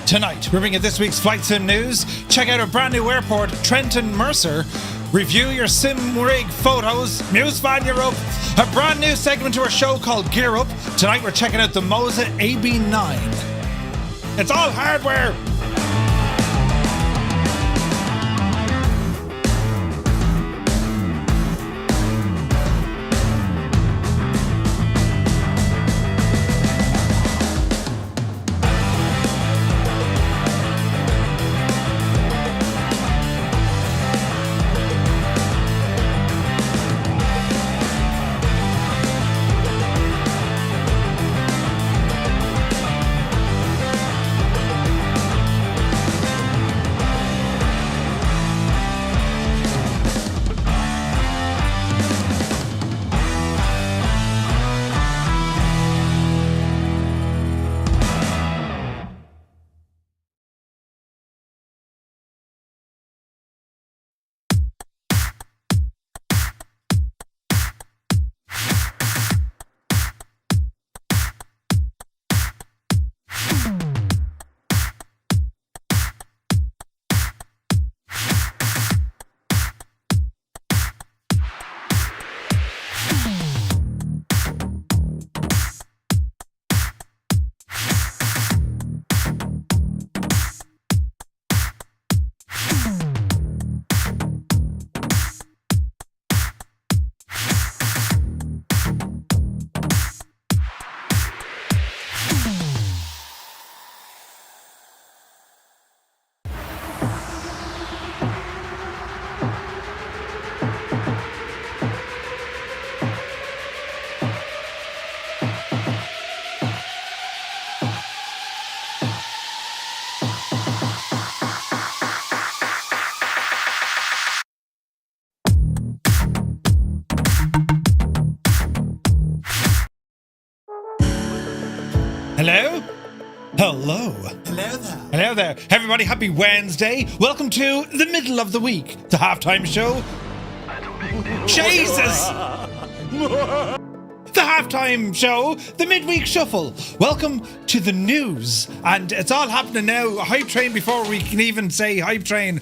Tonight, we're bringing this week's flight sim news. Check out our brand new airport, Trenton-Mercer. Review your sim rig photos. Muse fan you're up. A brand new segment to our show called Gear Up. Tonight, we're checking out the Moza AB9. It's all hardware. Hello? Hello. Hello there. Hello there. Everybody, happy Wednesday. Welcome to the middle of the week, the halftime show. Jesus! The halftime show, the midweek shuffle. Welcome to the news. And it's all happening now. Hype train before we can even say hype train.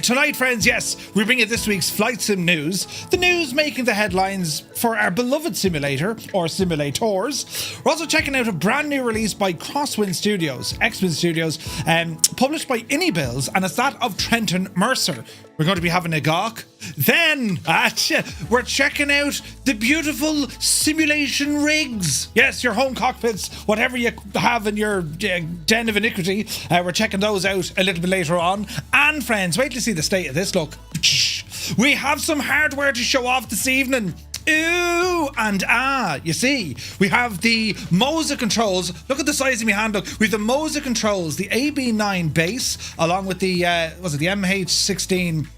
Tonight, friends, yes, we bring you this week's flight sim news. The news making the headlines for our beloved simulator, or simulators. We're also checking out a brand new release by XWind Studios, XWind Studios, published by Innybills, and it's that of Trenton-Mercer. We're going to be having a gawk. Then, we're checking out the beautiful simulation rigs. Yes, your home cockpits, whatever you have in your den of iniquity. We're checking those out a little bit later on. And friends, wait to see the state of this. Look, we have some hardware to show off this evening. Ooh and you see, we have the Moza controls. Look at the size of my hand. Look, we have the Moza controls, the AB9 base, along with the the MH16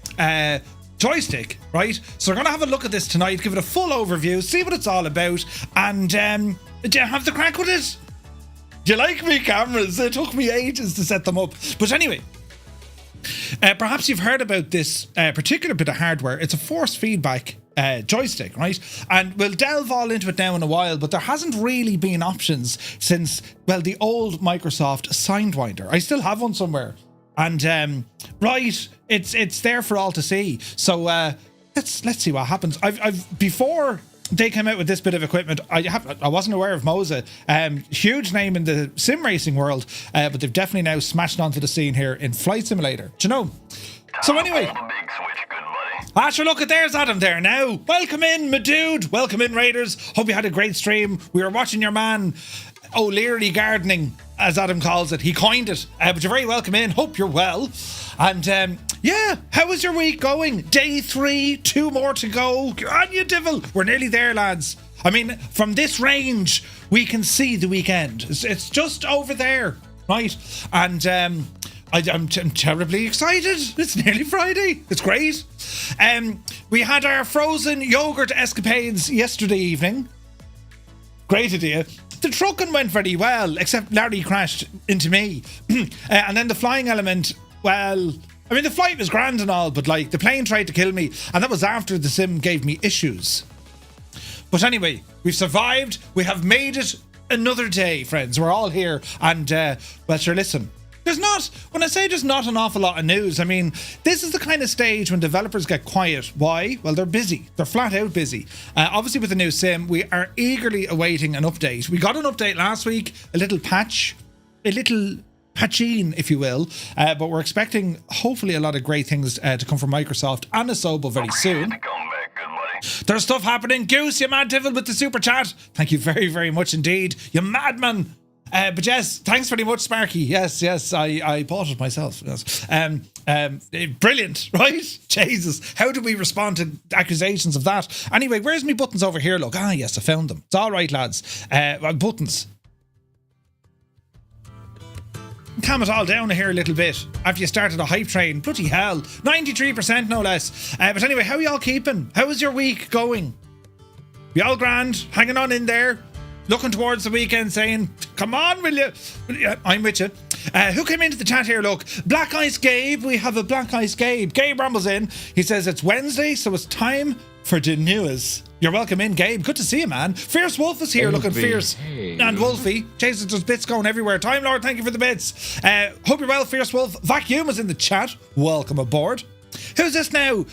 joystick, right? So we're gonna have a look at this tonight, give it a full overview, see what it's all about, and do you have the crack with it? Do you like me cameras? It took me ages to set them up, but anyway. Perhaps you've heard about this particular bit of hardware. It's a force feedback joystick, right? And we'll delve all into it now in a while, but there hasn't really been options since, well, the old Microsoft Sidewinder. I still have one somewhere, and right, it's there for all to see. So let's see what happens. I've before they came out with this bit of equipment, I wasn't aware of Moza. Huge name in the sim racing world, but they've definitely now smashed onto the scene here in Flight Simulator. Do you know? So anyway, sure, look at there's Adam there now. Welcome in, my dude. Welcome in, Raiders. Hope you had a great stream. We were watching your man O'Leary gardening, as Adam calls it. He coined it, but you're very welcome in. Hope you're well. And yeah, how is your week going? Day 3, 2 more to go. Get on, you devil. We're nearly there, lads. I mean, from this range, we can see the weekend. It's just over there, right? And I'm terribly excited. It's nearly Friday. It's great. We had our frozen yogurt escapades yesterday evening. Great idea. The trucking went very well, except Larry crashed into me. And then the flying element, well, I mean, the flight was grand and all, but like the plane tried to kill me, and that was after the sim gave me issues. But anyway, we've survived. We have made it another day, friends. We're all here. And, well, sure, listen. When I say there's not an awful lot of news, I mean, this is the kind of stage when developers get quiet. Why? Well, they're busy. They're flat out busy. Obviously, with the new sim, we are eagerly awaiting an update. We got an update last week, a little patchine, if you will, but we're expecting, hopefully, a lot of great things to come from Microsoft and Asobo very soon. There's stuff happening. Goose, you mad devil with the super chat. Thank you very, very much indeed. You madman. But yes, thanks very much, Sparky. Yes, I bought it myself. Yes. Brilliant, right? Jesus, how do we respond to accusations of that? Anyway, where's my buttons over here? Look, yes, I found them. It's all right, lads. Buttons. Calm it all down here a little bit after you started a hype train. Bloody hell, 93% no less. But anyway, how are y'all keeping? How is your week going? You all grand? Hanging on in there? Looking towards the weekend saying, come on, will you? Yeah, I'm with you. Who came into the chat here? Look, Black Ice Gabe. We have a Black Ice Gabe. Gabe rambles in. He says it's Wednesday, so it's time for the news. You're welcome in, Gabe. Good to see you, man. Fierce Wolf is here, looking fierce. And Wolfie. Jesus, there's bits going everywhere. Time Lord, thank you for the bits. Hope you're well, Fierce Wolf. Vacuum is in the chat. Welcome aboard. Who's this now?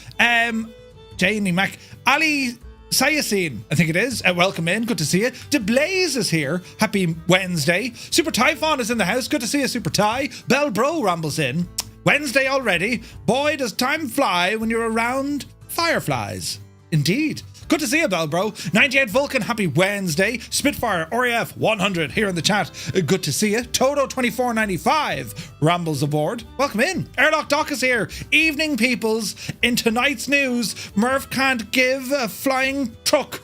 Janie Mac. Ali Sayasine, I think it is. Welcome in. Good to see you. DeBlaze is here. Happy Wednesday. Super Typhon is in the house. Good to see you, Super Ty. Bell Bro rambles in. Wednesday already. Boy, does time fly when you're around fireflies. Indeed. Good to see you, Bell Bro. 98 Vulcan, happy Wednesday. Spitfire, RAF 100 here in the chat. Good to see you. Toto 2495 rambles aboard. Welcome in. Airlock Doc is here. Evening, peoples. In tonight's news, Murph can't give a flying truck.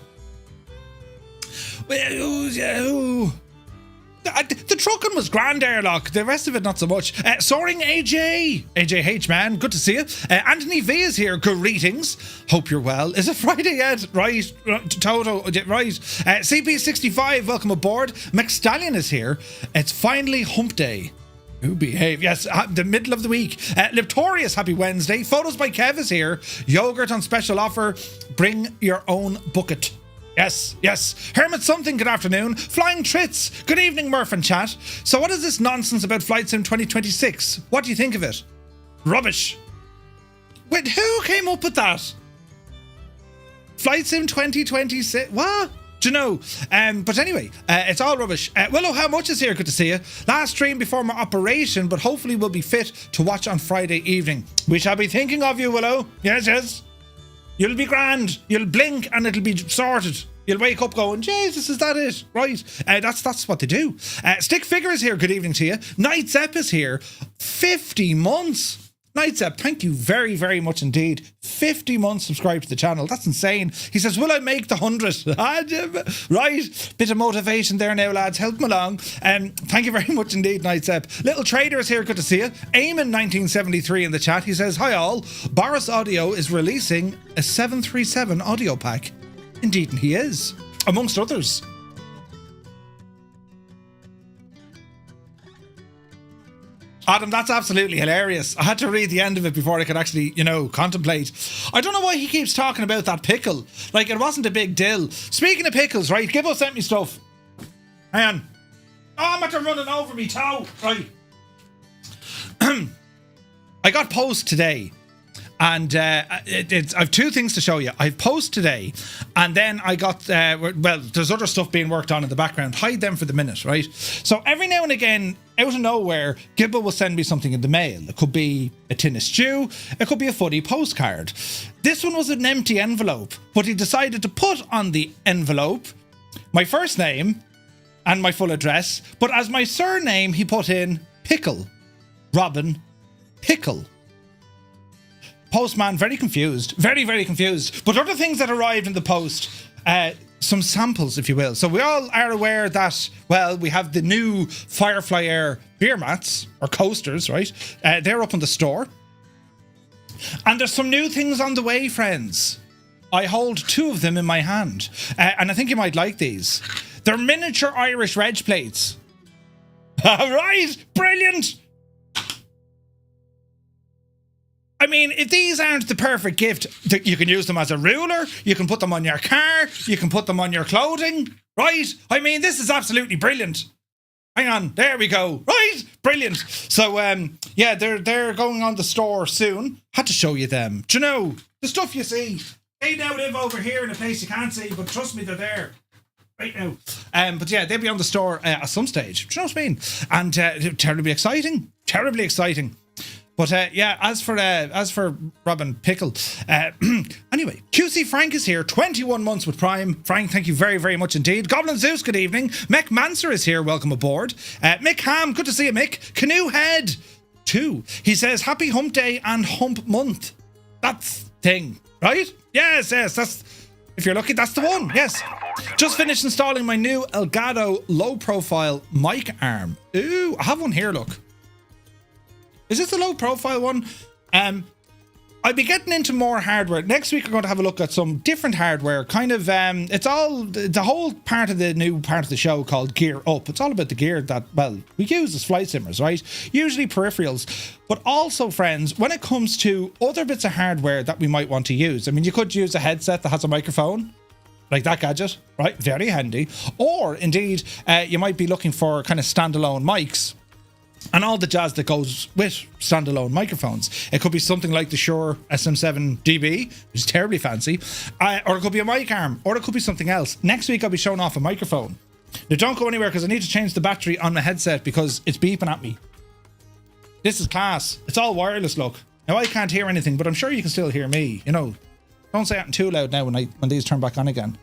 The trucking was grand, Airlock. The rest of it, not so much. Soaring AJH, man. Good to see you. Anthony V is here. Greetings. Hope you're well. Is it Friday yet? Right. Toto. Right. CP65, welcome aboard. McStallion is here. It's finally hump day. Who behave? Yes, the middle of the week. Liptorius, happy Wednesday. Photos by Kev is here. Yogurt on special offer. Bring your own bucket. Yes. Hermit something, good afternoon. Flying Trits, good evening, Murph and chat. So what is this nonsense about Flight Sim 2026? What do you think of it? Rubbish. Wait, who came up with that? Flight Sim 2026? What? Do you know? But anyway, it's all rubbish. Willow, how much is here? Good to see you. Last stream before my operation, but hopefully we'll be fit to watch on Friday evening. We shall be thinking of you, Willow. Yes. You'll be grand. You'll blink and it'll be sorted. You'll wake up going, Jesus, is that it? Right. That's what they do. Stick Figure is here. Good evening to you. Night Zep is here. 50 months. Night Zep, thank you very, very much indeed. 50 months subscribed to the channel. That's insane. He says, will I make the 100? Right. Bit of motivation there now, lads. Help him along. Thank you very much indeed, Night Zep. Little Trader is here. Good to see you. Eamon 1973 in the chat. He says, hi all. Boris Audio is releasing a 737 audio pack. Indeed, and he is. Amongst others. Adam, that's absolutely hilarious. I had to read the end of it before I could actually, contemplate. I don't know why he keeps talking about that pickle. Like, it wasn't a big deal. Speaking of pickles, right, Gibbo sent me stuff. Hang on. Oh, I'm after running over me toe. Right. I got post today. And I've two things to show you. I've post today, and then I got, there's other stuff being worked on in the background. Hide them for the minute, right? So every now and again, out of nowhere, Gibbo will send me something in the mail. It could be a tin of stew. It could be a footy postcard. This one was an empty envelope, but he decided to put on the envelope my first name and my full address, but as my surname, he put in Pickle. Robin Pickle. Postman, very confused. Very, very confused. But other things that arrived in the post, some samples, if you will. So we all are aware that, we have the new Firefly Air beer mats, or coasters, right? They're up in the store. And there's some new things on the way, friends. I hold two of them in my hand. And I think you might like these. They're miniature Irish reg plates. All right, brilliant. I mean, if these aren't the perfect gift, you can use them as a ruler, you can put them on your car, you can put them on your clothing, right? I mean, this is absolutely brilliant. Hang on, there we go. Right, brilliant. So, yeah, they're going on the store soon. Had to show you them. Do you know, the stuff you see, they now live over here in a place you can't see, but trust me, they're there. Right now. But yeah, they'll be on the store at some stage. Do you know what I mean? And terribly exciting. Terribly exciting. But yeah, as for Robin Pickle, anyway, QC Frank is here, 21 months with Prime. Frank, thank you very, very much indeed. Goblin Zeus, good evening. Mick Manser is here, welcome aboard. Mick Ham, good to see you, Mick. Canoe Head 2, he says, happy hump day and hump month. That's thing, right? Yes, that's, if you're lucky, that's the one, yes. Just finished installing my new Elgato low-profile mic arm. Ooh, I have one here, look. Is this the low profile one? I'll be getting into more hardware. Next week we're going to have a look at some different hardware. Kind of, it's all, the whole part of the new part of the show called Gear Up. It's all about the gear that, well, we use as flight simmers, right? Usually peripherals. But also, friends, when it comes to other bits of hardware that we might want to use. I mean, you could use a headset that has a microphone. Like that gadget, right? Very handy. Or, indeed, you might be looking for kind of standalone mics. And all the jazz that goes with standalone microphones. It could be something like the Shure SM7DB, which is terribly fancy, or it could be a mic arm, or it could be something else. Next week I'll be showing off a microphone. Now don't go anywhere because I need to change the battery on my headset because it's beeping at me. This is class. It's all wireless, look. Now I can't hear anything, but I'm sure you can still hear me, you know. Don't say it too loud now when these turn back on again.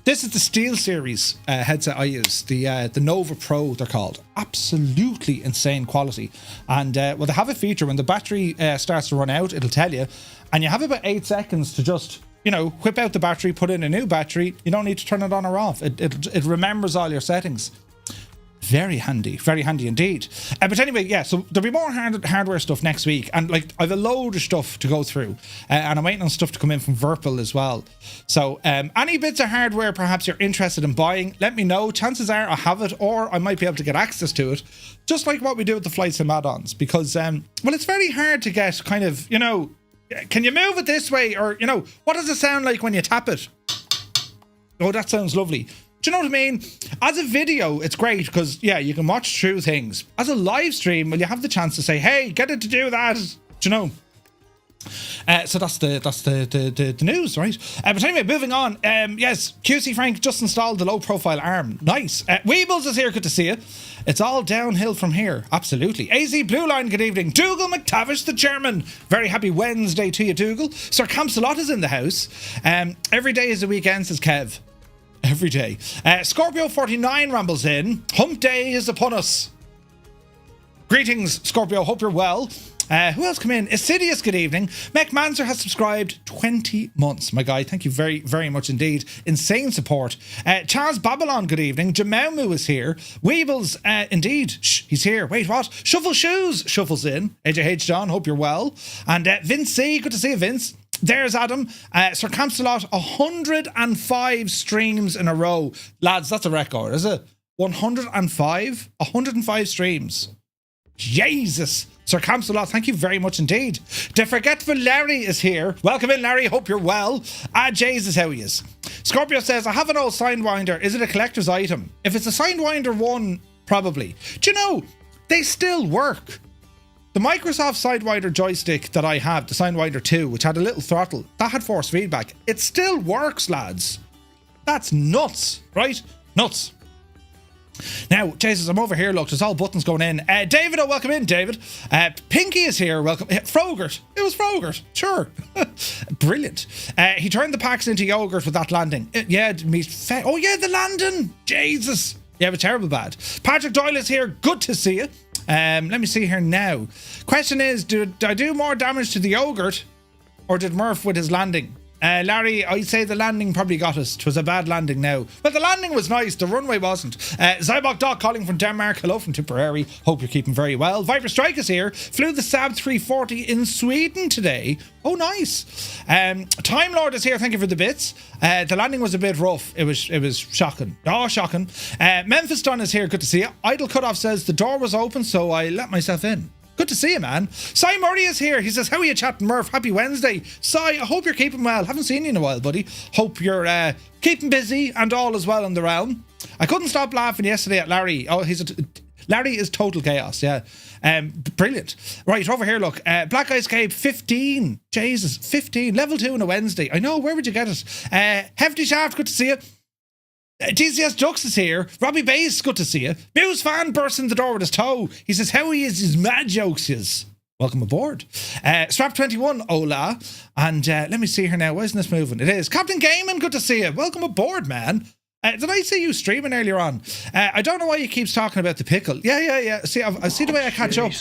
This is the Steel Series headset I use, the Nova Pro they're called. Absolutely insane quality. And well, they have a feature when the battery starts to run out, it'll tell you, and you have about 8 seconds to just, you know, whip out the battery, put in a new battery. You don't need to turn it on or off. It remembers all your settings. Very handy indeed. But anyway, yeah, so there'll be more hardware stuff next week, and like I've a load of stuff to go through, and I'm waiting on stuff to come in from Virpil as well. So any bits of hardware perhaps you're interested in buying, let me know. Chances are I have it, or I might be able to get access to it, just like what we do with the Flight Sim add-ons, because well, it's very hard to get kind of, you know, can you move it this way, or, you know, what does it sound like when you tap it? Oh, that sounds lovely. Do you know what I mean? As a video, it's great because, yeah, you can watch through things. As a live stream, well, you have the chance to say, hey, get it to do that. Do you know? So that's the news, right? But anyway, moving on. Yes, QC Frank just installed the low-profile arm. Nice. Weebles is here. Good to see you. It's all downhill from here. Absolutely. AZ Blue Line, good evening. Dougal McTavish, the German. Very happy Wednesday to you, Dougal. Sir Campsalot is in the house. Every day is a weekend, says Kev. Every day. Scorpio 49 rambles in. Hump day is upon us. Greetings, Scorpio. Hope you're well. Who else come in? Assidious, good evening. Mech Manser has subscribed 20 months. My guy, thank you very, very much indeed. Insane support. Chaz Babylon, good evening. Jamaumu is here. Weebles, indeed. He's here. Wait, what? Shuffle Shoes shuffles in. AJH John, hope you're well. And Vince C, good to see you, Vince. There's Adam. Sir Campsalot, 105 streams in a row. Lads, that's a record, is it? 105? 105 streams. Jesus. Sir Campsalot, thank you very much indeed. The Forgetful Larry is here. Welcome in, Larry. Hope you're well. Jays is how he is. Scorpio says, I have an old Sidewinder. Is it a collector's item? If it's a Sidewinder 1, probably. Do you know, they still work. The Microsoft Sidewinder joystick that I have, the Sidewinder 2, which had a little throttle, that had force feedback. It still works, lads. That's nuts, right? Nuts. Now, Jesus, I'm over here, look, there's all buttons going in. David, oh, welcome in, David. Pinky is here, welcome. Frogurt, it was Frogurt, sure. Brilliant. He turned the packs into yogurt with that landing. Oh yeah, the landing, Jesus. Yeah, but terrible bad. Patrick Doyle is here, good to see you. Let me see here now. Question is, did I do more damage to the yogurt, or did Murph with his landing? Larry, I'd say the landing probably got us. 'Twas a bad landing now. Well, the landing was nice. The runway wasn't. Zybok Doc calling from Denmark. Hello from Tipperary. Hope you're keeping very well. Viper Strike is here. Flew the Saab 340 in Sweden today. Oh, nice. Time Lord is here. Thank you for the bits. The landing was a bit rough. It was shocking. Oh, shocking. Memphis Dunn is here. Good to see you. Idle Cutoff says the door was open, so I let myself in. Good to see you, man. Cy Murray is here. He says, how are you chatting, Murph? Happy Wednesday. Cy, I hope you're keeping well. Haven't seen you in a while, buddy. Hope you're keeping busy and all is well in the realm. I couldn't stop laughing yesterday at Larry. Oh, Larry is total chaos, yeah. Brilliant. Right, over here, look. Black Ice Cape, 15. Jesus, 15. Level 2 on a Wednesday. I know, where would you get it? Hefty Shaft, good to see you. TCS Jux is here. Robbie Bass, good to see you. Muse fan bursts in the door with his toe. He says, how he is his mad jokes is. Welcome aboard. Strap21, hola. And let me see here now. Why isn't this moving? It is. Captain Gaiman, good to see you. Welcome aboard, man. Did I see you streaming earlier on? I don't know why you keeps talking about the pickle. Yeah. See, I see the way I catch up.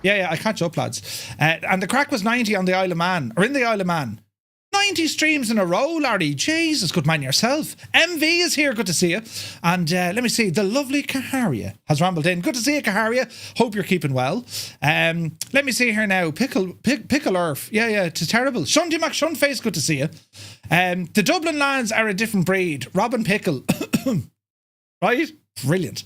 Yeah, I catch up, lads. And the crack was 90 on the Isle of Man, or in the Isle of Man. 90 streams in a row, Larry. Jesus, good man yourself. MV is here, good to see you. And let me see, the lovely Kaharia has rambled in. Good to see you, Kaharia. Hope you're keeping well. Let me see here now. Pickle Earth. Yeah, it's terrible. Shunty McShunface, good to see you. The Dublin lads are a different breed. Robin Pickle. Right? Brilliant.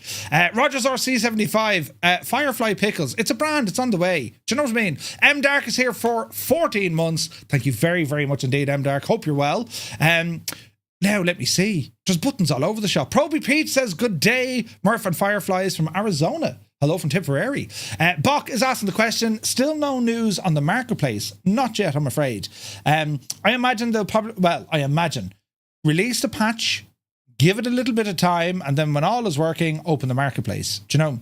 Rogers RC75, Firefly Pickles. It's a brand, it's on the way. Do you know what I mean? M Dark is here for 14 months. Thank you very, very much indeed, M Dark. Hope you're well. Now, let me see. There's buttons all over the shop. Proby Pete says, good day. Murph and Fireflies from Arizona. Hello from Tipperary. Bach is asking the question, still no news on the marketplace? Not yet, I'm afraid. I imagine they'll probably, release the patch, give it a little bit of time, and then when all is working, open the marketplace. Do you know?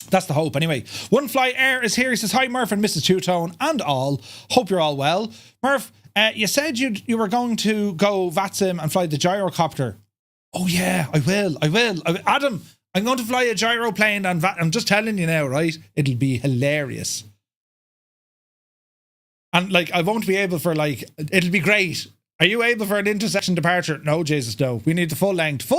That's the hope. Anyway, One Fly Air is here. He says, hi, Murph and Mrs. Two-Tone and all. Hope you're all well. Murph, you said you were going to go VATSIM and fly the gyrocopter. Oh, yeah, I will. Adam, I'm going to fly a gyroplane and I'm just telling you now, right? It'll be hilarious. And, like, I won't be able for, like, it'll be great. Are you able for an intersection departure? No, Jesus, no. We need the full length.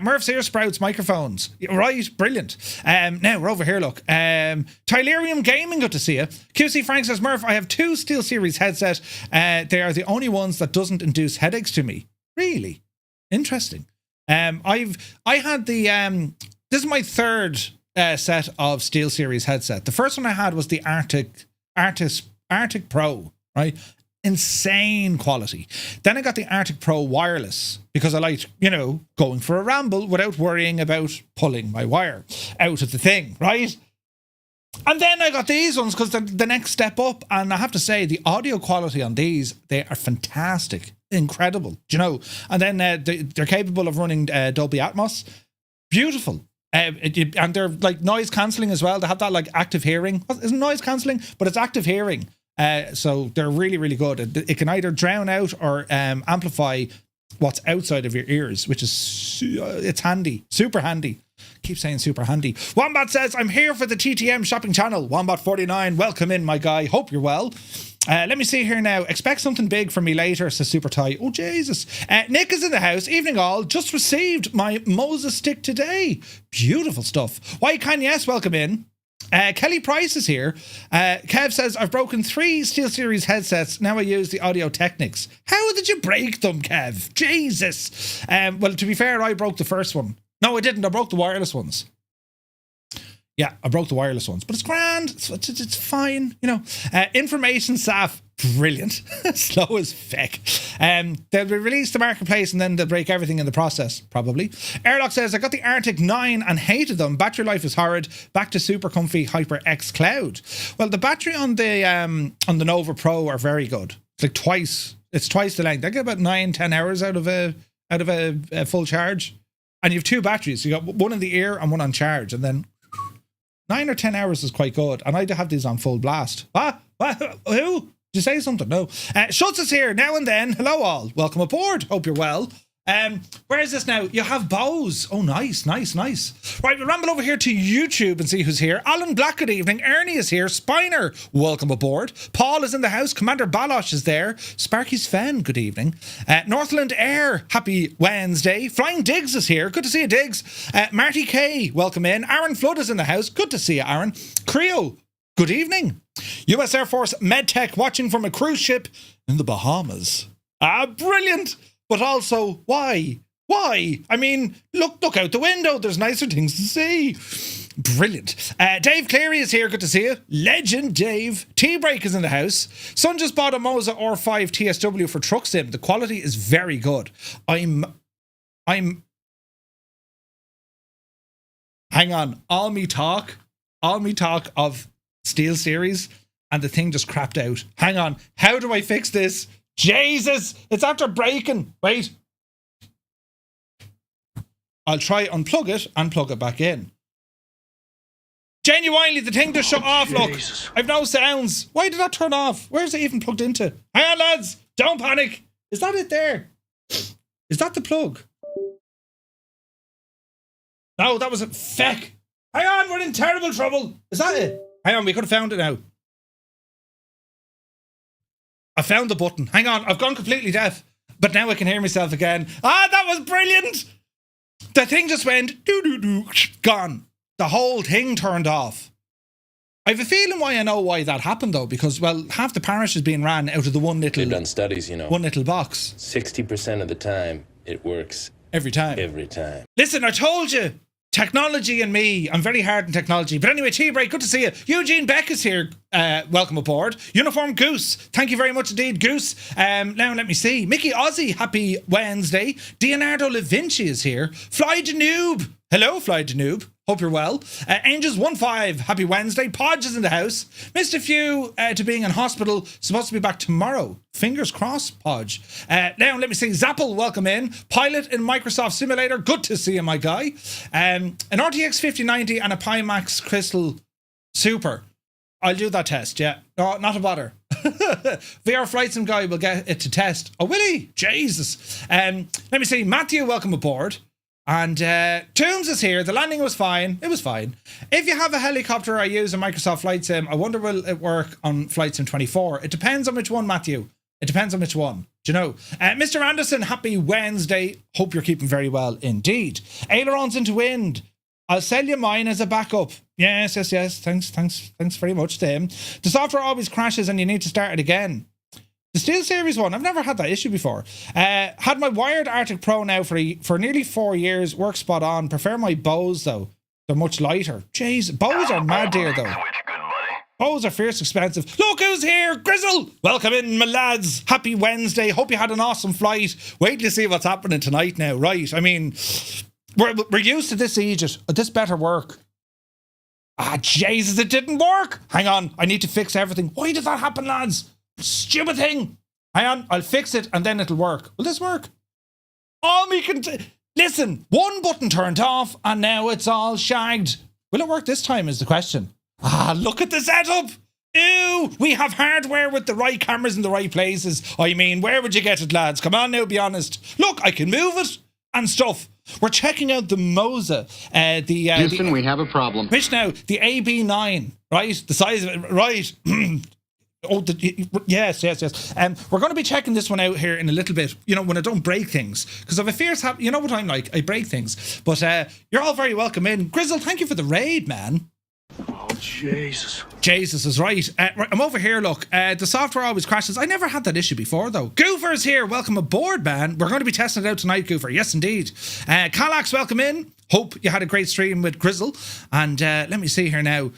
Murph's here sprouts microphones. Right, brilliant. Now, we're over here, look. Tylerium Gaming, good to see you. QC Frank says, Murph, I have 2 SteelSeries headset. They are the only ones that doesn't induce headaches to me. Really? Interesting. I had the, this is my 3rd set of SteelSeries headset. The first one I had was the Arctic Pro, right? Insane quality. Then I got the Arctic Pro wireless because I liked, going for a ramble without worrying about pulling my wire out of the thing, right? And then I got these ones because they're the next step up, and I have to say the audio quality on these, they are fantastic, incredible, and then they're capable of running Dolby Atmos. Beautiful. And they're like noise cancelling as well. They have that like active hearing. Isn't noise cancelling, but it's active hearing. So they're really, really good. It can either drown out or amplify what's outside of your ears, which is, it's handy, super handy. Keep saying super handy. Wombat says, I'm here for the TTM shopping channel. Wombat49, welcome in, my guy. Hope you're well. Let me see here now. Expect something big from me later, says Super Ty. Oh, Jesus. Nick is in the house. Evening all. Just received my Moza stick today. Beautiful stuff. Why can yes, welcome in. Kelly Price is here. Kev says, I've broken 3 SteelSeries headsets. Now I use the Audio Technics. How did you break them, Kev? Jesus. Well, to be fair, I broke the first one. No, I didn't. I broke the wireless ones. Yeah, I broke the wireless ones. But it's grand. It's fine, Information SAF, brilliant. Slow as feck. They'll be released to marketplace and then they'll break everything in the process, probably. Airlock says, I got the Arctic 9 and hated them. Battery life is horrid. Back to super comfy HyperX Cloud. Well, the battery on the Nova Pro are very good. It's like twice the length. I get about 9-10 hours out of a full charge. And you have 2 batteries. You got one in the ear and one on charge, and then 9 or 10 hours is quite good. And I have these on full blast. What? Who? Did you say something? No. Schultz is here now and then. Hello all. Welcome aboard. Hope you're well. Where is this now? You have Bose. Oh, nice. Right, we'll ramble over here to YouTube and see who's here. Alan Black, good evening. Ernie is here. Spiner, welcome aboard. Paul is in the house. Commander Balosh is there. Sparky's Fen, good evening. Northland Air, happy Wednesday. Flying Diggs is here. Good to see you, Diggs. Marty K, welcome in. Aaron Flood is in the house. Good to see you, Aaron. Creo, good evening. US Air Force Medtech watching from a cruise ship in the Bahamas. Brilliant. But also, why? I mean, look out the window. There's nicer things to see. Brilliant. Dave Cleary is here. Good to see you. Legend Dave. T-Break is in the house. Son just bought a Moza R5 TSW for Truck Sim. The quality is very good. I'm Hang on. All me talk of Steel Series, and the thing just crapped out. Hang on. How do I fix this? Jesus, it's after breaking. Wait. I'll try unplug it and plug it back in. Genuinely, the thing just shut off, look. I've no sounds. Why did that turn off? Where's it even plugged into? Hang on, lads. Don't panic. Is that it there? Is that the plug? No, that was a feck. Hang on, we're in terrible trouble. Is that it? Hang on, we could have found it now. I found the button. Hang on, I've gone completely deaf. But now I can hear myself again. Ah, that was brilliant. The thing just went doo-doo-doo, gone. The whole thing turned off. I have a feeling why I know why that happened though, because, well, half the parish is being ran out of the one little... They've done studies, you know. One little box. 60% of the time, it works. Every time. Every time. Listen, I told you. Technology and me. I'm very hard in technology. But anyway, T-Break, good to see you. Eugene Beck is here. Welcome aboard. Uniform Goose. Thank you very much indeed, Goose. Now, let me see. Mickey Ozzy, happy Wednesday. Leonardo Da Vinci is here. Fly Danube. Hello, Fly Danube. Hope you're well. Angels15, happy Wednesday. Podge is in the house. Missed a few to being in hospital. Supposed to be back tomorrow. Fingers crossed, Podge. Now, let me see. Zappel, welcome in. Pilot in Microsoft Simulator. Good to see you, my guy. An RTX 5090 and a Pimax Crystal Super. I'll do that test, yeah. No, not a bother. VR Flight Sim guy will get it to test. Oh, will he? Jesus. Let me see. Matthew, welcome aboard. And Toombs is here. The landing was fine. It was fine. If you have a helicopter I use a Microsoft Flight Sim, I wonder will it work on Flight Sim 24? It depends on which one, Matthew. It depends on which one. Do you know? Mr. Anderson, happy Wednesday. Hope you're keeping very well indeed. Ailerons into wind. I'll sell you mine as a backup. Yes. Thanks very much to him. The software always crashes and you need to start it again. The Steel Series one, I've never had that issue before. Had my wired Arctic Pro now for nearly 4 years. Works spot on. Prefer my Bose though. They're much lighter. Jeez, Bose are mad dear though. Bose are fierce expensive. Look who's here, Grizzle! Welcome in, my lads. Happy Wednesday. Hope you had an awesome flight. Wait till you see what's happening tonight now, right? I mean, we're used to this, Egypt. This better work. Ah, Jesus, it didn't work. Hang on, I need to fix everything. Why did that happen, lads? Stupid thing. Hang on, I'll fix it and then it'll work. Will this work? All me can... Listen, one button turned off and now it's all shagged. Will it work this time is the question. Ah, look at the setup. Ew, we have hardware with the right cameras in the right places. I mean, where would you get it, lads? Come on now, be honest. Look, I can move it and stuff. We're checking out the Moza. Houston, we have a problem. Which now? The AB9, right? The size of it, right? Oh, yes. We're going to be checking this one out here in a little bit, you know, when I don't break things. Because I've a fierce habit, you know what I'm like, I break things. But you're all very welcome in. Grizzle, thank you for the raid, man. Oh, Jesus. Jesus is right. I'm over here, look. The software always crashes. I never had that issue before, though. Goofer's here. Welcome aboard, man. We're going to be testing it out tonight, Goofer. Yes, indeed. Calax, welcome in. Hope you had a great stream with Grizzle. And let me see here now.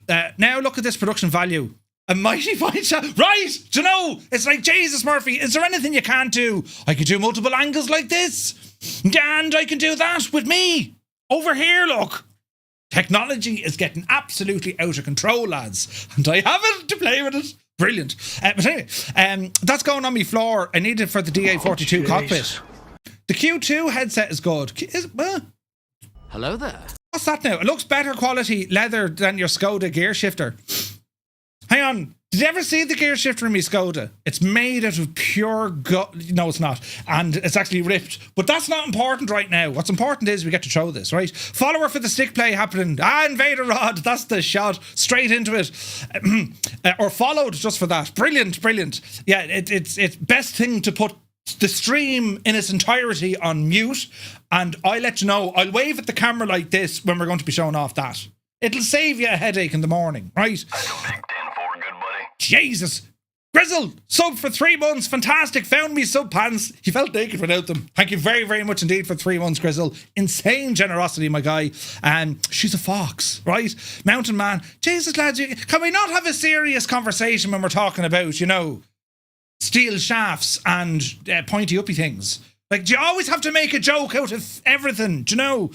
Now look at this production value. A mighty fine shot. Right! Do you know? It's like, Jesus, Murphy, is there anything you can't do? I could do multiple angles like this. And I can do that with me. Over here, look. Technology is getting absolutely out of control, lads. And I have it to play with it. Brilliant. But anyway, that's going on my floor. I need it for the DA42 cockpit. The Q2 headset is good. Hello there. What's that now? It looks better quality leather than your Skoda gear shifter. Hang on. Did you ever see the gear shifter in my Skoda? It's made out of pure no, it's not. And it's actually ripped. But that's not important right now. What's important is we get to show this, right? Follower for the stick play happening. Invader Rod. That's the shot. Straight into it. Or followed just for that. Brilliant. Yeah, it's best thing to put the stream in its entirety on mute. And I'll let you know. I'll wave at the camera like this when we're going to be showing off that. It'll save you a headache in the morning, right? I don't think 10-4, good buddy. Jesus. Grizzle, sub for 3 months. Fantastic. Found me sub pants. He felt naked without them. Thank you very, very much indeed for 3 months, Grizzle. Insane generosity, my guy. She's a fox, right? Mountain man. Jesus, lads, can we not have a serious conversation when we're talking about, you know, steel shafts and pointy uppy things? Like, do you always have to make a joke out of everything? Do you know?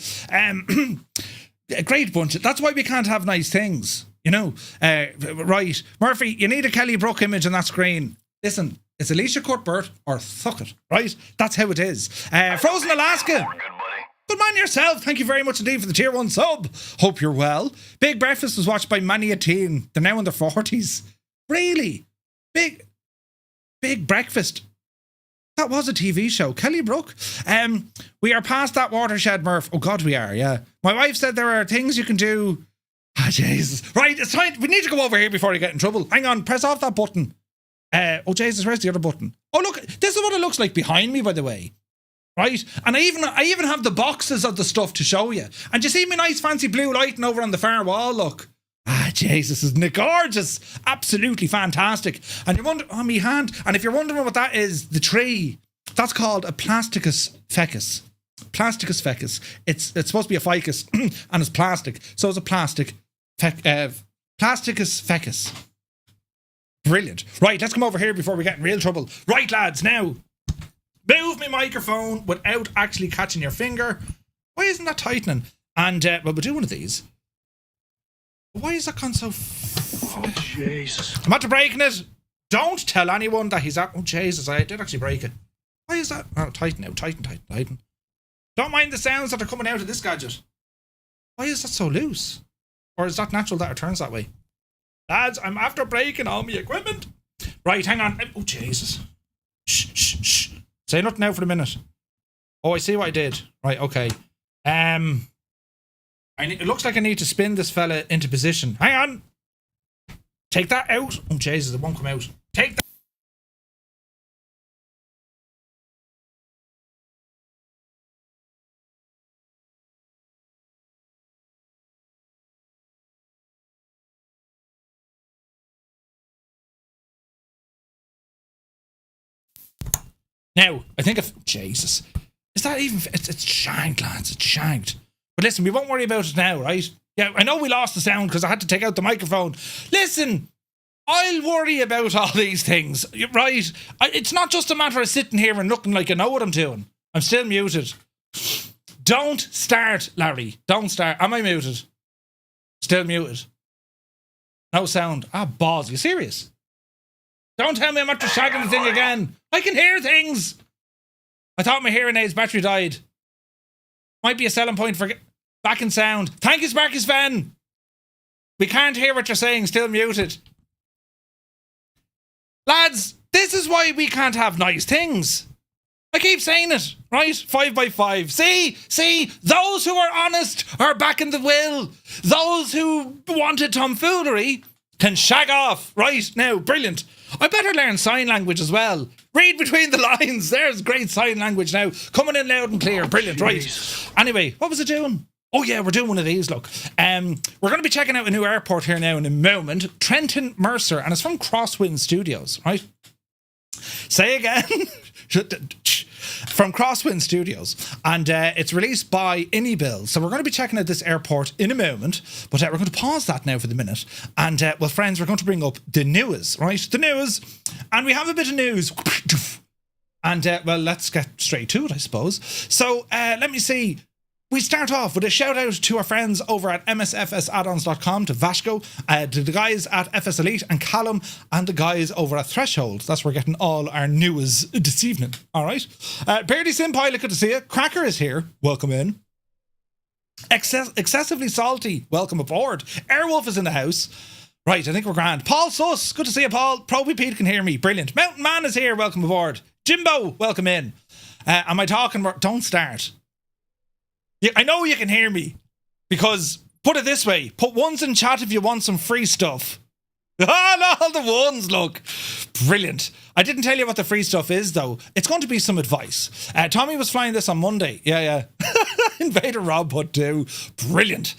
A great bunch. That's why we can't have nice things, you know. Right, Murphy, you need a Kelly Brook image on that screen. Listen, it's Alicia Cuthbert or thuck it, right? That's how it is. Frozen Alaska. Good man yourself. Thank you very much indeed for the tier 1 sub. Hope you're well. Big Breakfast was watched by many a teen. They're now in their 40s. Really? Big Breakfast. That was a TV show. Kelly Brook. We are past that watershed, Murph. Oh, God, we are, yeah. My wife said there are things you can do. Ah, Jesus. Right, it's time. We need to go over here before you get in trouble. Hang on, press off that button. Oh, Jesus, where's the other button? Oh, look, this is what it looks like behind me, by the way. Right? And I even have the boxes of the stuff to show you. And you see my nice fancy blue lighting over on the far wall, look. Ah, Jesus, isn't it gorgeous? Absolutely fantastic. And you're wondering, oh, me hand. And if you're wondering what that is, the tree, that's called a Plasticus fecus. Plasticus fecus. It's supposed to be a ficus, and it's plastic. So it's a Plasticus fecus. Brilliant. Right, let's come over here before we get in real trouble. Right, lads, now, move my microphone without actually catching your finger. Why isn't that tightening? And, well, we'll do one of these. Why is that gone so... Oh, Jesus. I'm after breaking it. Don't tell anyone that he's at... Oh, Jesus, I did actually break it. Why is that... Oh, tighten now. Tighten. Don't mind the sounds that are coming out of this gadget. Why is that so loose? Or is that natural that it turns that way? Lads, I'm after breaking all my equipment. Right, hang on. Oh, Jesus. Shh. Say nothing now for a minute. Oh, I see what I did. Right, okay. It looks like I need to spin this fella into position. Hang on. Take that out. Oh, Jesus, it won't come out. Take that. Now, I think if... Jesus. Is that even... It's shanked, lads. It's shanked. But listen, we won't worry about it now, right? Yeah, I know we lost the sound because I had to take out the microphone. Listen, I'll worry about all these things, right? It's not just a matter of sitting here and looking like I know what I'm doing. I'm still muted. Don't start, Larry. Don't start. Am I muted? Still muted. No sound. Ah, balls. You serious? Don't tell me I'm after shagging the thing again. I can hear things. I thought my hearing aids battery died. Might be a selling point for back in sound. Thank you, Sparky Sven. We can't hear what you're saying. Still muted. Lads, this is why we can't have nice things. I keep saying it, right? 5x5. See, those who are honest are back in the will. Those who wanted tomfoolery can shag off. Right, now, brilliant. I better learn sign language as well. Read between the lines. There's great sign language now. Coming in loud and clear. Brilliant, right. Anyway, what was it doing? Oh yeah, we're doing one of these, look. We're going to be checking out a new airport here now in a moment. Trenton-Mercer, and it's from XWind Studios, right? Say again. From XWind Studios, and it's released by Inibil. So we're going to be checking out this airport in a moment, but we're going to pause that now for the minute. And well, friends, we're going to bring up the news, right? The news, and we have a bit of news. And well, let's get straight to it, I suppose. So let me see. We start off with a shout out to our friends over at MSFSaddons.com, to Vashko, to the guys at FS Elite and Callum, and the guys over at Threshold. That's where we're getting all our news this evening. All right. Beardy Sim Pilot, good to see you. Cracker is here. Welcome in. Excessively Salty, welcome aboard. Airwolf is in the house. Right, I think we're grand. Paul Suss, good to see you, Paul. Probie Pete can hear me. Brilliant. Mountain Man is here. Welcome aboard. Jimbo, welcome in. Am I talking? Don't start. Yeah, I know you can hear me, because, put it this way, put ones in chat if you want some free stuff. All the ones, look. Brilliant. I didn't tell you what the free stuff is, though. It's going to be some advice. Tommy was flying this on Monday. Yeah. Invader Rob put too. Brilliant.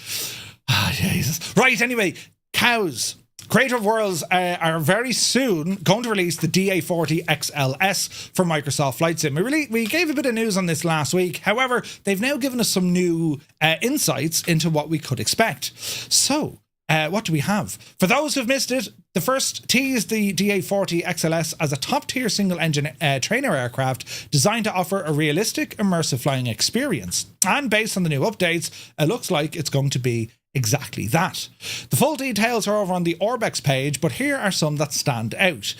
Ah, Jesus. Right, anyway, cows. Creator of Worlds are very soon going to release the DA40 XLS for Microsoft Flight Sim. We gave a bit of news on this last week. However, they've now given us some new insights into what we could expect. So, what do we have? For those who've missed it, the first teased the DA40 XLS as a top-tier single-engine trainer aircraft designed to offer a realistic, immersive flying experience. And based on the new updates, it looks like it's going to be exactly that. The full details are over on the Orbx page, but here are some that stand out.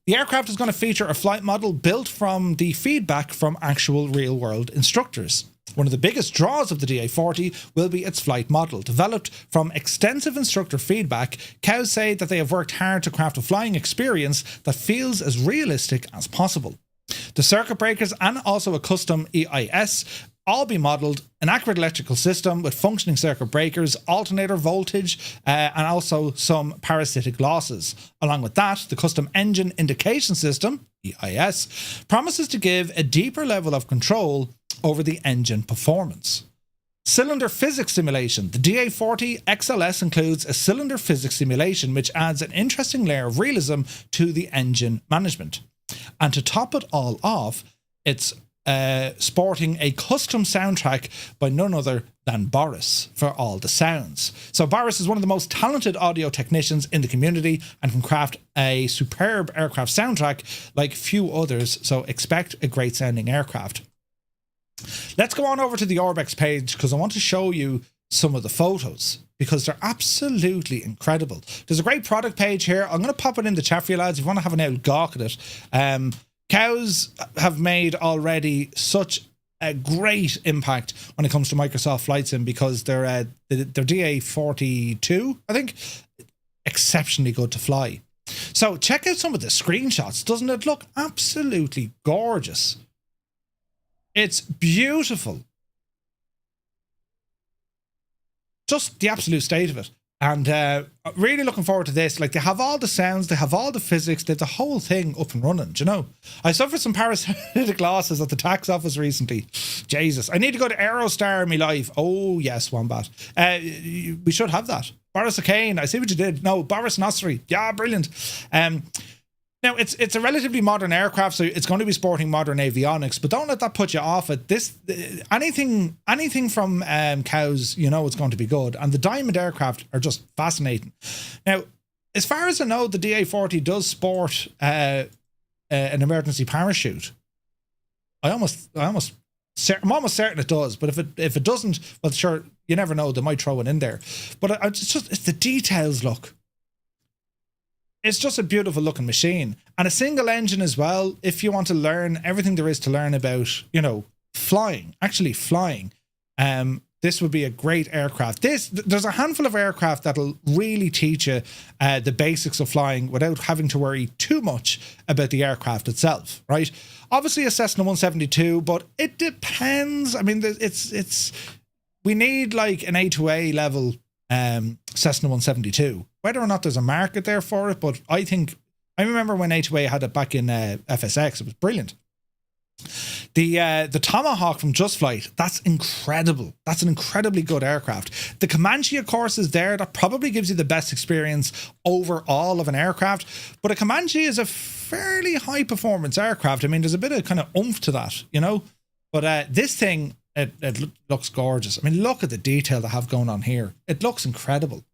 The aircraft is going to feature a flight model built from the feedback from actual real-world instructors. One of the biggest draws of the DA40 will be its flight model. Developed from extensive instructor feedback, cows say that they have worked hard to craft a flying experience that feels as realistic as possible. The circuit breakers and also a custom EIS all be modelled an accurate electrical system with functioning circuit breakers, alternator voltage, and also some parasitic losses. Along with that, the custom engine indication system, EIS, promises to give a deeper level of control over the engine performance. Cylinder physics simulation. The DA40 XLS includes a cylinder physics simulation which adds an interesting layer of realism to the engine management. And to top it all off, it's sporting a custom soundtrack by none other than Boris for all the sounds. So Boris is one of the most talented audio technicians in the community and can craft a superb aircraft soundtrack like few others, so expect a great sounding aircraft. Let's go on over to the Orbx page because I want to show you some of the photos because they're absolutely incredible. There's a great product page here. I'm going to pop it in the chat for you lads if you want to have an old gawk at it. Cows have made already such a great impact when it comes to Microsoft Flight Sim because they're DA42, I think, exceptionally good to fly. So check out some of the screenshots. Doesn't it look absolutely gorgeous? It's beautiful. Just the absolute state of it. And really looking forward to this. Like, they have all the sounds, they have all the physics, they have the whole thing up and running, do you know? I suffered some parasitic losses at the tax office recently. Jesus. I need to go to Aerostar in my life. Oh, yes, Wombat. We should have that. Boris O'Kane, I see what you did. No, Boris Nossery. Yeah, brilliant. Now, it's a relatively modern aircraft, so it's going to be sporting modern avionics, but don't let that put you off it. This anything from cows, you know it's going to be good. And the Diamond aircraft are just fascinating. Now, as far as I know, the DA40 does sport an emergency parachute. I'm almost certain it does, but if it doesn't, well, sure, you never know, they might throw it in there. But it's the details, look. It's just a beautiful looking machine and a single engine as well. If you want to learn everything there is to learn about, you know, actually flying, this would be a great aircraft. There's a handful of aircraft that'll really teach you the basics of flying without having to worry too much about the aircraft itself, right? Obviously a Cessna 172, but it depends. I mean, we need like an A2A level Cessna 172. Whether or not there's a market there for it, but I remember when A2A had it back in FSX, it was brilliant. The Tomahawk from Just Flight, that's incredible. That's an incredibly good aircraft. The Comanche, of course, is there. That probably gives you the best experience overall of an aircraft. But a Comanche is a fairly high performance aircraft. I mean, there's a bit of kind of oomph to that, you know. But this thing, it looks gorgeous. I mean, look at the detail they have going on here. It looks incredible.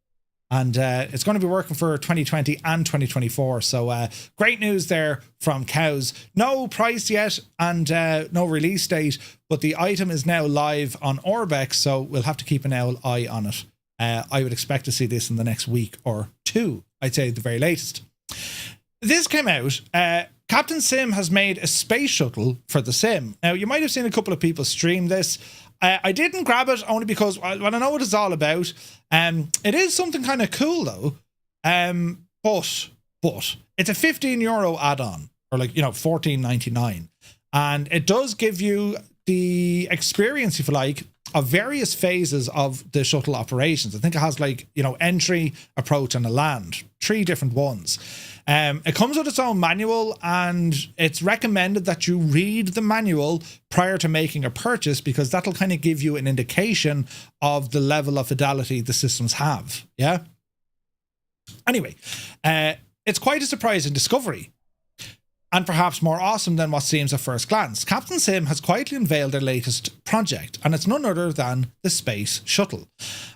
And it's going to be working for 2020 and 2024. So great news there from Cows. No price yet and no release date, but the item is now live on Orbx, so we'll have to keep an eye on it. I would expect to see this in the next week or two, I'd say at the very latest. This came out. Captain Sim has made a space shuttle for the sim. Now, you might have seen a couple of people stream this. I didn't grab it only because I know what it's all about. It is something kind of cool though. But it's a €15 add-on, or like, you know, $14.99, and it does give you the experience, if you like, of various phases of the shuttle operations. I think it has like, you know, entry, approach, and a land. 3 different ones. It comes with its own manual, and it's recommended that you read the manual prior to making a purchase because that'll kind of give you an indication of the level of fidelity the systems have. Yeah. Anyway, it's quite a surprising discovery. and perhaps more awesome than what seems at first glance. Captain Sim has quietly unveiled their latest project, and it's none other than the Space Shuttle.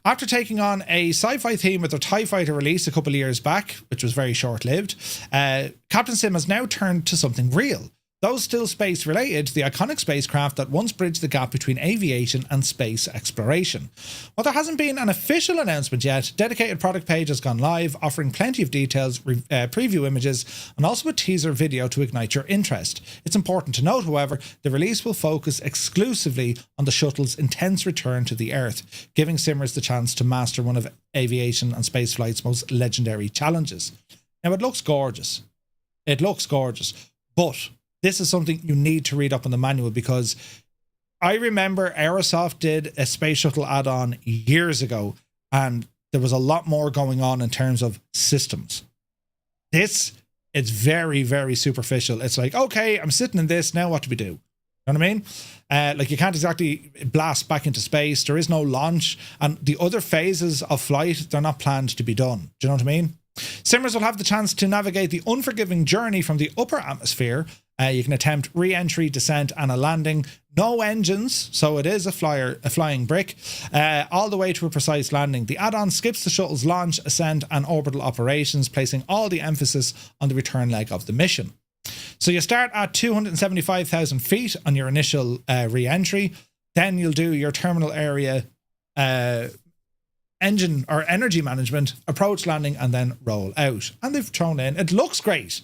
After taking on a sci-fi theme with their TIE Fighter release a couple of years back, which was very short-lived, Captain Sim has now turned to something real. Though still space related, the iconic spacecraft that once bridged the gap between aviation and space exploration. While there hasn't been an official announcement yet, dedicated product page has gone live, offering plenty of details, preview images, and also a teaser video to ignite your interest. It's important to note, however, the release will focus exclusively on the shuttle's intense return to the Earth, giving simmers the chance to master one of aviation and spaceflight's most legendary challenges. Now, it looks gorgeous. It looks gorgeous, but this is something you need to read up on the manual, because I remember Aerosoft did a space shuttle add-on years ago, and there was a lot more going on in terms of systems. This, it's very, very superficial. It's like, okay, I'm sitting in this, now what do we do? You know what I mean? Like, you can't exactly blast back into space. There is no launch, and the other phases of flight, they're not planned to be done. Do you know what I mean? Simmers will have the chance to navigate the unforgiving journey from the upper atmosphere. You can attempt re-entry, descent, and a landing. No engines, so it is a flying brick, all the way to a precise landing. The add-on skips the shuttle's launch, ascent, and orbital operations, placing all the emphasis on the return leg of the mission. So you start at 275,000 feet on your initial re-entry. Then you'll do your terminal area engine or energy management, approach landing, and then roll out. And they've thrown in, it looks great.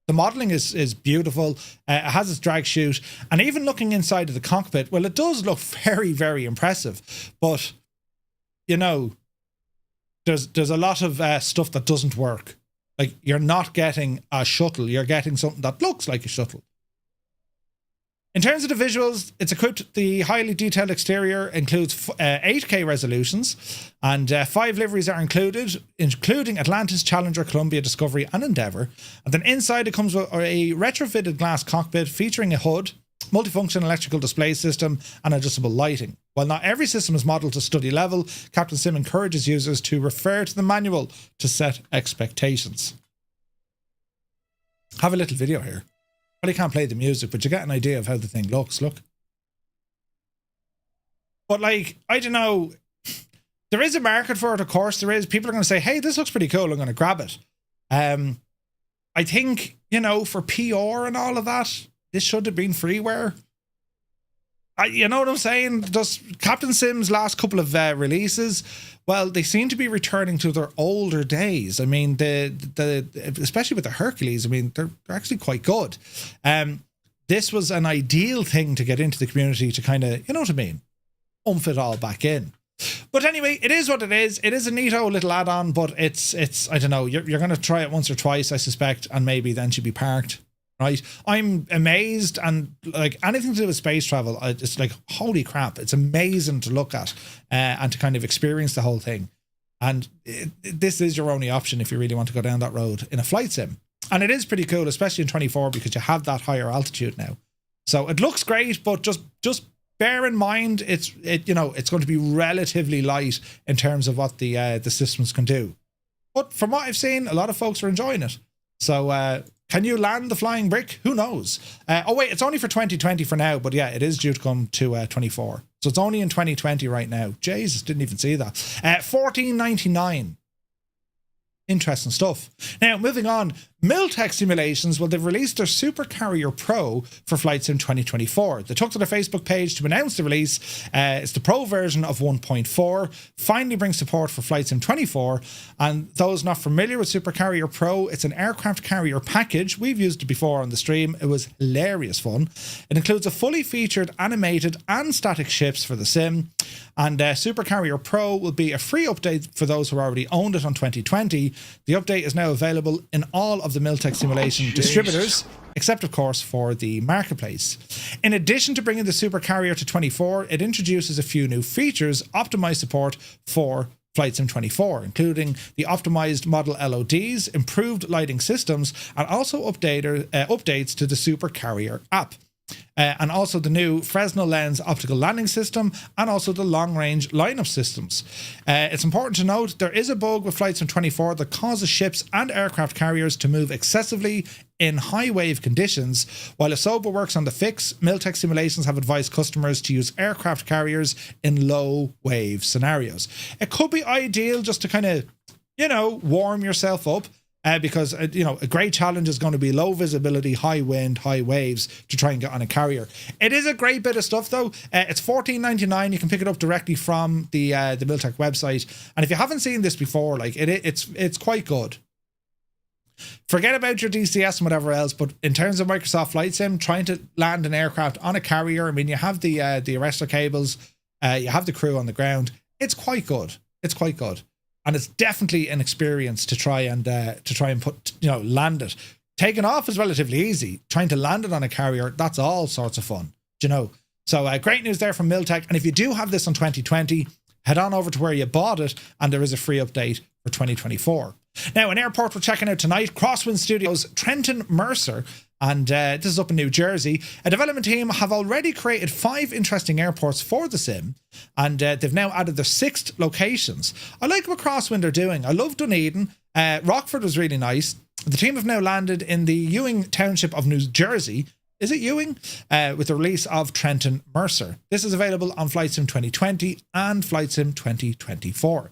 The modelling is beautiful. It has its drag chute. And even looking inside of the cockpit, well, it does look very, very impressive. But, you know, there's a lot of stuff that doesn't work. Like, you're not getting a shuttle. You're getting something that looks like a shuttle. In terms of the visuals, it's equipped, the highly detailed exterior includes 8K resolutions, and 5 liveries are included, including Atlantis, Challenger, Columbia, Discovery, and Endeavour. And then inside it comes with a retrofitted glass cockpit featuring a hood, multifunction electrical display system, and adjustable lighting. While not every system is modelled to study level, Captain Sim encourages users to refer to the manual to set expectations. Have a little video here. I can't play the music, but you get an idea of how the thing looks. Look. But, like, I don't know. There is a market for it, of course. There is. People are going to say, hey, this looks pretty cool. I'm going to grab it. I think, you know, for PR and all of that, this should have been freeware. You know what I'm saying? Does Captain Sim's last couple of releases, well, they seem to be returning to their older days. I mean, the especially with the Hercules, I mean, they're actually quite good. This was an ideal thing to get into the community to kind of, you know what I mean, oomph it all back in. But anyway, it is what it is. It is a neato little add-on, but it's I don't know, you're going to try it once or twice, I suspect, and maybe then should be parked. Right, I'm amazed, and like anything to do with space travel, it's like, holy crap, it's amazing to look at and to kind of experience the whole thing. And this is your only option if you really want to go down that road in a flight sim. And it is pretty cool, especially in 24, because you have that higher altitude now. So it looks great, but just bear in mind it's going to be relatively light in terms of what the systems can do. But from what I've seen, a lot of folks are enjoying it. So can you land the flying brick? Who knows? Oh wait, it's only for 2020 for now, but yeah, it is due to come to 24. So it's only in 2020 right now. Jesus, didn't even see that. $14.99. Interesting stuff. Now, moving on, Miltech Simulations, well, they've released their Supercarrier Pro for Flight Sim 2024. They took to their Facebook page to announce the release. It's the Pro version of 1.4, finally brings support for Flight Sim 24. And those not familiar with Supercarrier Pro, it's an aircraft carrier package. We've used it before on the stream. It was hilarious fun. It includes a fully featured animated and static ships for the sim. And Supercarrier Pro will be a free update for those who already owned it on 2020. The update is now available in all of the Miltech simulation distributors, except of course for the marketplace. In addition to bringing the Supercarrier to 24, it introduces a few new features, optimized support for Flight Sim 24, including the optimized model LODs, improved lighting systems, and also updates to the Supercarrier app. and also the new Fresnel lens optical landing system, and also the long-range lineup systems. It's important to note there is a bug with Flight Sim 24 that causes ships and aircraft carriers to move excessively in high wave conditions. While Asoba works on the fix, Miltech simulations have advised customers to use aircraft carriers in low wave scenarios. It could be ideal just to kind of, you know, warm yourself up. Because, you know, a great challenge is going to be low visibility, high wind, high waves to try and get on a carrier. It is a great bit of stuff, though. It's $14.99. You can pick it up directly from the Miltech website. And if you haven't seen this before, like it's quite good. Forget about your DCS and whatever else, but in terms of Microsoft Flight Sim, trying to land an aircraft on a carrier, I mean, you have the arrestor cables, you have the crew on the ground. It's quite good. It's quite good. And it's definitely an experience to try and put, you know, land it. Taking off is relatively easy. Trying to land it on a carrier, that's all sorts of fun, you know. So great news there from Miltech. And if you do have this on 2020, head on over to where you bought it, and there is a free update for 2024. Now, an airport we're checking out tonight, XWind Studios, Trenton-Mercer, and this is up in New Jersey. A development team have already created 5 interesting airports for the sim, and they've now added their 6th locations. I like what XWind are doing. I love Dunedin. Rockford was really nice. The team have now landed in the Ewing Township of New Jersey. Is it Ewing? With the release of Trenton-Mercer. This is available on Flight Sim 2020 and Flight Sim 2024.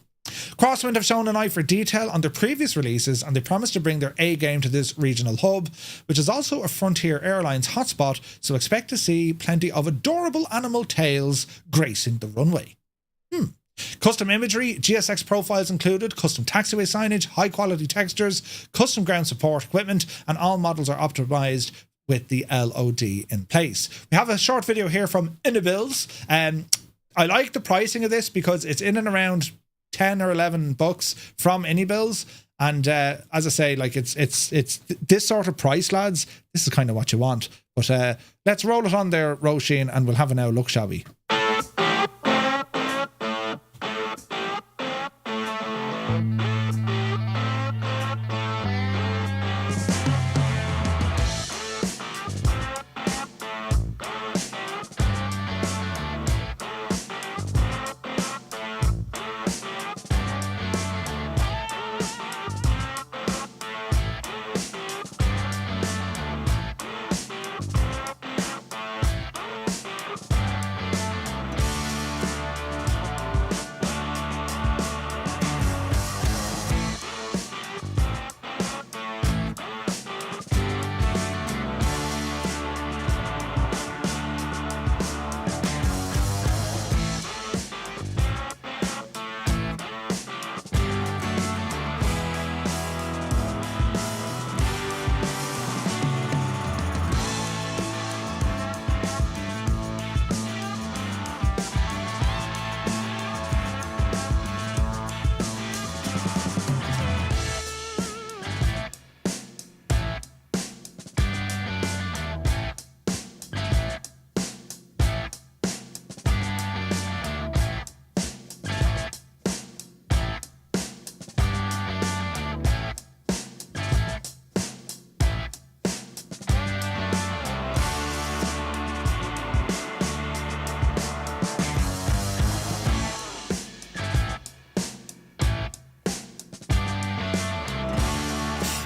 XWind have shown an eye for detail on their previous releases, and they promise to bring their A game to this regional hub, which is also a Frontier Airlines hotspot, so expect to see plenty of adorable animal tails gracing the runway. Custom imagery, GSX profiles included, custom taxiway signage, high quality textures, custom ground support equipment, and all models are optimized with the LOD in place. We have a short video here from Innobills. I like the pricing of this because it's in and around 10 or 11 bucks from Innobills, and as I say, like it's this sort of price, lads. This is kind of what you want. But let's roll it on there, Roisin, and we'll have a now look, shall we?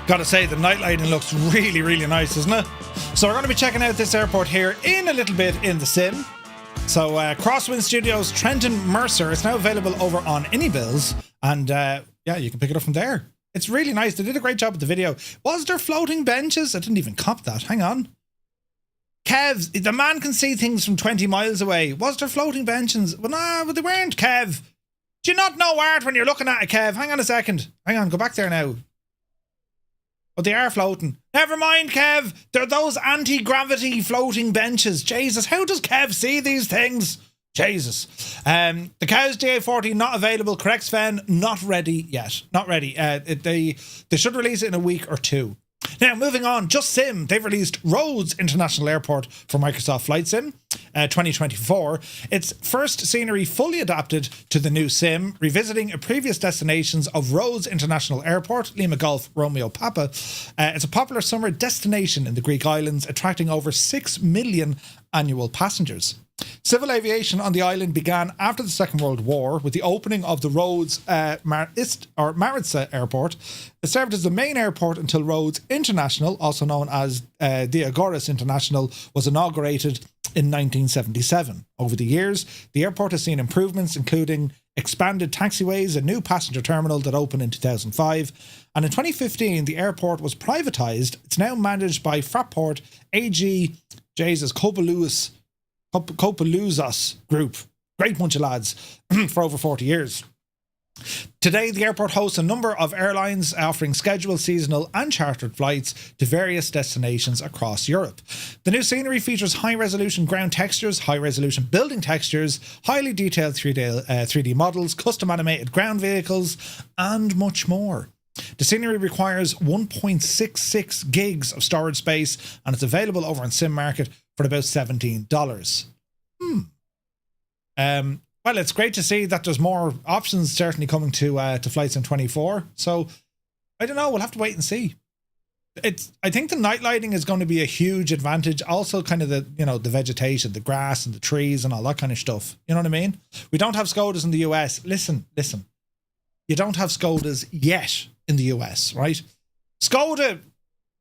Gotta say, the night lighting looks really, really nice, doesn't it? So we're going to be checking out this airport here in a little bit in the sim. So XWind Studios, Trenton-Mercer. It's now available over on Innobills, and yeah, you can pick it up from there. It's really nice. They did a great job with the video. Was there floating benches? I didn't even cop that. Hang on. Kev, the man can see things from 20 miles away. Was there floating benches? Well, no, but they weren't, Kev. Do you not know art when you're looking at it, Kev? Hang on a second. Hang on, go back there now. But they are floating. Never mind, Kev. They're those anti-gravity floating benches. Jesus, how does Kev see these things? Jesus. The Cows DA40 not available. Correct, Sven? Not ready yet. Not ready. They should release it in a week or two. Now, moving on, Just Sim, they've released Rhodes International Airport for Microsoft Flight Sim 2024. It's first scenery fully adapted to the new sim, revisiting previous destinations of Rhodes International Airport, Lima Golf, Romeo Papa. It's a popular summer destination in the Greek islands, attracting over 6 million annual passengers. Civil aviation on the island began after the Second World War with the opening of the Rhodes Maritza Airport. It served as the main airport until Rhodes International, also known as DA40 International, was inaugurated in 1977. Over the years, the airport has seen improvements, including expanded taxiways, a new passenger terminal that opened in 2005, and in 2015, the airport was privatised. It's now managed by Fraport AG Kopalouzas Group. Great bunch of lads for over 40 years. Today, the airport hosts a number of airlines offering scheduled, seasonal and chartered flights to various destinations across Europe. The new scenery features high-resolution ground textures, high-resolution building textures, highly detailed 3D models, custom animated ground vehicles, and much more. The scenery requires 1.66 gigs of storage space, and it's available over on Sim Market for about $17. Well, it's great to see that there's more options certainly coming to Flight Sim 24. So I don't know. We'll have to wait and see. I think the night lighting is going to be a huge advantage. Also, kind of the vegetation, the grass and the trees and all that kind of stuff. You know what I mean? We don't have Skodas in the US. Listen. You don't have Skodas yet in the US, right? Skoda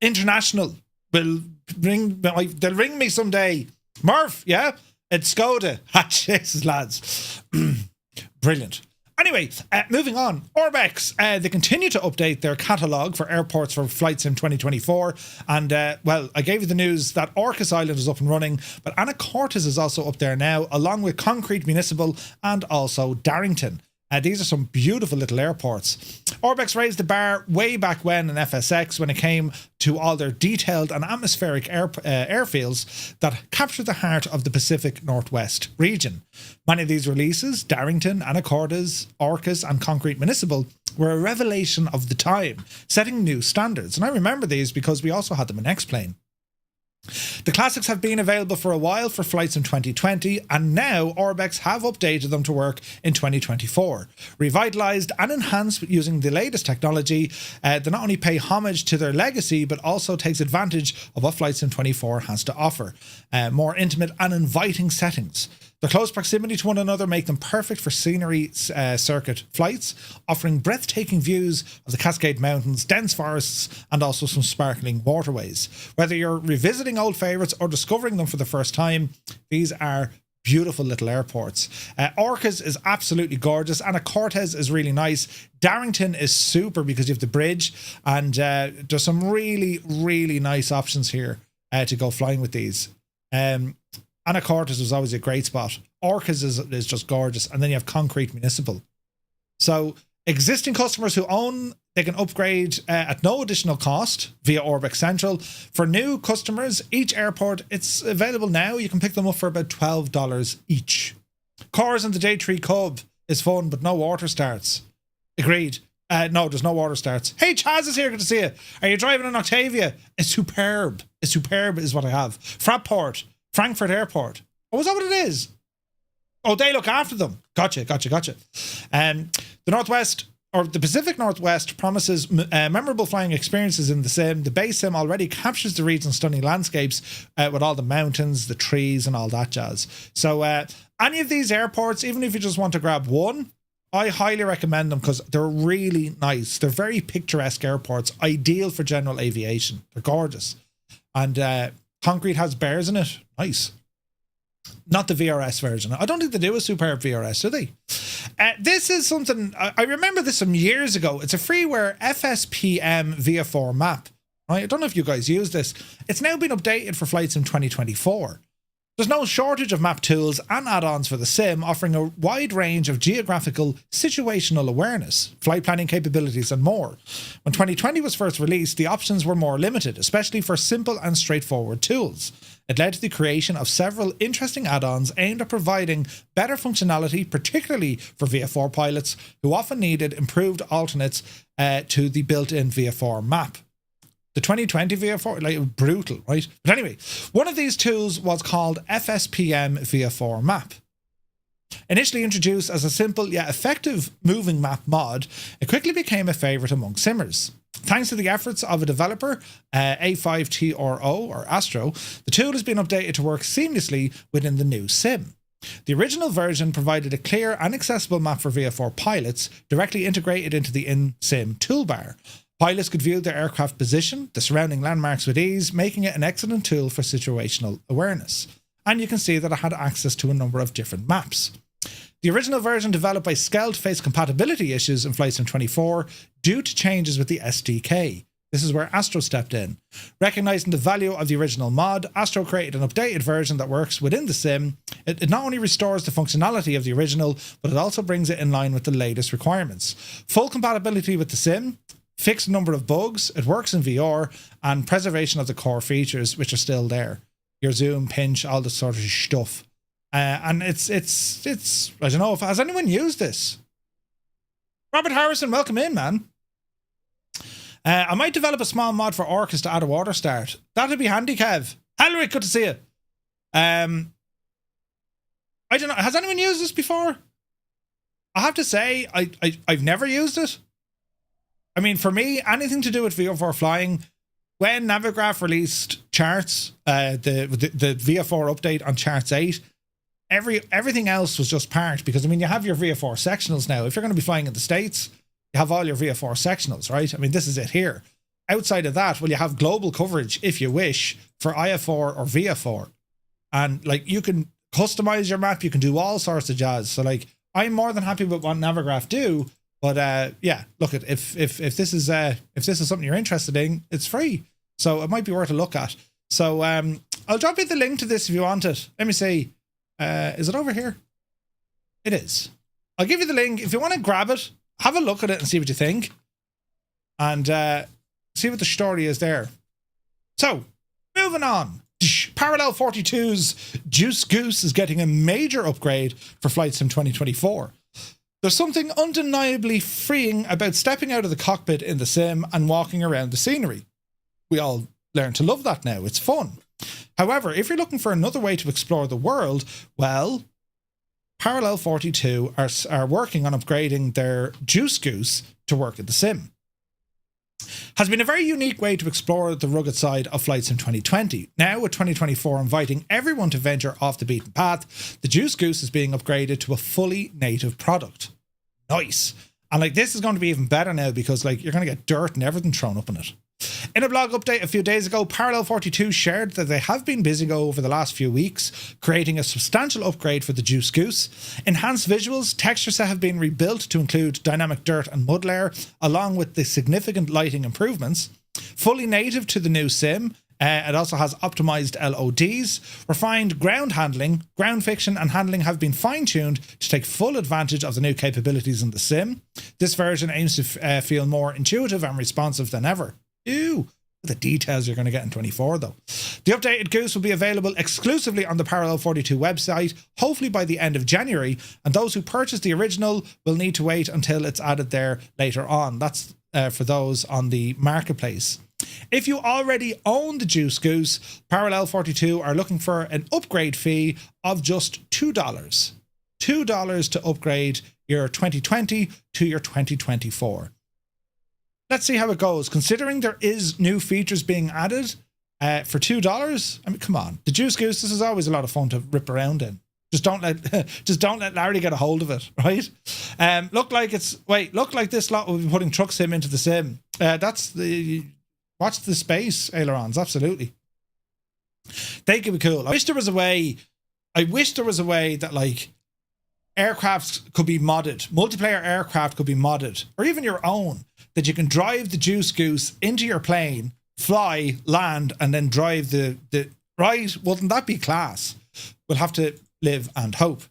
International will they'll ring me someday. Murph, yeah? It's Skoda. Jesus, lads. Brilliant. Anyway, moving on. Orbx, they continue to update their catalogue for airports for Flight Sim 2024. And, well, I gave you the news that Orcas Island is up and running, but Anacortes is also up there now, along with Concrete Municipal and also Darrington. These are some beautiful little airports. Orbx raised the bar way back when in FSX when it came to all their detailed and atmospheric airfields that capture the heart of the Pacific Northwest region. Many of these releases, Darrington, Anacortes, Orcas and Concrete Municipal, were a revelation of the time, setting new standards. And I remember these because we also had them in X-Plane. The classics have been available for a while for Flight Sim 2020, and now Orbx have updated them to work in 2024. Revitalised and enhanced using the latest technology, they not only pay homage to their legacy, but also takes advantage of what Flight Sim 24 has to offer. More intimate and inviting settings. Their close proximity to one another make them perfect for scenery circuit flights, offering breathtaking views of the Cascade Mountains, dense forests, and also some sparkling waterways. Whether you're revisiting old favourites or discovering them for the first time, these are beautiful little airports. Orcas is absolutely gorgeous. Anacortes is really nice. Darrington is super because you have the bridge, and there's some really, really nice options here to go flying with these. Anacortes was always a great spot. Orcas is just gorgeous. And then you have Concrete Municipal. So existing customers who own, they can upgrade at no additional cost via Orbx Central. For new customers, each airport, it's available now. You can pick them up for about $12 each. Cars and the J3 Cub is fun, but no water starts. Agreed. No, there's no water starts. Hey, Chaz is here. Good to see you. Are you driving an Octavia? It's superb. It's superb is what I have. Fraport. Frankfurt Airport. Oh, is that what it is? Oh, they look after them. Gotcha. The Northwest, or the Pacific Northwest, promises memorable flying experiences in the sim. The base sim already captures the region's stunning landscapes with all the mountains, the trees, and all that jazz. So any of these airports, even if you just want to grab one, I highly recommend them because they're really nice. They're very picturesque airports, ideal for general aviation. They're gorgeous. And Concrete has bears in it. Nice. Not the VRS version. I don't think they do a superb VRS, do they? This is something, I remember this some years ago. It's a freeware FSPM VFR map. Right? I don't know if you guys use this. It's now been updated for Flight Sim 2024. There's no shortage of map tools and add-ons for the sim, offering a wide range of geographical situational awareness, flight planning capabilities, and more. When 2020 was first released, the options were more limited, especially for simple and straightforward tools. It led to the creation of several interesting add-ons aimed at providing better functionality, particularly for VFR pilots who often needed improved alternates to the built-in VFR map. The 2020 VFR, like, brutal, right? But anyway, one of these tools was called FSPM VFR map. Initially introduced as a simple yet effective moving map mod, it quickly became a favourite among simmers. Thanks to the efforts of a developer, A5TRO or Astro, the tool has been updated to work seamlessly within the new sim. The original version provided a clear and accessible map for VFR pilots directly integrated into the in-sim toolbar. Pilots could view their aircraft position, the surrounding landmarks with ease, making it an excellent tool for situational awareness. And you can see that it had access to a number of different maps. The original version developed by Skeld faced compatibility issues in Flight Sim 24 due to changes with the SDK. This is where Astro stepped in. Recognizing the value of the original mod, Astro created an updated version that works within the sim. It not only restores the functionality of the original, but it also brings it in line with the latest requirements. Full compatibility with the sim, fixed number of bugs, it works in VR, and preservation of the core features, which are still there. Your zoom, pinch, all this sort of stuff. And it's I don't know, if has anyone used this? Robert Harrison, welcome in, man. I might develop a small mod for Orcas to add a water start. That'd be handy, Kev. Helric, good to see you. I don't know, has anyone used this before? I have to say, I've never used it. I mean, for me, anything to do with VFR flying, when Navigraph released charts, the VFR update on charts 8, everything else was just parked, because I mean, you have your VFR sectionals now. If you're going to be flying in the States, you have all your VFR sectionals, right? I mean, this is it here. Outside of that, well, you have global coverage if you wish for IFR or VFR, and like, you can customize your map, you can do all sorts of jazz. So like, I'm more than happy with what Navigraph do. But yeah, look, if this is something you're interested in, it's free, so it might be worth a look at. So I'll drop you the link to this if you want it. Let me see. Is it over here? It is. I'll give you the link if you want to grab it. Have a look at it and see what you think, and see what the story is there. So moving on. Parallel 42's Goose is getting a major upgrade for Flight Sim 2024. There's something undeniably freeing about stepping out of the cockpit in the sim and walking around the scenery. We all learn to love that now. It's fun. However, if you're looking for another way to explore the world, well, Parallel 42 are working on upgrading their Goose to work in the sim. Has been a very unique way to explore the rugged side of Flight Sim 2020. Now, with 2024 inviting everyone to venture off the beaten path, the Goose is being upgraded to a fully native product. Nice. And like, this is going to be even better now, because like, you're going to get dirt and everything thrown up in it. In a blog update a few days ago, Parallel 42 shared that they have been busy over the last few weeks creating a substantial upgrade for the Goose. Enhanced visuals, texture set have been rebuilt to include dynamic dirt and mud layer, along with the significant lighting improvements. Fully native to the new sim, it also has optimized LODs, refined ground handling, ground fiction and handling have been fine-tuned to take full advantage of the new capabilities in the sim. This version aims to feel more intuitive and responsive than ever. Ew, the details you're going to get in 24 though. The updated Goose will be available exclusively on the Parallel 42 website, hopefully by the end of January, and those who purchase the original will need to wait until it's added there later on. That's for those on the marketplace. If you already own the Goose, Parallel 42 are looking for an upgrade fee of just $2. $2 to upgrade your 2020 to your 2024. Let's see how it goes. Considering there is new features being added for $2, I mean, come on. The Goose, this is always a lot of fun to rip around in. Just don't let Larry get a hold of it, right? Look like this lot will be putting truck sim into the sim. Watch the space ailerons, absolutely. They could be cool. I wish there was a way that like aircraft could be modded, multiplayer aircraft could be modded, or even your own, that you can drive the Goose into your plane, fly, land, and then drive the right. Wouldn't that be class? We'll have to live and hope.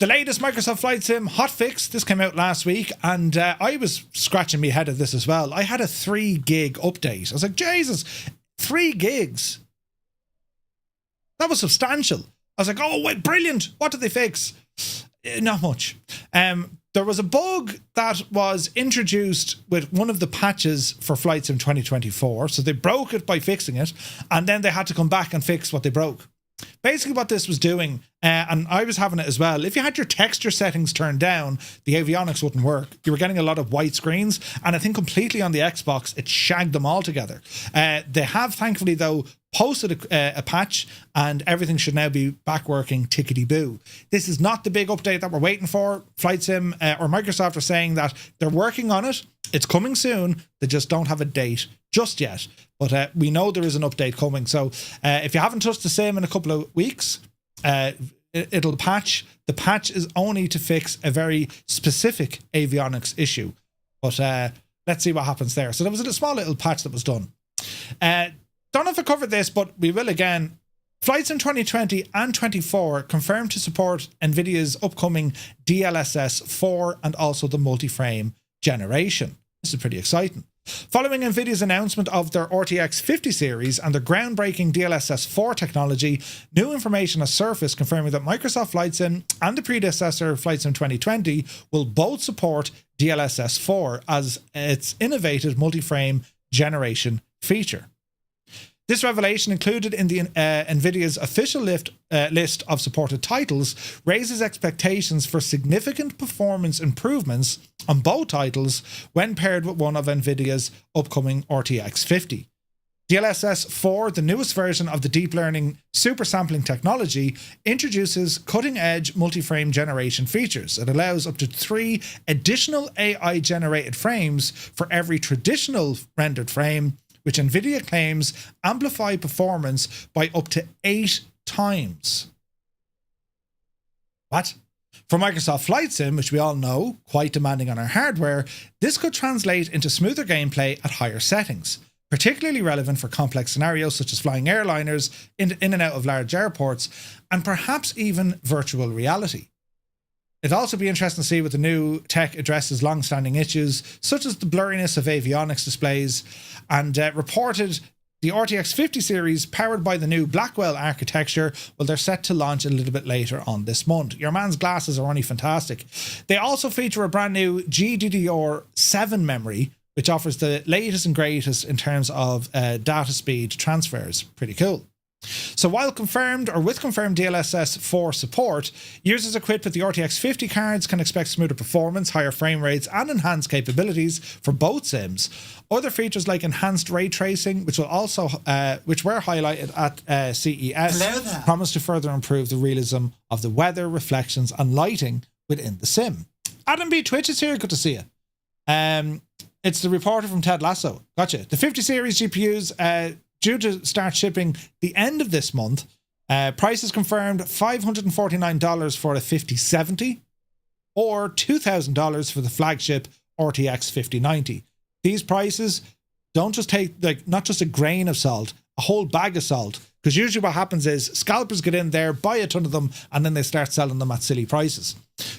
The latest Microsoft Flight Sim hotfix, this came out last week, and I was scratching my head at this as well. I had a 3 gig update. I was like, Jesus, 3 gigs. That was substantial. I was like, oh, wait, brilliant. What did they fix? Not much. there was a bug that was introduced with one of the patches for Flight Sim 2024. So they broke it by fixing it, and then they had to come back and fix what they broke. Basically what this was doing, and I was having it as well, if you had your texture settings turned down, the avionics wouldn't work. You were getting a lot of white screens, and I think completely on the Xbox, it shagged them all together. They have, thankfully, though, posted a patch, and everything should now be back working tickety-boo. This is not the big update that we're waiting for. Flight Sim or Microsoft are saying that they're working on it. It's coming soon. They just don't have a date just yet. But we know there is an update coming. So if you haven't touched the sim in a couple of weeks, it'll patch. The patch is only to fix a very specific avionics issue. But let's see what happens there. So there was a small little patch that was done. Don't know if I covered this, but we will again. Flight Sim 2020 and 24 confirmed to support Nvidia's upcoming DLSS 4 and also the multi-frame generation. This is pretty exciting. Following Nvidia's announcement of their RTX 50 series and their groundbreaking DLSS 4 technology, new information has surfaced confirming that Microsoft Flight Sim and the predecessor Flight Sim 2020 will both support DLSS 4 as its innovative multi-frame generation feature. This revelation, included in the Nvidia's official list of supported titles, raises expectations for significant performance improvements on both titles when paired with one of Nvidia's upcoming RTX 50. DLSS 4, the newest version of the deep learning super sampling technology, introduces cutting-edge multi-frame generation features. It allows up to 3 additional AI-generated frames for every traditional rendered frame, which Nvidia claims amplify performance by up to 8 times. What? For Microsoft Flight Sim, which we all know, quite demanding on our hardware, this could translate into smoother gameplay at higher settings, particularly relevant for complex scenarios such as flying airliners in and out of large airports, and perhaps even virtual reality. It'd also be interesting to see what the new tech addresses long-standing issues, such as the blurriness of avionics displays, and reported the RTX 50 series, powered by the new Blackwell architecture, well, they're set to launch a little bit later on this month. Your man's glasses are only fantastic. They also feature a brand new GDDR7 memory, which offers the latest and greatest in terms of data speed transfers. Pretty cool. So while confirmed or with confirmed DLSS 4 support, users equipped with the RTX 50 cards can expect smoother performance, higher frame rates, and enhanced capabilities for both sims. Other features like enhanced ray tracing, which were highlighted at CES, promise to further improve the realism of the weather, reflections, and lighting within the sim. Adam B. Twitch is here. Good to see you. It's the reporter from Ted Lasso. Gotcha. The 50 series GPUs due to start shipping the end of this month. Prices confirmed $549 for a 5070 or $2,000 for the flagship RTX 5090. These prices don't just take, like, not just a grain of salt, a whole bag of salt. Because usually what happens is scalpers get in there, buy a ton of them, and then they start selling them at silly prices.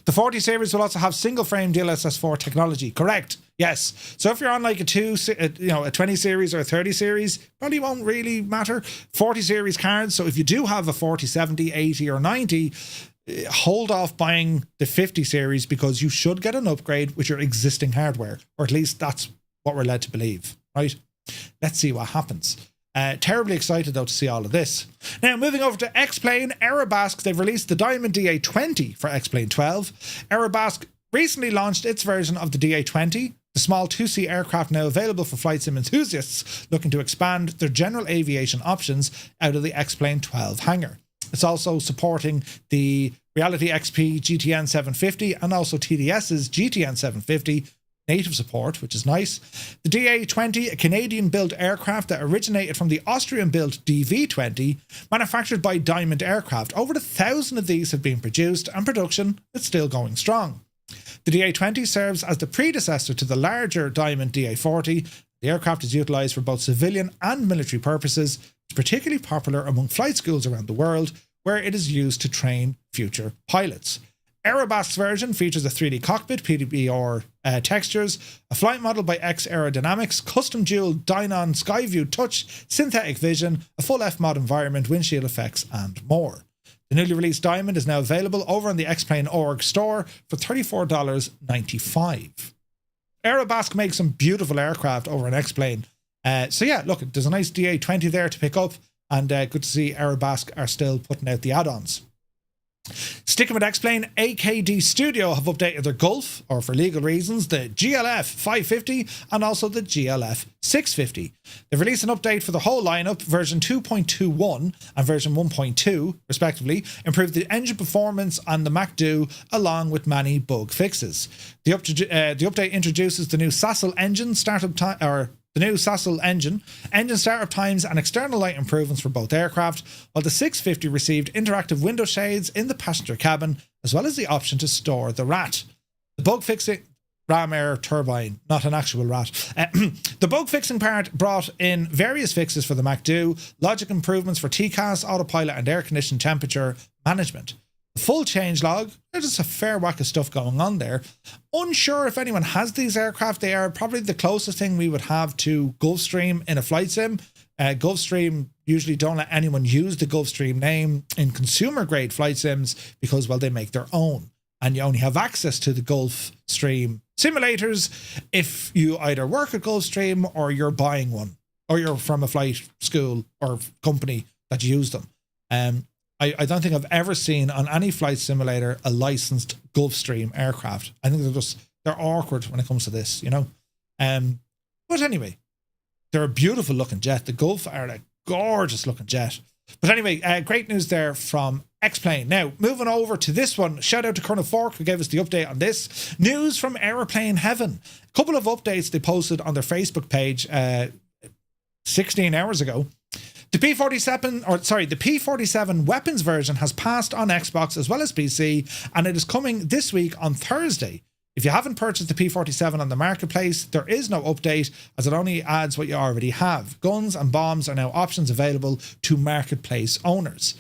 The 40 series will also have single frame DLSS 4 technology. Correct. Yes. So if you're on like a 20 series or a 30 series, probably won't really matter. 40 series cards. So if you do have a 40, 70, 80 or 90, hold off buying the 50 series because you should get an upgrade with your existing hardware, or at least that's what we're led to believe, right? Let's see what happens. Terribly excited though to see all of this. Now moving over to X-Plane, Aerobask, they've released the Diamond DA20 for X-Plane 12. Aerobask recently launched its version of the DA20, the small 2-seat aircraft now available for flight sim enthusiasts looking to expand their general aviation options out of the X-Plane 12 hangar. It's also supporting the Reality XP GTN 750 and also TDS's GTN 750 native support, which is nice. The DA20, a Canadian-built aircraft that originated from the Austrian-built DV20, manufactured by Diamond Aircraft. Over 1,000 of these have been produced, and production is still going strong. The DA20 serves as the predecessor to the larger Diamond DA40. The aircraft is utilised for both civilian and military purposes. It's particularly popular among flight schools around the world, where it is used to train future pilots. Aerobask's version features a 3D cockpit, PDBR textures, a flight model by X Aerodynamics, custom dual Dynon Skyview touch, synthetic vision, a full F-mod environment, windshield effects, and more. The newly released Diamond is now available over on the XPlane.org store for $34.95. Aerobasque makes some beautiful aircraft over on X-Plane. So yeah, look, there's a nice DA20 there to pick up, and good to see Aerobasque are still putting out the add-ons. Sticking with X-Plane, AKD Studio have updated their Gulf, or for legal reasons, the GLF 550 and also the GLF 650. They've released an update for the whole lineup, version 2.21 and version 1.2, respectively, improved the engine performance on the MACD along with many bug fixes. The update introduces the new Sassel engine startup time, the new Sassel engine startup times and external light improvements for both aircraft, while the 650 received interactive window shades in the passenger cabin, as well as the option to store the RAT. The bug fixing ram air turbine, not an actual rat. The bug fixing part brought in various fixes for the MACD, logic improvements for TCAS, autopilot and air conditioned temperature management. The full changelog, there's just a fair whack of stuff going on there. Unsure if anyone has these aircraft. They are probably the closest thing we would have to Gulfstream in a flight sim. Gulfstream usually don't let anyone use the Gulfstream name in consumer grade flight sims because, well, they make their own. And you only have access to the Gulfstream simulators if you either work at Gulfstream or you're buying one, or you're from a flight school or company that use them. I don't think I've ever seen on any flight simulator a licensed Gulfstream aircraft. I think they're awkward when it comes to this, you know. But anyway, they're a beautiful looking jet. The Gulf are a gorgeous looking jet. But anyway, great news there from X-Plane. Now, moving over to this one, shout out to Colonel Fork who gave us the update on this. News from Aeroplane Heaven. A couple of updates they posted on their Facebook page 16 hours ago. The P47 weapons version has passed on Xbox as well as PC, and it is coming this week on Thursday. If you haven't purchased the P47 on the marketplace, there is no update as it only adds what you already have. Guns and bombs are now options available to marketplace owners.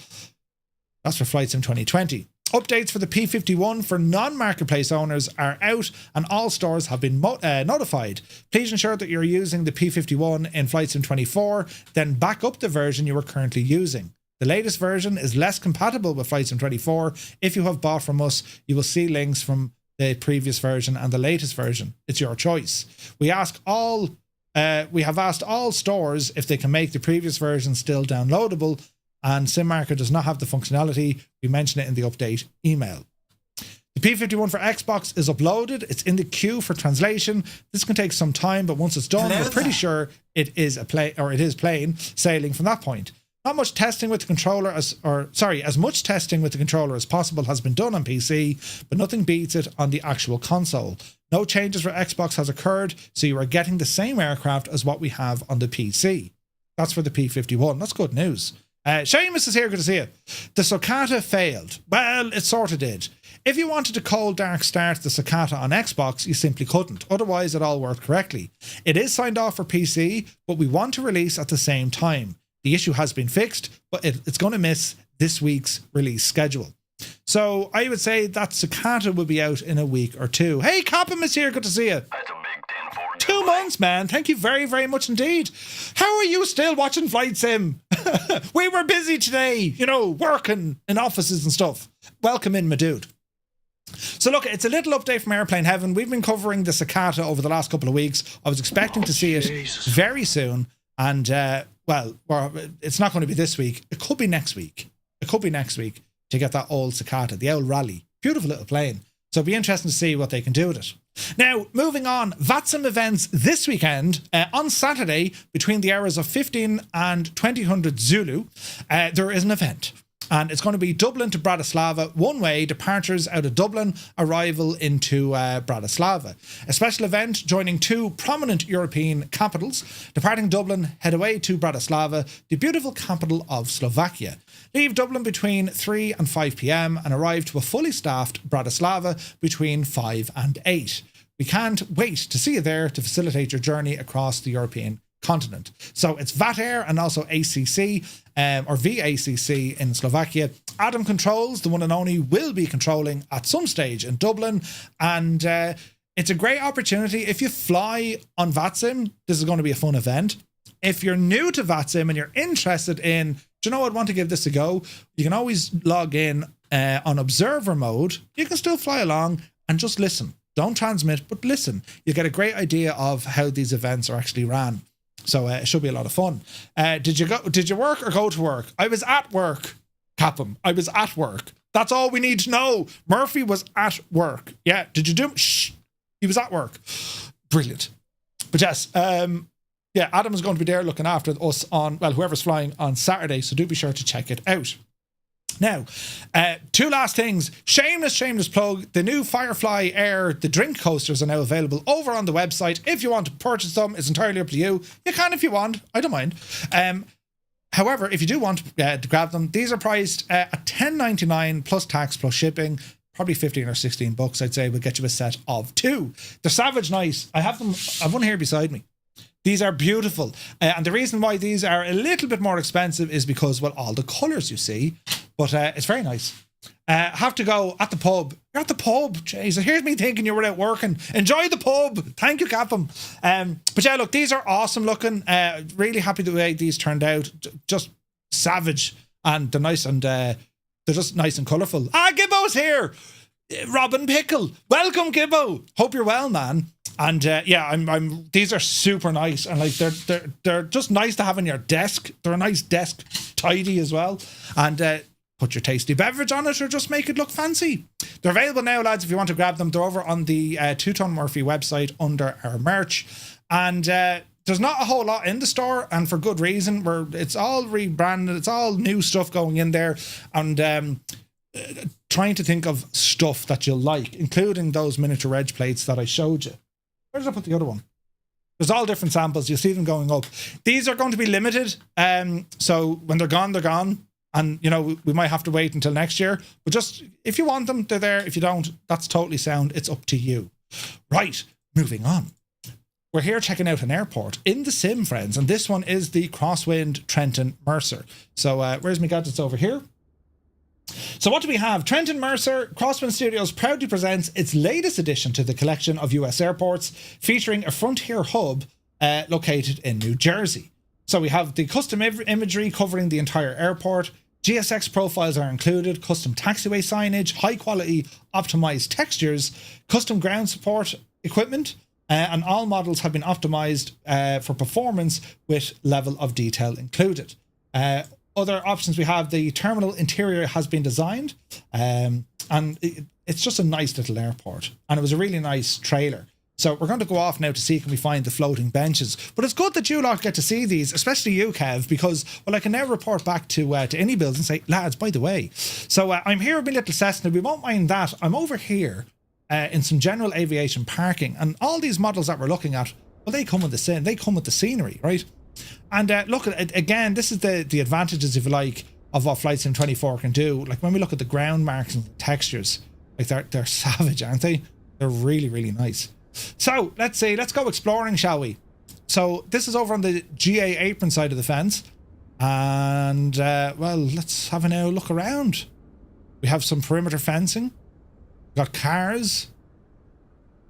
That's for Flight Sim 2020. Updates for the P51 for non-marketplace owners are out and all stores have been notified. Please ensure that you're using the P51 in Flight Sim 24, then back up the version you are currently using. The latest version is less compatible with Flight Sim 24. If you have bought from us, you will see links from the previous version and the latest version. It's your choice. We have asked all stores if they can make the previous version still downloadable, and SimMarker does not have the functionality. We mention it in the update email. The P51 for Xbox is uploaded. It's in the queue for translation. This can take some time, but once it's done, we're pretty sure it is plain sailing from that point. Not much testing with the controller as much testing with the controller as possible has been done on PC, but nothing beats it on the actual console. No changes for Xbox has occurred, so you are getting the same aircraft as what we have on the PC. That's for the P51. That's good news. Seamus is here, good to see you. The Socata failed. Well, it sort of did. If you wanted to cold dark start the Socata on Xbox, you simply couldn't. Otherwise, it all worked correctly. It is signed off for PC, but we want to release at the same time. The issue has been fixed, but it's going to miss this week's release schedule. So I would say that Socata will be out in a week or two. Hey, Copham is here, good to see you. That's a big 10 for 2 months, man. Thank you very, very much indeed. How are you still watching Flight Sim? We were busy today, you know, working in offices and stuff. Welcome in, my dude. So look, it's a little update from Airplane Heaven. We've been covering the Socata over the last couple of weeks. I was expecting to see it very soon. And, well, it's not going to be this week. It could be next week. It could be next week to get that old Socata, the old Rally. Beautiful little plane. So it'll be interesting to see what they can do with it. Now, moving on, VATSIM events this weekend. On Saturday, between the hours of 15 and 2000 Zulu, there is an event. And it's going to be Dublin to Bratislava, one-way departures out of Dublin, arrival into Bratislava. A special event joining 2 prominent European capitals. Departing Dublin, head away to Bratislava, the beautiful capital of Slovakia. Leave Dublin between 3 and 5 p.m. and arrive to a fully staffed Bratislava between 5 and 8. We can't wait to see you there to facilitate your journey across the European continent. So it's VATAIR and also ACC or VACC in Slovakia. Adam Controls, the one and only, will be controlling at some stage in Dublin, and it's a great opportunity. If you fly on VATSIM, this is going to be a fun event. If you're new to VATSIM and you're interested in Do you know I'd want to give this a go? You can always log in on observer mode. You can still fly along and just listen. Don't transmit, but listen. You get a great idea of how these events are actually ran. So it should be a lot of fun. Did you work or go to work? I was at work, Capum. I was at work. That's all we need to know. Murphy was at work. Yeah. Did you do? Shh. He was at work. Brilliant. But yes, yeah, Adam is going to be there looking after us on, well, whoever's flying on Saturday. So do be sure to check it out. Now, two last things. Shameless plug. The new Firefly Air, the drink coasters are now available over on the website. If you want to purchase them, it's entirely up to you. You can if you want. I don't mind. However, if you do want to grab them, these are priced at $10.99 plus tax plus shipping. Probably 15 or 16 bucks, I'd say, will get you a set of two. They're savage nice. I have them. I've one here beside me. These are beautiful. And the reason why these are a little bit more expensive is because, well, all the colours you see. But it's very nice. Have to go at the pub. You're at the pub. Jeez, here's me thinking you were out working. Enjoy the pub. Thank you, Captain. But yeah, look, these are awesome looking. Really happy the way these turned out. Just savage. And they're nice and they're just nice and colourful. Ah, Gibbo's here. Robin Pickle. Welcome, Gibbo. Hope you're well, man. And yeah, I'm. These are super nice, and like they're just nice to have on your desk. They're a nice desk, tidy as well, and put your tasty beverage on it, or just make it look fancy. They're available now, lads. If you want to grab them, they're over on the Two Ton Murphy website under our merch, and there's not a whole lot in the store, and for good reason. It's all rebranded, it's all new stuff going in there, and trying to think of stuff that you'll like, including those miniature edge plates that I showed you. Where did I put the other one? There's all different samples. You'll see them going up. These are going to be limited. So when they're gone, they're gone. And, you know, we might have to wait until next year. But just, if you want them, they're there. If you don't, that's totally sound. It's up to you. Right, moving on. We're here checking out an airport in the sim, friends. And this one is the XWind Trenton-Mercer. So where's my gadgets over here? So what do we have? Trenton-Mercer XWind Studios proudly presents its latest addition to the collection of US airports, featuring a Frontier hub located in New Jersey. So we have the custom imagery covering the entire airport. GSX profiles are included, custom taxiway signage, high quality optimized textures, custom ground support equipment, and all models have been optimized for performance with level of detail included. Other options we have, the terminal interior has been designed, and it's just a nice little airport, and it was a really nice trailer. So we're going to go off now to see can we find the floating benches. But it's good that you lot get to see these, especially you, Kev, because, well, I can now report back to any builds and say, lads, by the way, so I'm here with my little Cessna. We won't mind that. I'm over here in some general aviation parking, and all these models that we're looking at, well, they come with the scenery, right? And look at again, this is the advantages, if you like, of what Flight Sim 24 can do. Like when we look at the ground marks and the textures, like they're savage, aren't they? They're really, really nice. So let's go exploring, shall we? So this is over on the GA apron side of the fence, and well, let's have a look around. We have some perimeter fencing. We've got cars.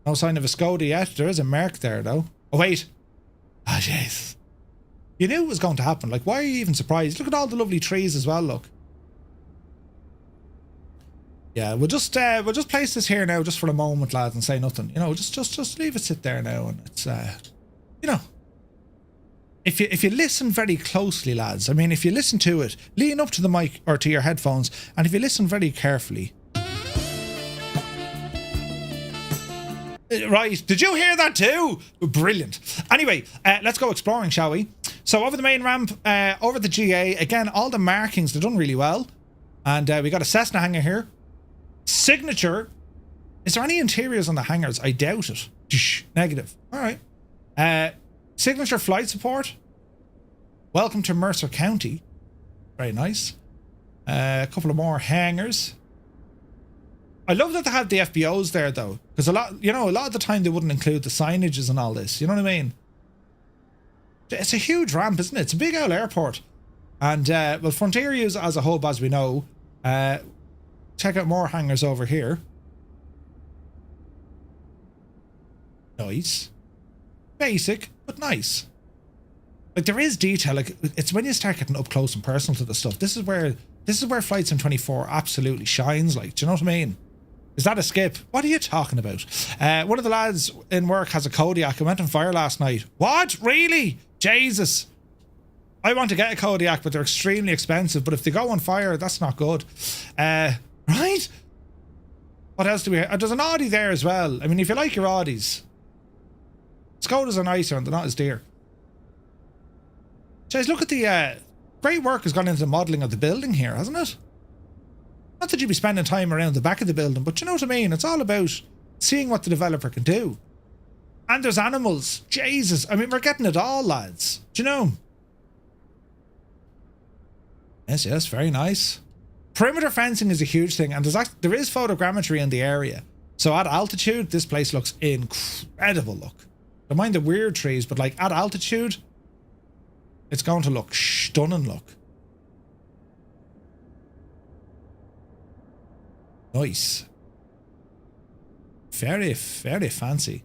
No sign of a Skoda yet. There is a Merc there though. Oh wait. Ah, jeez. You knew it was going to happen. Like, why are you even surprised? Look at all the lovely trees as well, look. Yeah, we'll just place this here now just for a moment, lads, and say nothing. You know, just leave it sit there now, and it's you know, if you listen very closely, lads, I mean, if you listen to it, lean up to the mic or to your headphones, and if you listen very carefully. Right, did you hear that too? Brilliant. Anyway, let's go exploring, shall we? So over the main ramp, over the GA, again, all the markings, they're done really well. And we got a Cessna hangar here. Signature. Is there any interiors on the hangars? I doubt it. Negative. All right. Signature flight support. Welcome to Mercer County. Very nice. A couple of more hangars. I love that they have the FBOs there though, because a lot of the time they wouldn't include the signages and all this. You know what I mean? It's a huge ramp, isn't it? It's a big old airport, and well, Frontier use it as a hub, as we know. Check out more hangars over here. Nice, basic but nice. Like there is detail. Like it's when you start getting up close and personal to the stuff. This is where Flight Sim 24 absolutely shines. Like, do you know what I mean? Is that a skip? What are you talking about? One of the lads in work has a Kodiak. I went on fire last night. What? Really? Jesus. I want to get a Kodiak, but they're extremely expensive. But if they go on fire, that's not good. Right? What else do we have? There's an Audi there as well. I mean, if you like your Audis, Skodas are nicer and they're not as dear. Guys, look at the great work has gone into the modelling of the building here, hasn't it? Not that you'd be spending time around the back of the building, but you know what I mean? It's all about seeing what the developer can do. And there's animals. Jesus. I mean, we're getting it all, lads. Do you know? Yes, yes, very nice. Perimeter fencing is a huge thing, and there is photogrammetry in the area. So at altitude, this place looks incredible, look. Don't mind the weird trees, but like at altitude, it's going to look stunning, look. Nice. Very, very fancy.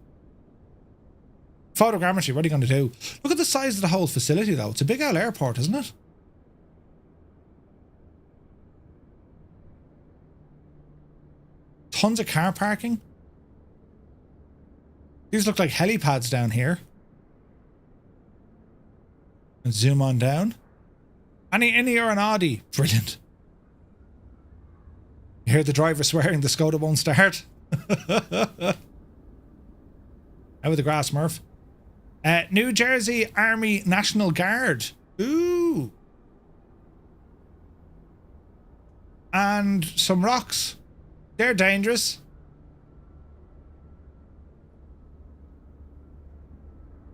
Photogrammetry, what are you going to do? Look at the size of the whole facility, though. It's a big old airport, isn't it? Tons of car parking. These look like helipads down here. And zoom on down. Any or an Audi. Brilliant. You hear the driver swearing the Skoda won't start. Out with the grass, Murph. New Jersey Army National Guard. Ooh. And some rocks. They're dangerous.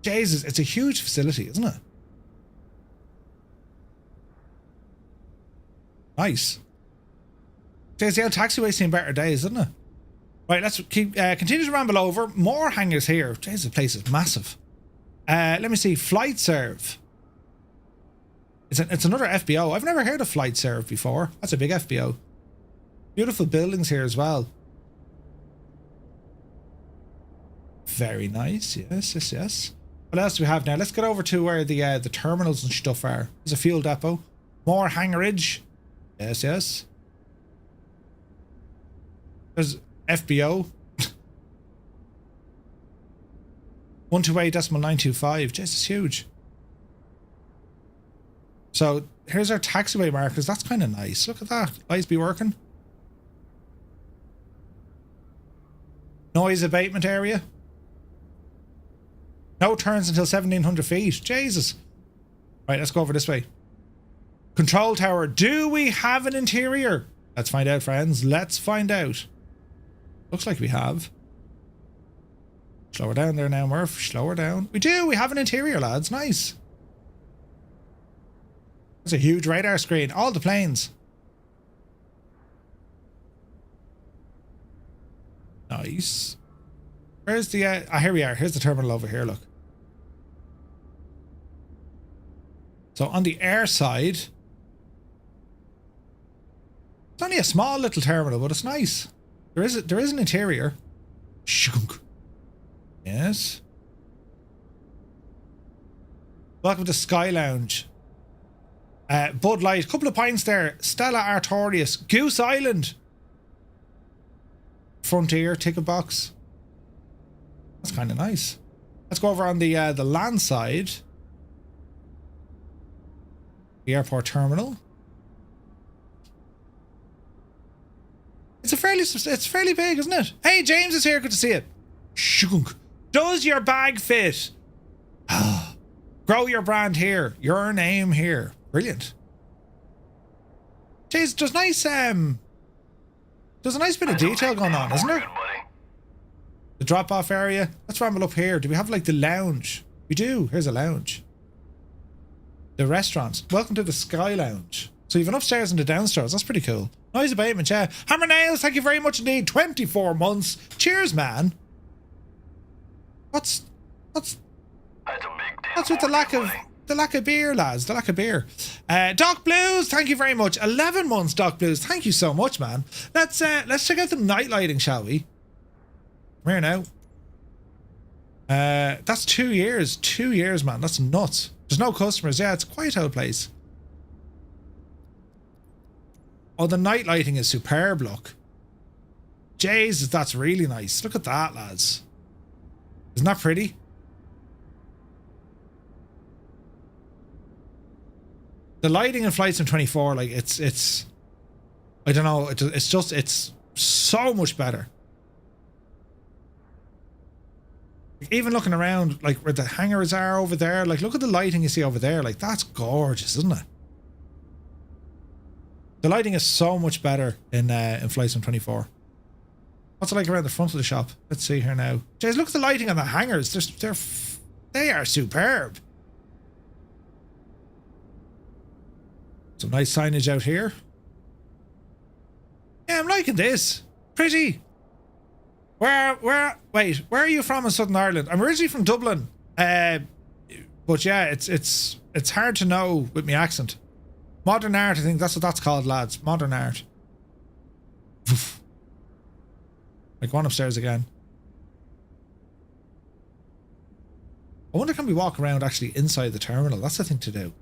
Jesus, it's a huge facility, isn't it? Nice. Jeez, the old taxiway's seen better days, isn't it? Right, let's keep continue to ramble over. More hangars here. Jeez, the place is massive. Let me see. Flight Serve. It's another FBO. I've never heard of Flight Serve before. That's a big FBO. Beautiful buildings here as well. Very nice. Yes, yes, yes. What else do we have now? Let's get over to where the terminals and stuff are. There's a fuel depot. More hangarage. Yes, yes. There's FBO. 128.925. Just it's huge. So here's our taxiway markers. That's kind of nice. Look at that. Lights be working. Noise abatement area. No turns until 1700 feet. Jesus. Right, let's go over this way. Control tower. Do we have an interior? Let's find out, friends. Let's find out. Looks like we have. Slow her down there now, Murph. Slow her down. We do. We have an interior, lads. Nice. There's a huge radar screen. All the planes. Nice. Where's the... here we are. Here's the terminal over here, look. So on the air side... It's only a small little terminal, but it's nice. There is an interior. Shunk. Yes. Welcome to Sky Lounge. Bud Light. Couple of pints there. Stella Artorias. Goose Island. Frontier ticket box. That's kind of nice. Let's go over on the land side. The airport terminal. It's fairly big, isn't it? Hey, James is here. Good to see it. Shunk. Does your bag fit? Grow your brand here. Your name here. Brilliant. Jeez, there's a nice bit of detail going on, isn't there? The drop-off area. Let's ramble up here. Do we have like the lounge? We do. Here's a lounge. The restaurants. Welcome to the Sky Lounge. So you've an upstairs and a downstairs. That's pretty cool. Noise abatement, yeah. Hammer Nails, thank you very much indeed. 24 months. Cheers, man. What's with the lack of beer, lads? The lack of beer. Doc Blues, thank you very much. 11 months, Doc Blues. Thank you so much, man. Let's check out the night lighting, shall we? Come here now. That's 2 years. 2 years, man. That's nuts. There's no customers. Yeah, it's a quiet old place. Oh, the night lighting is superb, look. Jesus, that's really nice. Look at that, lads. Isn't that pretty? The lighting in Flight Sim 24, like, it's I don't know, it's so much better. Even looking around, like, where the hangars are over there, like, look at the lighting you see over there. Like, that's gorgeous, isn't it? The lighting is so much better in Flight Sim 24. What's it like around the front of the shop? Let's see here now. Jeez, look at the lighting on the hangars. They are superb. Some nice signage out here. Yeah, I'm liking this. Pretty. Where are you from in Southern Ireland? I'm originally from Dublin. But yeah, it's hard to know with my accent. Modern art, I think that's what that's called, lads. Modern art. Like, go on upstairs again. I wonder, can we walk around actually inside the terminal? That's the thing to do.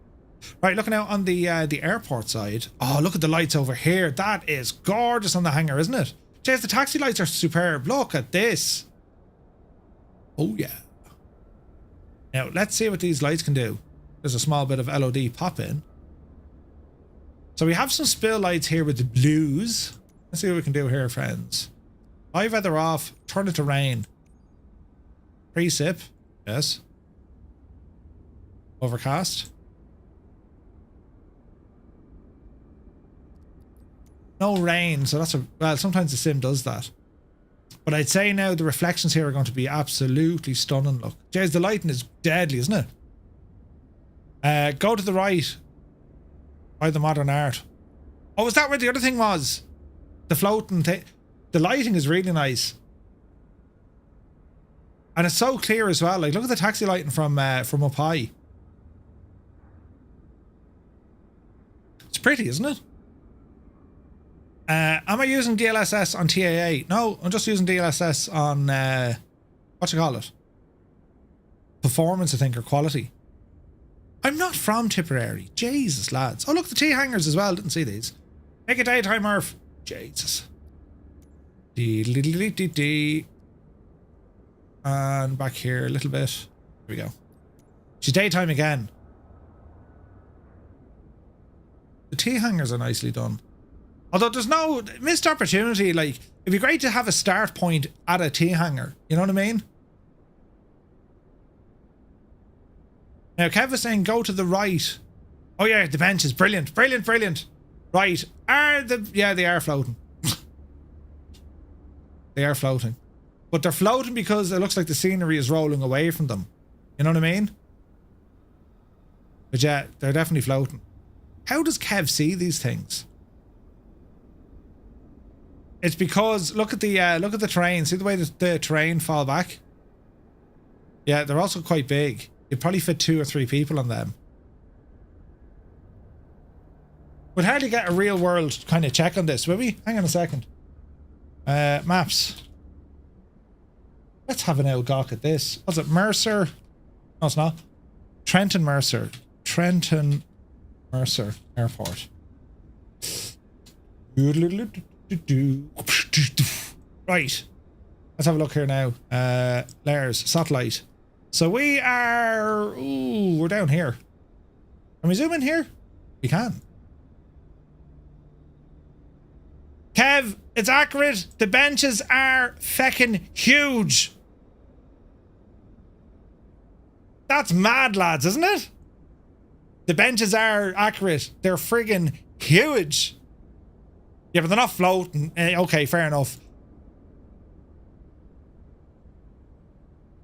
Right, looking out on the airport side. Oh, look at the lights over here. That is gorgeous on the hangar, isn't it? Jeez, the taxi lights are superb. Look at this. Oh, yeah. Now, let's see what these lights can do. There's a small bit of LOD pop in. So we have some spill lights here with the blues. Let's see what we can do here, friends. High weather off. Turn it to rain. Pre-sip. Yes. Overcast. No rain, so that's well, sometimes the sim does that. But I'd say now the reflections here are going to be absolutely stunning. Look. Jeez, the lighting is deadly, isn't it? Go to the right. By the modern art. Oh, is that where the other thing was? The floating thing. The lighting is really nice. And it's so clear as well. Like, look at the taxi lighting from up high. It's pretty, isn't it? Am I using DLSS on TAA? No, I'm just using DLSS on, what you call it? Performance, I think, or quality. I'm not from Tipperary. Jesus, lads. Oh, look, the T hangers as well. Didn't see these. Make a daytime, Murph. Jesus. And back here a little bit. Here we go. She's daytime again. The T hangers are nicely done. Although there's no missed opportunity. Like, it'd be great to have a start point at a T hanger. You know what I mean? Now, Kev was saying go to the right. Oh yeah, the benches. Brilliant, brilliant, brilliant. Right. Yeah, they are floating. They are floating. But they're floating because it looks like the scenery is rolling away from them. You know what I mean? But yeah, they're definitely floating. How does Kev see these things? It's because look at the terrain. See the way the terrain fall back? Yeah, they're also quite big. You'd probably fit 2 or 3 people on them. We'd hardly get a real world kind of check on this, will we? Hang on a second. Maps. Let's have an old gawk at this. Was it Mercer? No, it's not. Trenton-Mercer. Trenton-Mercer Airport. Right. Let's have a look here now. Layers. Satellite. So we are... Ooh, we're down here. Can we zoom in here? We can. Kev, it's accurate. The benches are feckin' huge. That's mad, lads, isn't it? The benches are accurate. They're friggin' huge. Yeah, but they're not floating. Okay, fair enough.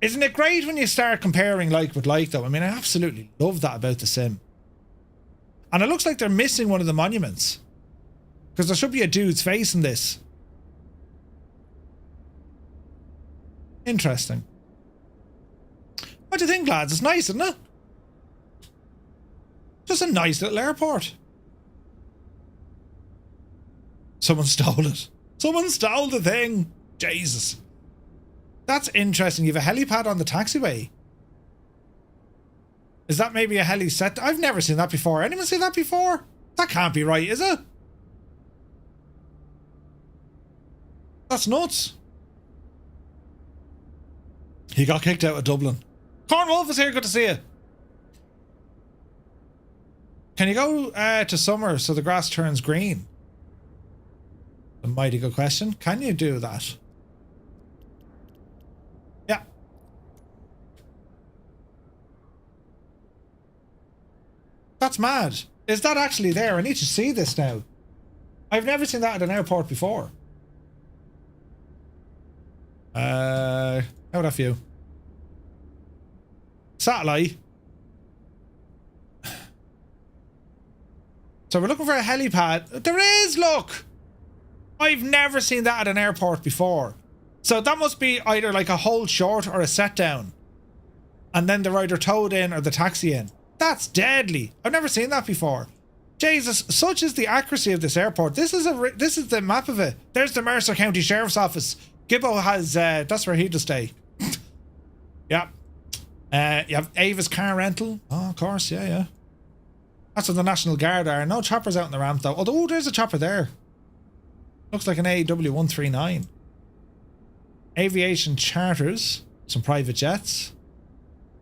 Isn't it great when you start comparing like with like, though? I mean, I absolutely love that about the sim. And it looks like they're missing one of the monuments. Because there should be a dude's face in this. Interesting. What do you think, lads? It's nice, isn't it? Just a nice little airport. Someone stole it. Someone stole the thing. Jesus. That's interesting. You have a helipad on the taxiway. Is that maybe a heli set? I've never seen that before. Anyone seen that before? That can't be right, is it? That's nuts. He got kicked out of Dublin. Corn Wolf is here. Good to see you. Can you go to summer so the grass turns green? A mighty good question. Can you do that? Yeah. That's mad. Is that actually there? I need to see this now. I've never seen that at an airport before. How would that feel? Satellite. So we're looking for a helipad. There is, look! I've never seen that at an airport before. So that must be either like a hold short or a set down. And then they're either towed in or the taxi in. That's deadly. I've never seen that before. Jesus, such is the accuracy of this airport. This is the map of it. There's the Mercer County Sheriff's Office. Gibbo has, that's where he does stay. Yeah. You have Ava's car rental. Oh, of course, yeah. That's what the National Guard are. No choppers out in the ramp though. Although, there's a chopper there. Looks like an AW139. Aviation charters. Some private jets.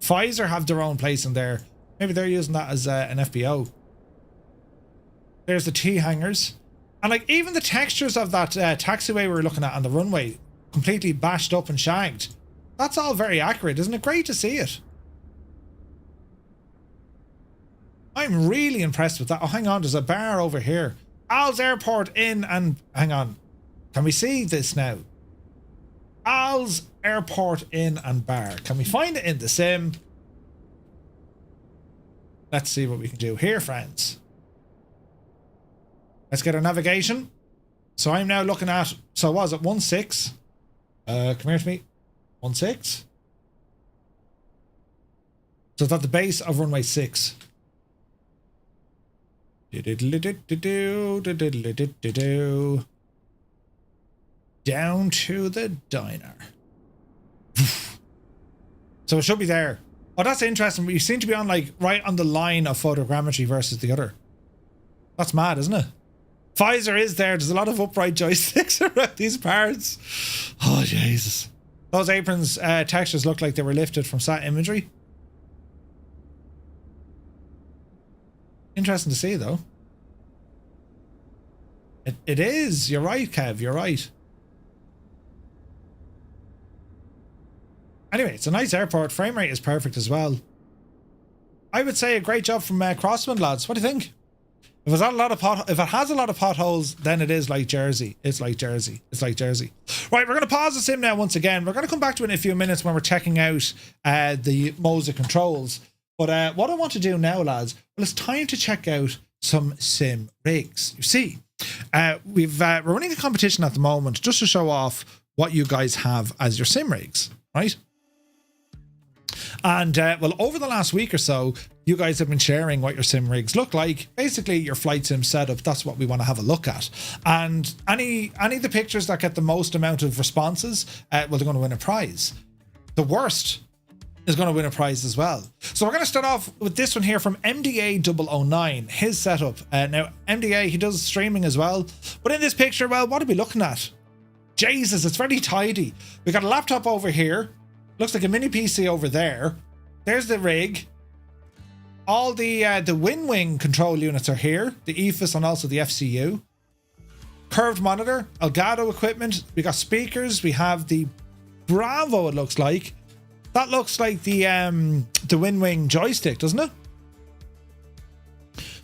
Pfizer have their own place in there. Maybe they're using that as an FBO. There's the T-hangers. And like even the textures of that taxiway we were looking at on the runway, completely bashed up and shagged. That's all very accurate. Isn't it great to see it? I'm really impressed with that. Oh, hang on. There's a bar over here. Al's Airport in and... Hang on. Can we see this now? Al's Airport in and bar. Can we find it in the sim? Let's see what we can do here, friends. Let's get our navigation. So I'm now looking at... So was it 16? Come here to me. 16. So it's at the base of runway 6. Down to the diner. So it should be there. Oh, that's interesting. We seem to be on like right on the line of photogrammetry versus the other. That's mad, isn't it? Pfizer is there. There's a lot of upright joysticks around these parts. Oh, Jesus. Those aprons textures look like they were lifted from sat imagery. Interesting to see, though. It is. You're right, Kev. You're right. Anyway, it's a nice airport. Frame rate is perfect as well. I would say a great job from Crosswind, lads. What do you think? If it has a lot of potholes, then it is like Jersey. It's like Jersey. It's like Jersey. Right, we're going to pause the sim now once again. We're going to come back to it in a few minutes when we're checking out the Moza controls. But what I want to do now, lads, well, it's time to check out some sim rigs. You see, we're running a competition at the moment just to show off what you guys have as your sim rigs, right? And well, over the last week or so, you guys have been sharing what your sim rigs look like. Basically, your flight sim setup. That's what we want to have a look at. And any of the pictures that get the most amount of responses, well, they're going to win a prize. The worst is going to win a prize as well. So we're going to start off with this one here from MDA 009, his setup. Now, MDA, he does streaming as well. But in this picture, well, what are we looking at? Jesus, it's very tidy. We got a laptop over here. Looks like a mini PC over there. There's the rig. All the WinWing control units are here. The EFIS and also the FCU. Curved monitor. Elgato equipment. We got speakers. We have the Bravo, it looks like. That looks like the WinWing joystick, doesn't it?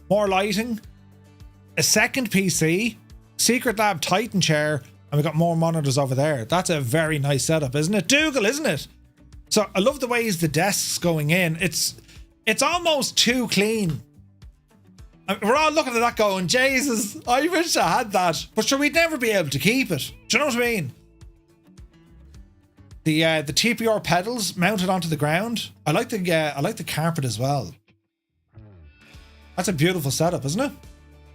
More lighting. A second PC. Secret Lab Titan chair. And we got more monitors over there. That's a very nice setup, isn't it? Dougal, isn't it? So I love the ways the desk's going in. It's almost too clean. We're all looking at that going, Jesus, I wish I had that. But sure, we'd never be able to keep it. Do you know what I mean? The TPR pedals mounted onto the ground. I like the carpet as well. That's a beautiful setup, isn't it?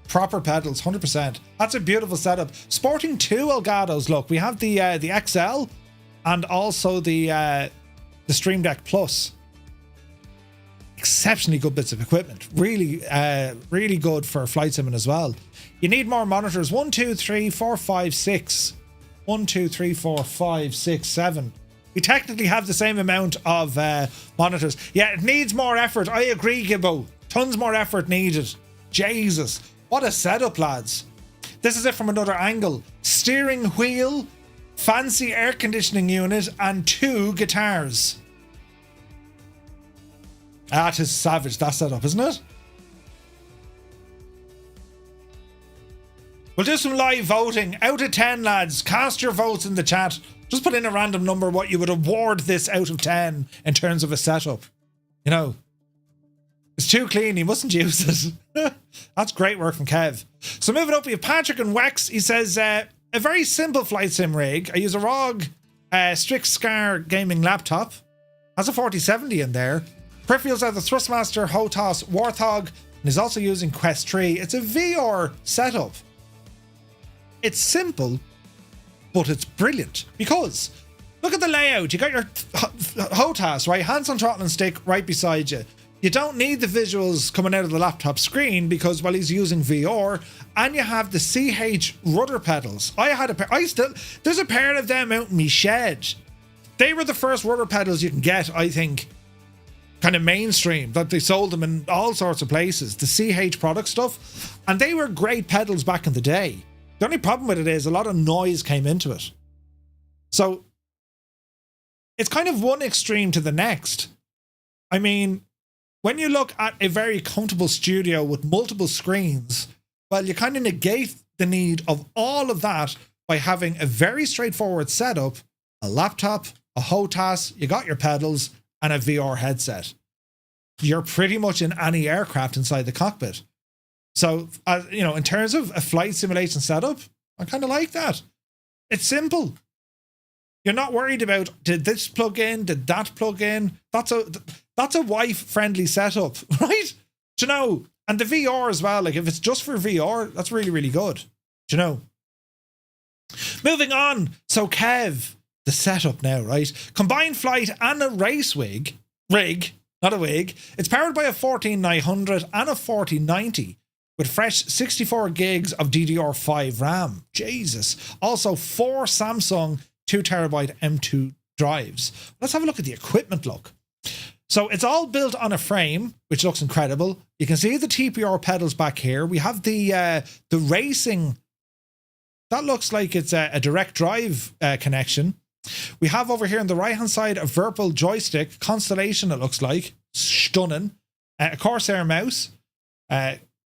Proper pedals, 100%. That's a beautiful setup. Sporting two Elgatos. Look, we have the XL and also the Stream Deck Plus. exceptionally good bits of equipment. Really, really good for flight simming as well. You need more monitors. 1, 2, 3, 4, 5, 6. 1, 2, 3, 4, 5, 6, 7. We technically have the same amount of monitors. Yeah, it needs more effort. I agree, Gibbo. Tons more effort needed. Jesus. What a setup, lads. This is it from another angle. Steering wheel, fancy air conditioning unit, and 2 guitars. That is savage, that setup, isn't it? We'll do some live voting. Out of 10, lads. Cast your votes in the chat. Just put in a random number what you would award this out of 10 in terms of a setup. You know, it's too clean. You mustn't use it. That's great work from Kev. So moving up, we have Patrick and Wex. He says, a very simple flight sim rig. I use a ROG Strix Scar gaming laptop. Has a 4070 in there. Peripherals are the Thrustmaster HOTAS Warthog, and is also using Quest 3. It's a VR setup. It's simple, but it's brilliant because look at the layout. You got your HOTAS, right? Hands on throttle and stick right beside you. You don't need the visuals coming out of the laptop screen because, well, he's using VR, and you have the CH rudder pedals. I had a pair. There's a pair of them out in my shed. They were the first rudder pedals you can get, I think, kind of mainstream, that they sold them in all sorts of places, the CH product stuff, and they were great pedals back in the day. The only problem with it is a lot of noise came into it. So it's kind of one extreme to the next. I mean, when you look at a very comfortable studio with multiple screens, well, you kind of negate the need of all of that by having a very straightforward setup, a laptop, a HOTAS, you got your pedals, and a VR headset. You're pretty much in any aircraft inside the cockpit. So, you know, in terms of a flight simulation setup, I kind of like that. It's simple. You're not worried about, did this plug in? Did that plug in? That's a wife-friendly setup, right? Do you know? And the VR as well, like if it's just for VR, that's really, really good. Do you know? Moving on. So Kev, the setup now, right? Combined flight and a race rig, not a wig. It's powered by a 14900 and a 4090 with fresh 64 gigs of DDR5 RAM. Jesus. Also 4 Samsung 2TB M2 drives. Let's have a look at the equipment look. So it's all built on a frame, which looks incredible. You can see the TPR pedals back here. We have the racing. That looks like it's a direct drive connection. We have over here on the right-hand side a Virpil joystick, Constellation it looks like, stunning. A Corsair mouse,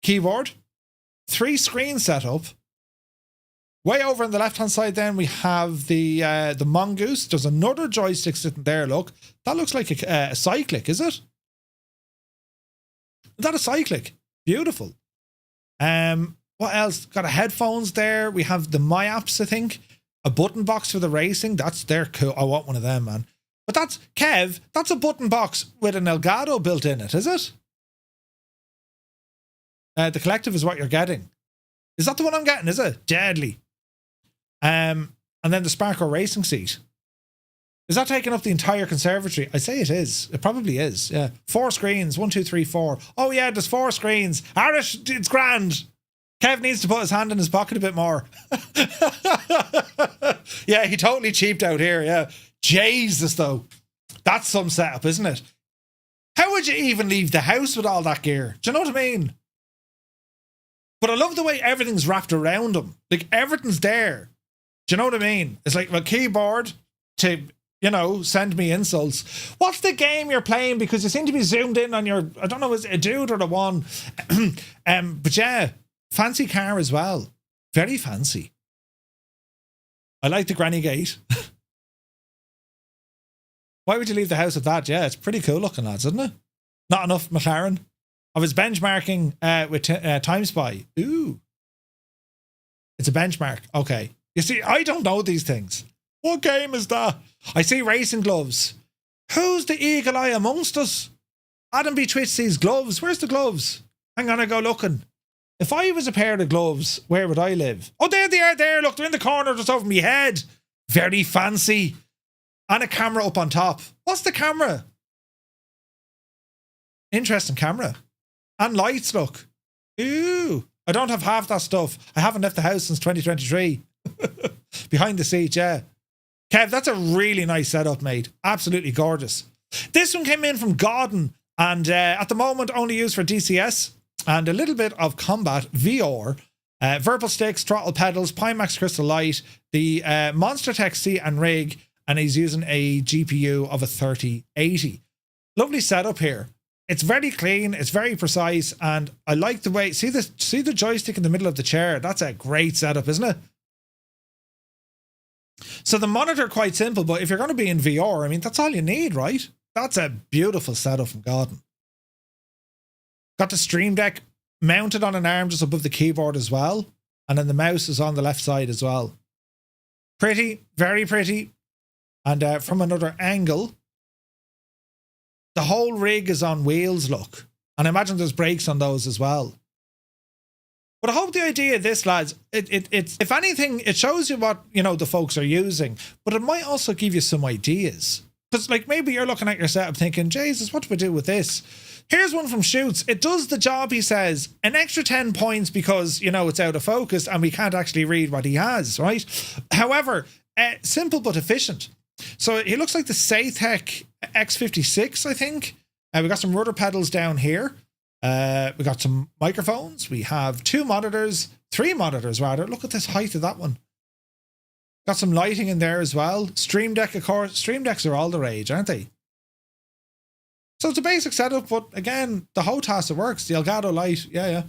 keyboard, 3 screen setup. Way over on the left-hand side then we have the Mongoose. There's another joystick sitting there, look. That looks like a cyclic, is it? Is that a cyclic? Beautiful. What else? Got a headphones there. We have the My Apps, I think. A button box for the racing. They're cool. I want one of them, man. But that's, Kev, that's a button box with an Elgato built in it, is it? The Collective is what you're getting. Is that the one I'm getting, is it? Deadly. And then the Sparko racing seat. Is that taking up the entire conservatory? I say it is. It probably is, yeah. 4 screens, 1, 2, 3, 4. Oh yeah, there's 4 screens. Irish, it's grand. Kev needs to put his hand in his pocket a bit more. Yeah, he totally cheaped out here, yeah. Jesus, though. That's some setup, isn't it? How would you even leave the house with all that gear? Do you know what I mean? But I love the way everything's wrapped around him. Like, everything's there. Do you know what I mean? It's like a keyboard to, you know, send me insults. What's the game you're playing? Because you seem to be zoomed in on your, I don't know, is it a dude or the one? But yeah, fancy car as well. Very fancy. I like the granny gate. Why would you leave the house with that? Yeah, it's pretty cool looking, lads, isn't it? Not enough McLaren. Of his benchmarking with Time Spy. Ooh. It's a benchmark. Okay. You see, I don't know these things. What game is that? I see racing gloves. Who's the eagle eye amongst us? Adam B. Twitch sees gloves. Where's the gloves? I'm going to go looking. If I was a pair of gloves, where would I live? Oh, there they are there. Look, they're in the corner just over my head. Very fancy. And a camera up on top. What's the camera? Interesting camera. And lights, look. Ooh. I don't have half that stuff. I haven't left the house since 2023. Behind the seat, yeah. Kev, that's a really nice setup, mate. Absolutely gorgeous. This one came in from Gordon, and at the moment only used for DCS and a little bit of combat VR. Verbal sticks, throttle pedals, Pimax crystal light, the Monster Tech seat and rig, and he's using a GPU of a 3080. Lovely setup here. It's very clean, it's very precise, and I like the way, see the joystick in the middle of the chair? That's a great setup, isn't it? So the monitor, quite simple, but if you're going to be in VR, I mean, that's all you need, right? That's a beautiful setup from Gordon. Got the Stream Deck mounted on an arm just above the keyboard as well, and then the mouse is on the left side as well. Pretty, very pretty. And from another angle, the whole rig is on wheels, look. And I imagine there's brakes on those as well. But I hope the idea of this, lads, it's if anything, it shows you what, you know, the folks are using, but it might also give you some ideas. Because, like, maybe you're looking at your setup thinking, Jesus, what do we do with this? Here's one from Shoots. It does the job, he says. An extra 10 points because, you know, it's out of focus and we can't actually read what he has, right? However, simple but efficient. So he looks like the Saytech X56, I think. We got some rudder pedals down here. We got some microphones. We have three monitors rather. Look at this height of that one. Got some lighting in there as well. Stream Deck, of course. Stream Decks are all the rage, aren't they? So it's a basic setup, but again, the HOTAS, it works. The Elgato light, yeah.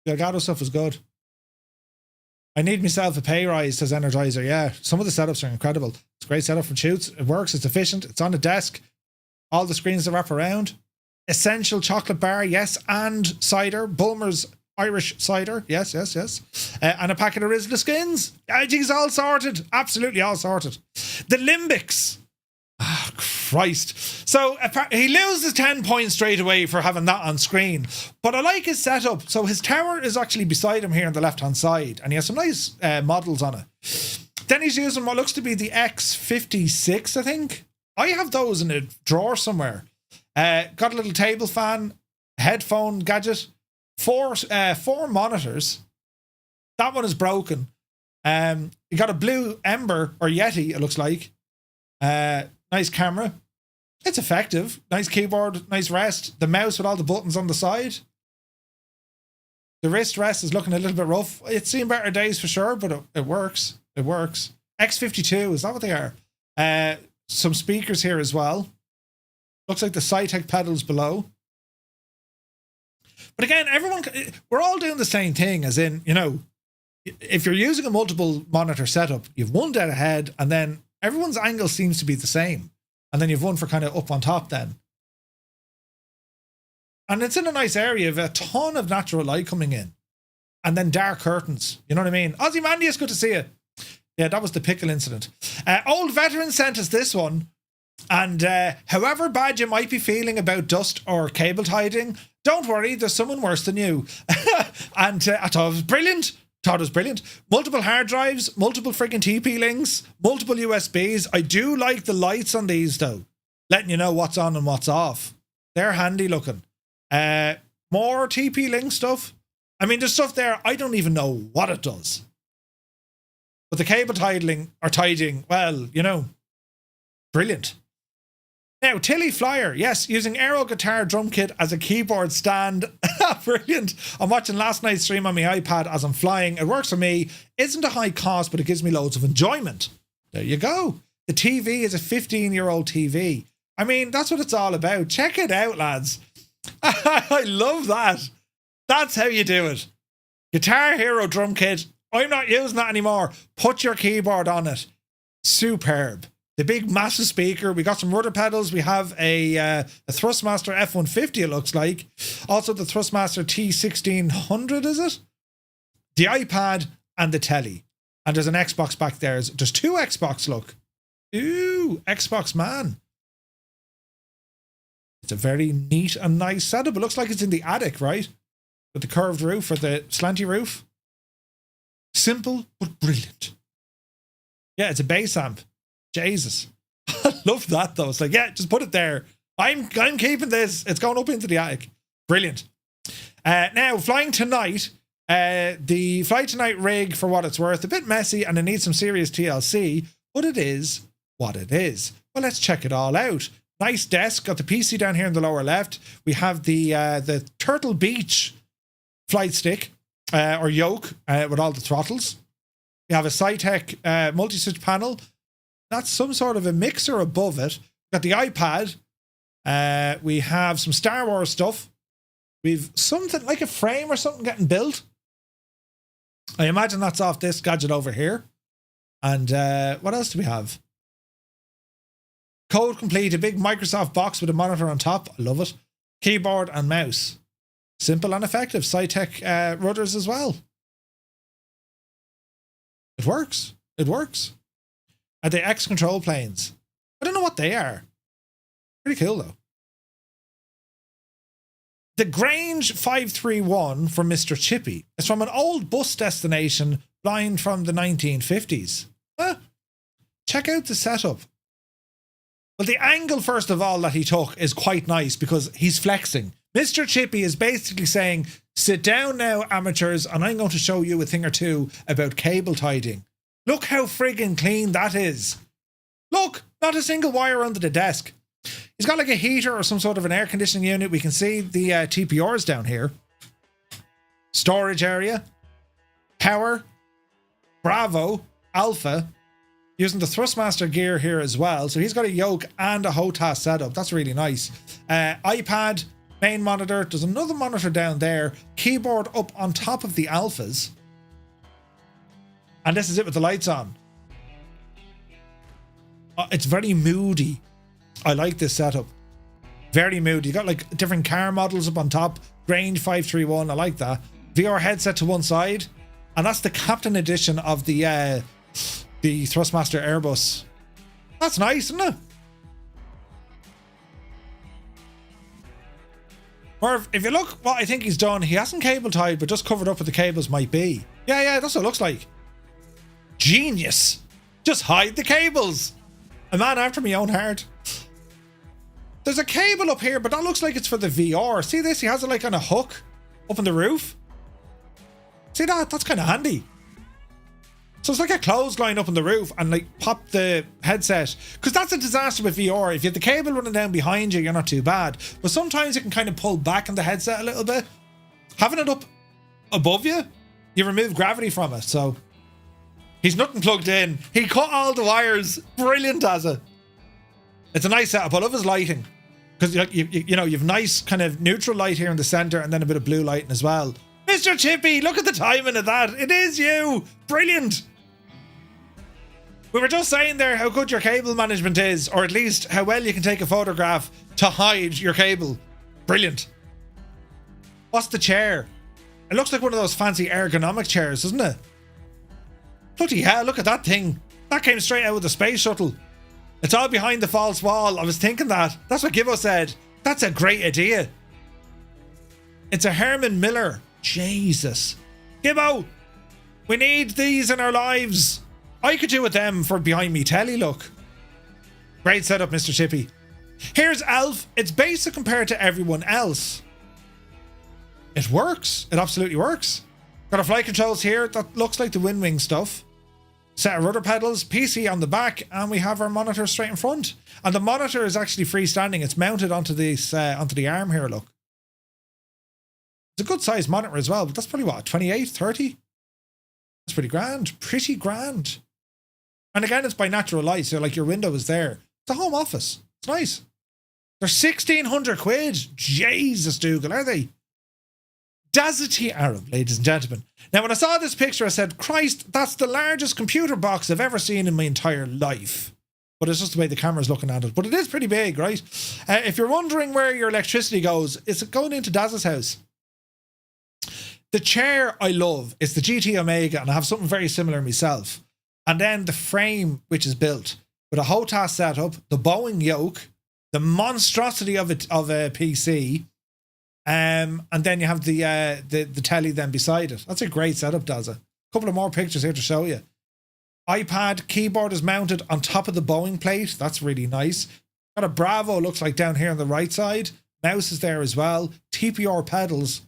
The Elgato stuff is good. I need myself a pay rise, says Energizer. Yeah, some of the setups are incredible. It's a great setup from Shoots. It works, it's efficient, it's on the desk. All the screens that wrap around. Essential chocolate bar, yes, and cider. Bulmer's Irish cider, yes. And a packet of Rizla skins. Geez, all sorted. Absolutely all sorted. The Limbics. Oh, Christ. So he loses 10 points straight away for having that on screen. But I like his setup. So his tower is actually beside him here on the left-hand side. And he has some nice models on it. Then he's using what looks to be the X56, I think. I have those in a drawer somewhere. Got a little table fan, headphone gadget, four monitors. That one is broken. You got a blue Ember or Yeti, it looks like. Nice camera. It's effective. Nice keyboard, nice rest. The mouse with all the buttons on the side. The wrist rest is looking a little bit rough. It's seen better days for sure, but it works. It works. X52, is that what they are? Some speakers here as well. Looks like the Saytech pedals below. But again, we're all doing the same thing, as in, you know, if you're using a multiple monitor setup, you've one dead ahead, and then everyone's angle seems to be the same. And then you've one for kind of up on top then. And it's in a nice area of a ton of natural light coming in. And then dark curtains. You know what I mean? Ozzy Mandius, good to see you. Yeah, that was the pickle incident. Old Veteran sent us this one. And however bad you might be feeling about dust or cable tiding, don't worry, there's someone worse than you. And I thought it was brilliant. Multiple hard drives, multiple freaking TP links, multiple USBs. I do like the lights on these though, letting you know what's on and what's off. They're handy looking. More TP link stuff. I mean, there's stuff there, I don't even know what it does. But the cable tidying, well, you know, brilliant. Now, Tilly Flyer, yes, using Aero Guitar drum kit as a keyboard stand. Brilliant. I'm watching last night's stream on my iPad as I'm flying. It works for me. Isn't a high cost, but it gives me loads of enjoyment. There you go. The TV is a 15-year-old TV. I mean, that's what it's all about. Check it out, lads. I love that. That's how you do it. Guitar Hero drum kit. I'm not using that anymore. Put your keyboard on it. Superb. The big massive speaker. We got some rudder pedals. We have a Thrustmaster F150, it looks like. Also the Thrustmaster T1600, is it? The iPad and the telly. And there's an Xbox back there. There's two Xbox, look. Ooh, Xbox man. It's a very neat and nice setup. It looks like it's in the attic, right? With the curved roof or the slanty roof. Simple, but brilliant. Yeah, it's a bass amp. Jesus. I love that though. It's like, yeah, just put it there. I'm keeping this. It's going up into the attic. Brilliant. Now, flying tonight, the Flight Tonight rig, for what it's worth, a bit messy and it needs some serious TLC, but it is what it is. Well, let's check it all out. Nice desk, got the PC down here in the lower left. We have the Turtle Beach flight stick, or yoke, with all the throttles. We have a Cytec multi-switch panel. That's some sort of a mixer above it. Got the iPad. We have some Star Wars stuff. We've something like a frame or something getting built. I imagine that's off this gadget over here. And what else do we have? Code complete, a big Microsoft box with a monitor on top. I love it. Keyboard and mouse. Simple and effective. Cytec rudders as well. It works. It works. Are they X control planes? I don't know what they are. Pretty cool though. The Grange 531 from Mr. Chippy is from an old bus destination flying from the 1950s. Check out the setup. Well, the angle, first of all, that he took is quite nice because he's flexing. Mr. Chippy is basically saying, sit down now, amateurs, and I'm going to show you a thing or two about cable tidying. Look how friggin' clean that is. Look, not a single wire under the desk. He's got like a heater or some sort of an air conditioning unit. We can see the TPRs down here. Storage area. Power. Bravo. Alpha. Using the Thrustmaster gear here as well. So he's got a yoke and a HOTAS setup. That's really nice. iPad, main monitor. There's another monitor down there. Keyboard up on top of the alphas. And this is it with the lights on. It's very moody. I like this setup. Very moody. You got like different car models up on top. Grange 531. I like that. VR headset to one side. And that's the Captain edition of the Thrustmaster Airbus. That's nice, isn't it? Or if you look what I think he's done, he hasn't cable tied, but just covered up what the cables might be. Yeah, that's what it looks like. Genius. Just hide the cables. A man after my own heart. There's a cable up here, but that looks like it's for the VR. See this? He has it like on a hook up on the roof. See that? That's kind of handy. So it's like a clothesline up on the roof and like pop the headset. Because that's a disaster with VR. If you have the cable running down behind you, you're not too bad. But sometimes you can kind of pull back on the headset a little bit. Having it up above you, you remove gravity from it. So he's nothing plugged in. He cut all the wires. Brilliant as it. It's a nice setup. I love his lighting. Because you know, you've nice kind of neutral light here in the center and then a bit of blue lighting as well. Mr. Chippy, look at the timing of that. It is you. Brilliant. We were just saying there how good your cable management is, or at least how well you can take a photograph to hide your cable. Brilliant. What's the chair? It looks like one of those fancy ergonomic chairs, doesn't it? Bloody hell, look at that thing. That came straight out of the space shuttle. It's all behind the false wall. I was thinking that. That's what Gibbo said. That's a great idea. It's a Herman Miller. Jesus. Gibbo, we need these in our lives. I could do with them for behind me telly, look. Great setup, Mr. Chippy. Here's Elf. It's basic compared to everyone else. It works. It absolutely works. Got our flight controls here. That looks like the WinWing stuff. Set of rudder pedals, PC on the back, and we have our monitor straight in front. And the monitor is actually freestanding. It's mounted onto this onto the arm here, look. It's a good sized monitor as well, but that's probably what, 28, 30? That's pretty grand. Pretty grand. And again, it's by natural light, so like your window is there. It's a home office. It's nice. They're 1,600 quid. Jesus, Dougal, are they? Dazzity Arab, ladies and gentlemen. Now, when I saw this picture, I said, Christ, that's the largest computer box I've ever seen in my entire life. But it's just the way the camera's looking at it. But it is pretty big, right? If you're wondering where your electricity goes, it's going into Daz's house. The chair I love is the GT Omega, and I have something very similar myself. And then the frame, which is built with a HOTAS setup, the Boeing yoke, the monstrosity of a PC, and then you have the telly then beside it. That's a great setup, Dazza. A couple of more pictures here to show you. iPad keyboard is mounted on top of the Boeing plate. That's really nice. Got a Bravo, looks like, down here on the right side. Mouse is there as well. TPR pedals.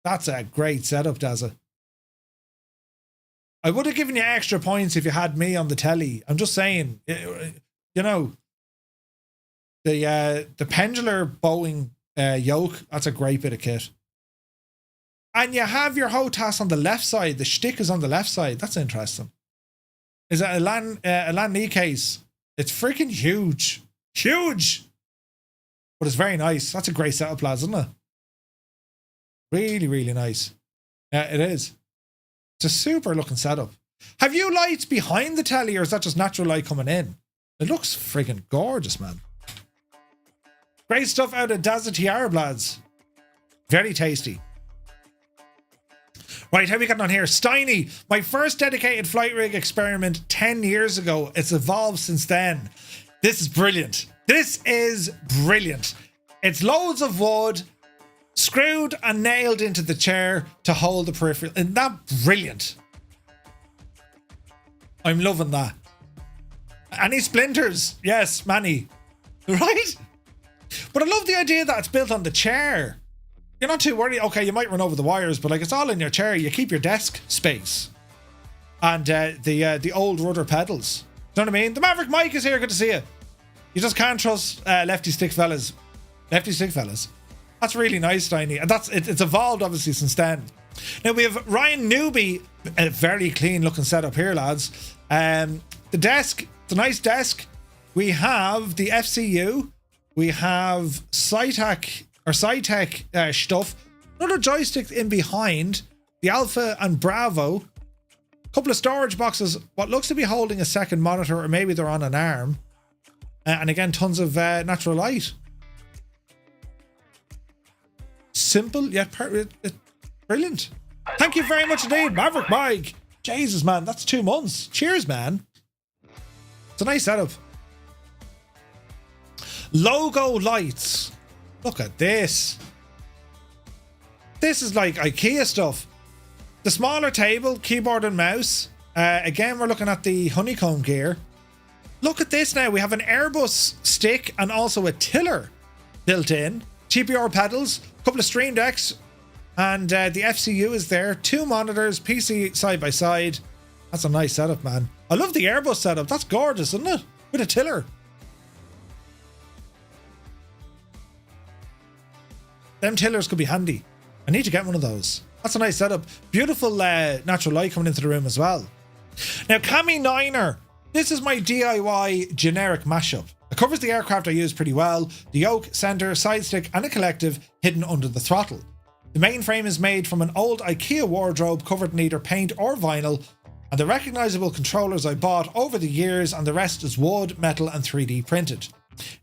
That's a great setup, Dazza. I would have given you extra points if you had me on the telly. I'm just saying, you know, the pendular Boeing yoke, that's a great bit of kit. And you have your HOTAS on the left side. The shtick is on the left side. That's interesting. Is it a LAN knee case? It's freaking huge. Huge! But it's very nice. That's a great setup, lads, isn't it? Really, really nice. Yeah, it is. It's a super looking setup. Have you lights behind the telly, or is that just natural light coming in? It looks freaking gorgeous, man. Great stuff out of Dazza Tiara, lads. Very tasty. Right, how are we getting on here? Steiny, my first dedicated flight rig experiment 10 years ago. It's evolved since then. This is brilliant. This is brilliant. It's loads of wood, screwed and nailed into the chair to hold the peripheral. Isn't that brilliant? I'm loving that. Any splinters? Yes, many. Right? But I love the idea that it's built on the chair. You're not too worried. Okay, you might run over the wires, but like it's all in your chair. You keep your desk space. And the old rudder pedals. Do you know what I mean? The Maverick Mike is here. Good to see you. You just can't trust lefty stick fellas. Lefty stick fellas. That's really nice, Steiny. And it's evolved obviously since then. Now we have Ryan Newby, a very clean looking setup here, lads. The desk, it's a nice desk. We have the FCU. We have Cytec stuff. Another joystick in behind. The Alpha and Bravo. A couple of storage boxes. What looks to be holding a second monitor, or maybe they're on an arm. And again, tons of natural light. Simple yet brilliant. Thank you very much indeed, Maverick Mike. Jesus, man, that's 2 months. Cheers, man. It's a nice setup. Logo lights. Look at this. This is like IKEA stuff. The smaller table, keyboard and mouse. Again, we're looking at the honeycomb gear. Look at this now. We have an Airbus stick and also a tiller built in. TPR pedals, a couple of Stream Decks, and the FCU is there. 2 monitors, PC side by side. That's a nice setup, man. I love the Airbus setup. That's gorgeous, isn't it? With a tiller. Them tillers could be handy. I need to get one of those. That's a nice setup. Beautiful natural light coming into the room as well. Now, Cami Niner. This is my DIY generic mashup. It covers the aircraft I use pretty well. The yoke, center, side stick and a collective hidden under the throttle. The main frame is made from an old IKEA wardrobe covered in either paint or vinyl, and the recognisable controllers I bought over the years, and the rest is wood, metal and 3D printed.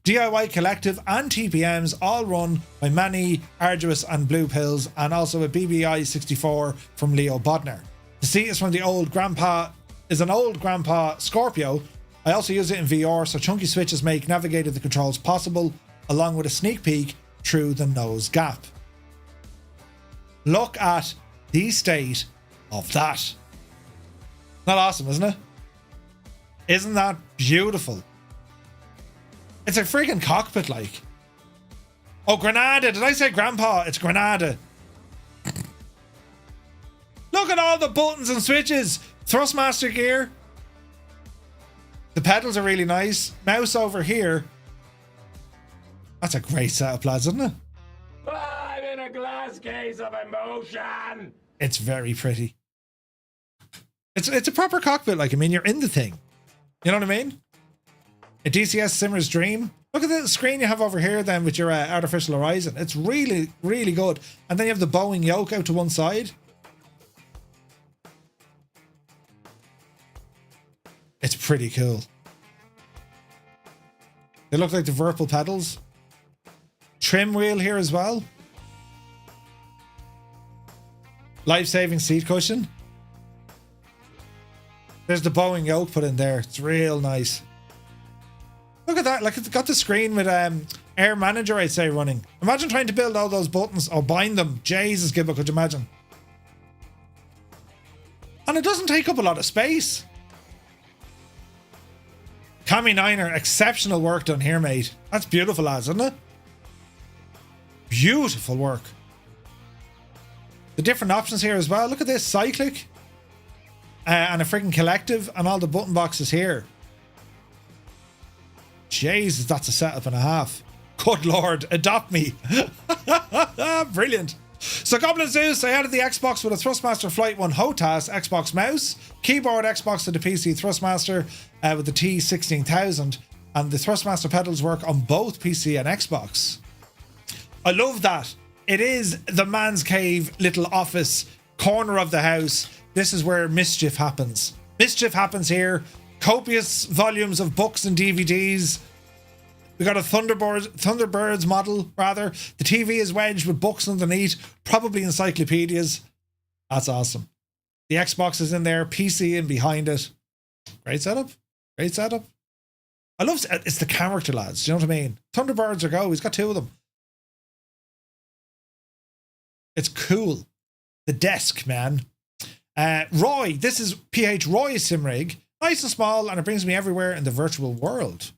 DIY collective and TPMs all run by Manny, Arduous and Blue Pills, and also a BBI 64 from Leo Bodner. The seat is from the old grandpa Scorpio. I also use it in VR, so chunky switches make navigating the controls possible, along with a sneak peek through the nose gap. Look at the state of that. Not awesome, isn't it? Isn't that beautiful? It's a freaking cockpit, like. Oh, Granada. Did I say grandpa? It's Granada. Look at all the buttons and switches. Thrustmaster gear. The pedals are really nice. Mouse over here. That's a great setup, lads, isn't it? I'm in a glass case of emotion. It's very pretty. It's a proper cockpit, like, I mean, you're in the thing. You know what I mean? A DCS Simmer's Dream. Look at the screen you have over here then with your artificial horizon. It's really, really good. And then you have the Boeing yoke out to one side. It's pretty cool. They look like the Virpil pedals. Trim wheel here as well. Life-saving seat cushion. There's the Boeing yoke put in there. It's real nice. Look at that. Like, it's got the screen with Air Manager, I'd say, running. Imagine trying to build all those buttons or bind them. Jesus, Gibbo, could you imagine? And it doesn't take up a lot of space. Cami Niner, exceptional work done here, mate. That's beautiful, lads, isn't it? Beautiful work. The different options here as well. Look at this, cyclic. And a freaking collective and all the button boxes here. Jesus, that's a setup and a half. Good Lord, adopt me. Brilliant. So Goblin Zeus, I added the Xbox with a Thrustmaster Flight 1 HOTAS Xbox mouse, keyboard Xbox to the PC Thrustmaster with the T16000, and the Thrustmaster pedals work on both PC and Xbox. I love that. It is the man's cave little office corner of the house. This is where mischief happens. Mischief happens here. Copious volumes of books and DVDs. We got a Thunderbirds model, rather. The TV is wedged with books underneath, probably encyclopedias. That's awesome. The Xbox is in there, PC in behind it. Great setup. Great setup. I love it's the character, lads. Do you know what I mean? Thunderbirds are go. He's got 2 of them. It's cool. The desk, man. Roy, this is PH Roy's sim rig. Nice and small, and it brings me everywhere in the virtual world.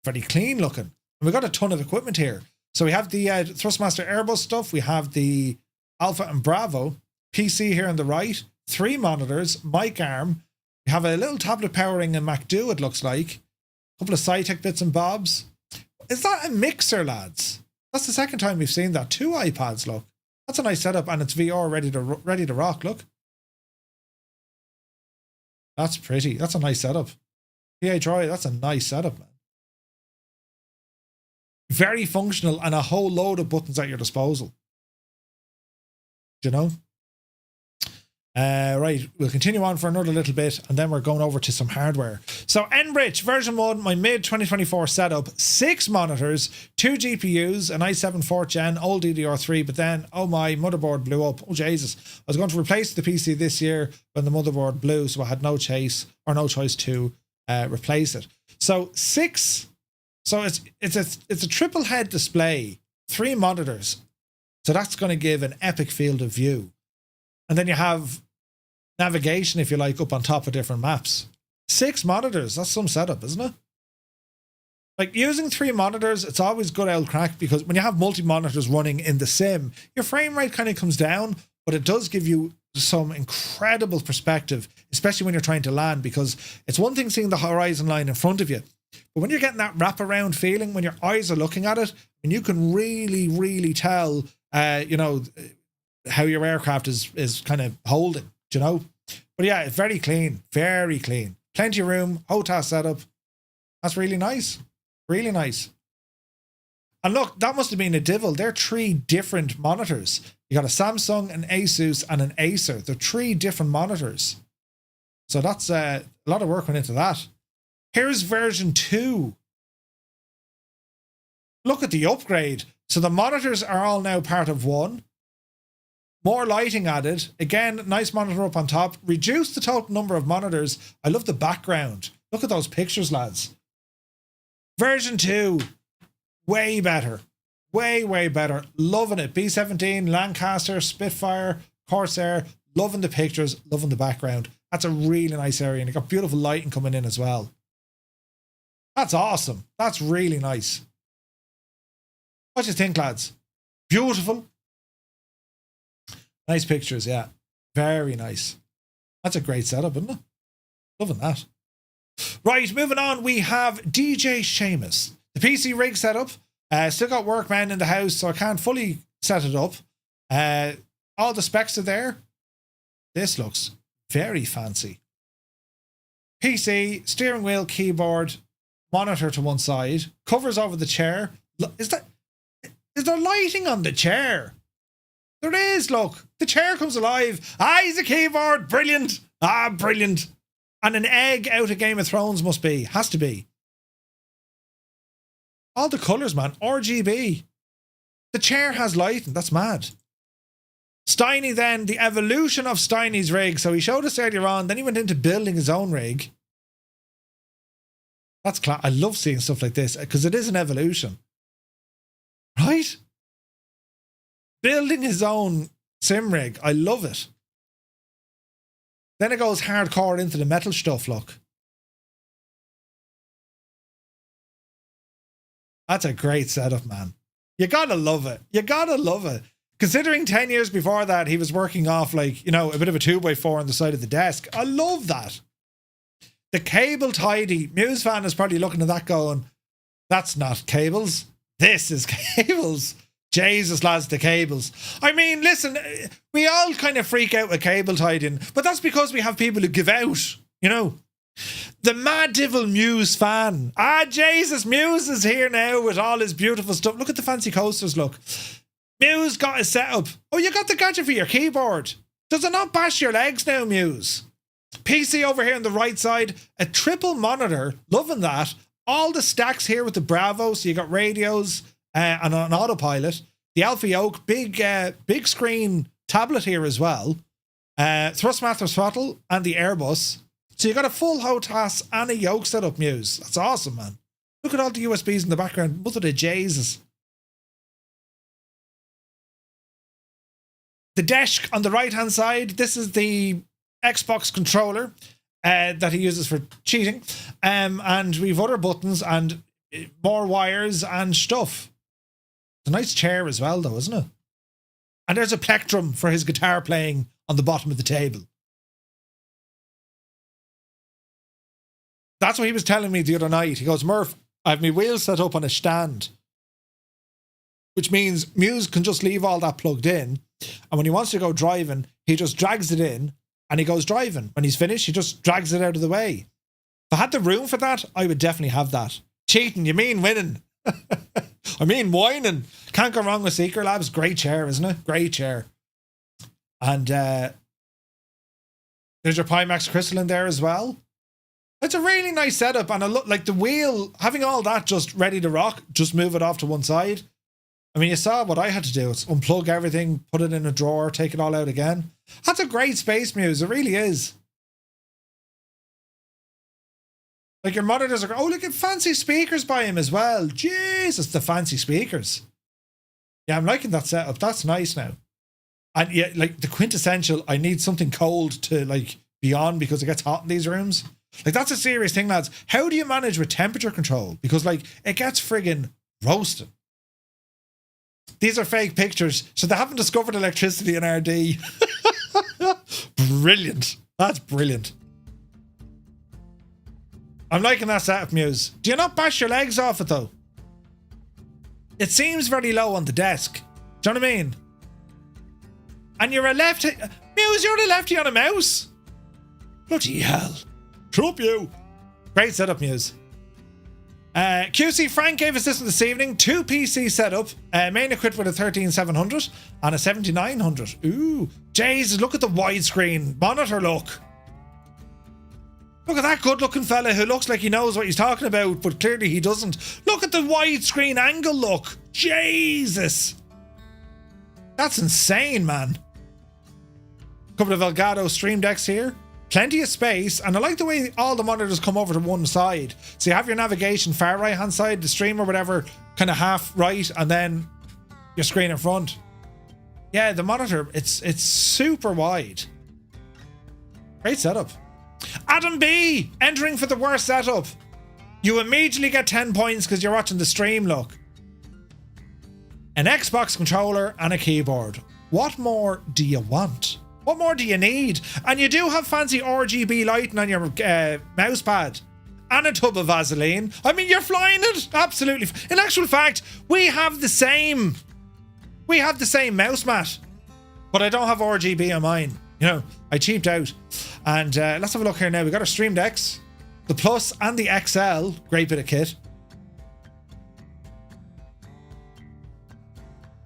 Very clean looking. And we've got a ton of equipment here. So we have the Thrustmaster Airbus stuff. We have the Alpha and Bravo. PC here on the right. 3 monitors. Mic arm. We have a little tablet powering a MacDo, it looks like. A couple of Cytec bits and bobs. Is that a mixer, lads? That's the second time we've seen that. 2 iPads, look. That's a nice setup, and it's VR ready to rock, look. That's pretty. That's a nice setup. PH Roy, that's a nice setup, man. Very functional and a whole load of buttons at your disposal. Do you know? Right, we'll continue on for another little bit, and then we're going over to some hardware. So Enbridge version 1, my mid-2024 setup, 6 monitors, 2 GPUs, an i7 4th gen, old DDR3, but then, oh my, motherboard blew up. Oh Jesus. I was going to replace the PC this year when the motherboard blew, so I had no choice to replace it. So 6, so it's a triple head display, 3 monitors. So that's going to give an epic field of view. And then you have navigation, if you like, up on top of different maps. 6 monitors, that's some setup, isn't it? Like, using 3 monitors, it's always good old crack, because when you have multi-monitors running in the sim, your frame rate kind of comes down, but it does give you some incredible perspective, especially when you're trying to land, because it's one thing seeing the horizon line in front of you, but when you're getting that wraparound feeling, when your eyes are looking at it, and you can really, really tell, you know, how your aircraft is kind of holding, you know? But yeah, it's very clean, very clean. Plenty of room, HOTAS setup. That's really nice. Really nice. And look, that must have been a divil. They're 3 different monitors. You got a Samsung, an Asus, and an Acer. They're 3 different monitors. So that's a lot of work went into that. Here's version 2. Look at the upgrade. So the monitors are all now part of one. More lighting added. Again, nice monitor up on top. Reduce the total number of monitors. I love the background. Look at those pictures, lads. Version 2. Way better. Way, way better. Loving it. B-17, Lancaster, Spitfire, Corsair. Loving the pictures. Loving the background. That's a really nice area. And you've got beautiful lighting coming in as well. That's awesome. That's really nice. What do you think, lads? Beautiful. Nice pictures, yeah. Very nice. That's a great setup, isn't it? Loving that. Right, moving on, we have DJ Seamus. The PC rig setup. Still got workmen in the house, so I can't fully set it up. All the specs are there. This looks very fancy. PC, steering wheel, keyboard, monitor to one side, covers over the chair. Is there lighting on the chair? There is, look. The chair comes alive. He's a keyboard. Brilliant. Brilliant. And an egg out of Game of Thrones must be. Has to be. All the colours, man. RGB. The chair has lighting. That's mad. Steiny then, the evolution of Steiny's rig. So he showed us earlier on, then he went into building his own rig. That's class. I love seeing stuff like this because it is an evolution. Right? Building his own sim rig. I love it. Then it goes hardcore into the metal stuff, look. That's a great setup, man. You gotta love it. You gotta love it. Considering 10 years before that, he was working off like, you know, a bit of a 2x4 on the side of the desk. I love that. The cable tidy. Muse fan is probably looking at that going, that's not cables. This is cables. Jesus, lads, the cables. I mean, listen, we all kind of freak out with cable tidying, but that's because we have people who give out, you know. The Mad Devil Muse fan. Jesus, Muse is here now with all his beautiful stuff. Look at the fancy coasters, look. Muse got his setup. Oh, you got the gadget for your keyboard. Does it not bash your legs now, Muse? PC over here on the right side. A triple monitor. Loving that. All the stacks here with the Bravo. So you got radios and an autopilot. The Alpha Yoke. Big screen tablet here as well. Thrustmaster throttle and the Airbus. So you got a full HOTAS and a yoke setup, Muse. That's awesome, man. Look at all the USBs in the background. Mother of Jesus. The desk on the right-hand side. This is the Xbox controller that he uses for cheating. And we've other buttons and more wires and stuff. It's a nice chair as well, though, isn't it? And there's a plectrum for his guitar playing on the bottom of the table. That's what he was telling me the other night. He goes, Murph, I have my wheels set up on a stand, which means Muse can just leave all that plugged in. And when he wants to go driving, he just drags it in and he goes driving. When he's finished, he just drags it out of the way. If I had the room for that, I would definitely have that. Cheating, you mean winning? I mean whining. Can't go wrong with Seeker Labs. Great chair, isn't it? Great chair. And there's your Pimax crystal in there as well. It's a really nice setup, and I look like the wheel, having all that just ready to rock, just move it off to one side. I mean, you saw what I had to do. It's unplug everything, put it in a drawer, take it all out again. That's a great space, Muse. It really is. Like your monitors are, oh, look at fancy speakers by him as well. Jesus, the fancy speakers. Yeah, I'm liking that setup. That's nice now. And yeah, like the quintessential, I need something cold to like be on because it gets hot in these rooms. Like, that's a serious thing, lads. How do you manage with temperature control? Because, like, it gets friggin' roasted. These are fake pictures, so they haven't discovered electricity in RD. Brilliant. That's brilliant. I'm liking that setup, Muse. Do you not bash your legs off it, though? It seems very low on the desk. Do you know what I mean? And you're a lefty. Muse, you're a lefty on a mouse. Bloody hell. Trump you. Great setup, Muse. QC Frank gave us this evening. 2 PC setup. Main equipped with a 13700 and a 7900. Ooh. Jesus, look at the widescreen monitor look. Look at that good looking fella who looks like he knows what he's talking about, but clearly he doesn't. Look at the widescreen angle look. Jesus. That's insane, man. Couple of Elgato Stream Decks here. Plenty of space, and I like the way all the monitors come over to one side. So you have your navigation far right hand side, the stream or whatever, kind of half right, and then your screen in front. Yeah, the monitor, it's super wide. Great setup. Adam B, entering for the worst setup. You immediately get 10 points because you're watching the stream, look. An Xbox controller and a keyboard. What more do you want? What more do you need? And you do have fancy RGB lighting on your mouse pad. And a tub of Vaseline. I mean, you're flying it. Absolutely. In actual fact, we have the same. We have the same mouse mat. But I don't have RGB on mine. You know, I cheaped out. And let's have a look here now. We got our Stream Decks. The Plus and the XL. Great bit of kit.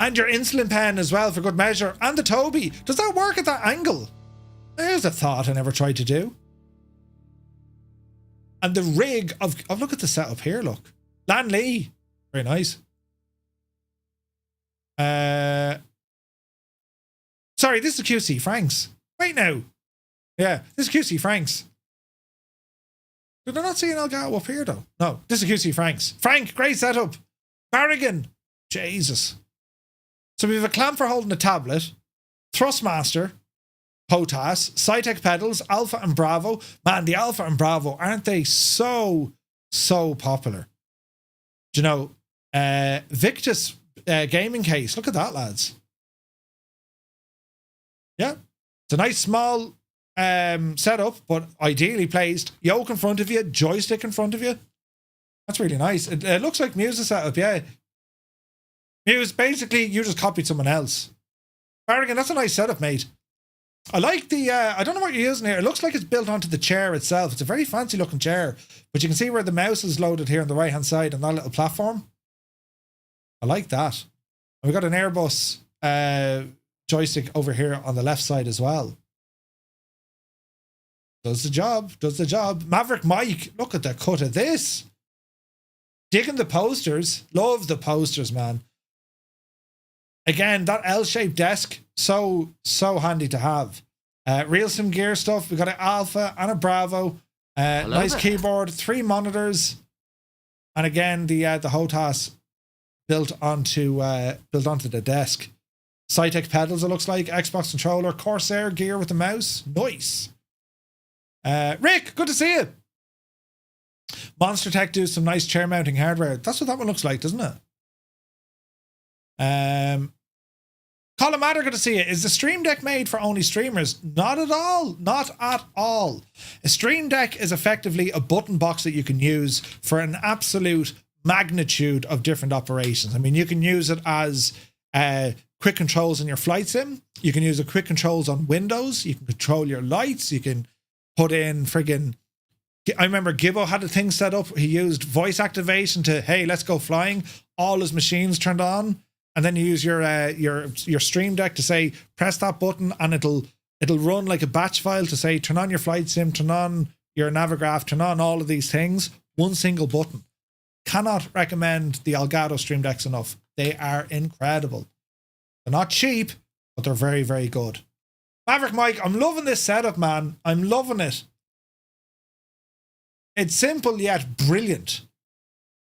And your insulin pen as well for good measure. And the Toby. Does that work at that angle? There's a thought I never tried to do. And the rig of look at the setup here, look. Lan Lee. Very nice. Sorry, this is QC Franks. Wait now. Yeah, this is QC Franks. Did I not see an Elgato up here though? No, this is QC Franks. Frank, great setup. Barrigan. Jesus. So we have a clamp for holding a tablet, Thrustmaster, HOTAS, Cytec pedals, Alpha and Bravo. Man, the Alpha and Bravo, aren't they so popular? Do you know, Victus gaming case. Look at that, lads. Yeah, it's a nice small setup, but ideally placed. Yoke in front of you, joystick in front of you. That's really nice. It looks like Muse's setup, yeah. Muse, basically, you just copied someone else. Barrigan, that's a nice setup, mate. I like the, I don't know what you're using here. It looks like it's built onto the chair itself. It's a very fancy looking chair, but you can see where the mouse is loaded here on the right hand side on that little platform. I like that. And we got an Airbus joystick over here on the left side as well. Does the job, does the job. Maverick Mike, look at the cut of this. Digging the posters. Love the posters, man. Again, that L-shaped desk, so handy to have. Real sim gear stuff. We got an Alpha and a Bravo. Nice there. Keyboard, 3 monitors, and again the HOTAS built onto the desk. Cytec pedals. It looks like Xbox controller, Corsair gear with the mouse. Nice. Rick, good to see you. Monster Tech do some nice chair mounting hardware. That's what that one looks like, doesn't it? Colin Matter, good to see you. Is the Stream Deck made for only streamers? Not at all. Not at all. A Stream Deck is effectively a button box that you can use for an absolute magnitude of different operations. I mean, you can use it as quick controls in your flight sim. You can use the quick controls on Windows. You can control your lights. You can put in friggin'... I remember Gibbo had a thing set up. He used voice activation to, hey, let's go flying. All his machines turned on. And then you use your Stream Deck to say, press that button, and it'll run like a batch file to say, turn on your flight sim, turn on your Navigraph, turn on all of these things. One single button. Cannot recommend the Elgato Stream Decks enough. They are incredible. They're not cheap, but they're very, very good. Maverick Mike, I'm loving this setup, man. I'm loving it. It's simple yet brilliant.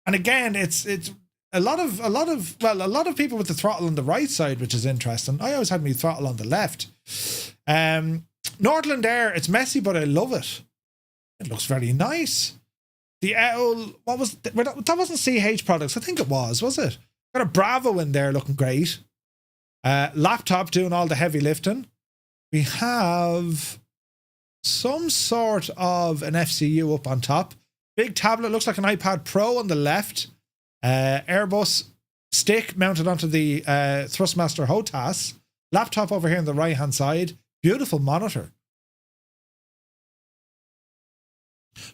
And again, it's a lot of people with the throttle on the right side, which is interesting. I always had my throttle on the left. Nordland Air, it's messy, but I love it. It looks very nice. The Owl, that wasn't CH Products. I think it was it? Got a Bravo in there looking great. Laptop doing all the heavy lifting. We have some sort of an FCU up on top. Big tablet, looks like an iPad Pro on the left. Airbus stick mounted onto the Thrustmaster HOTAS. Laptop over here on the right hand side. Beautiful monitor.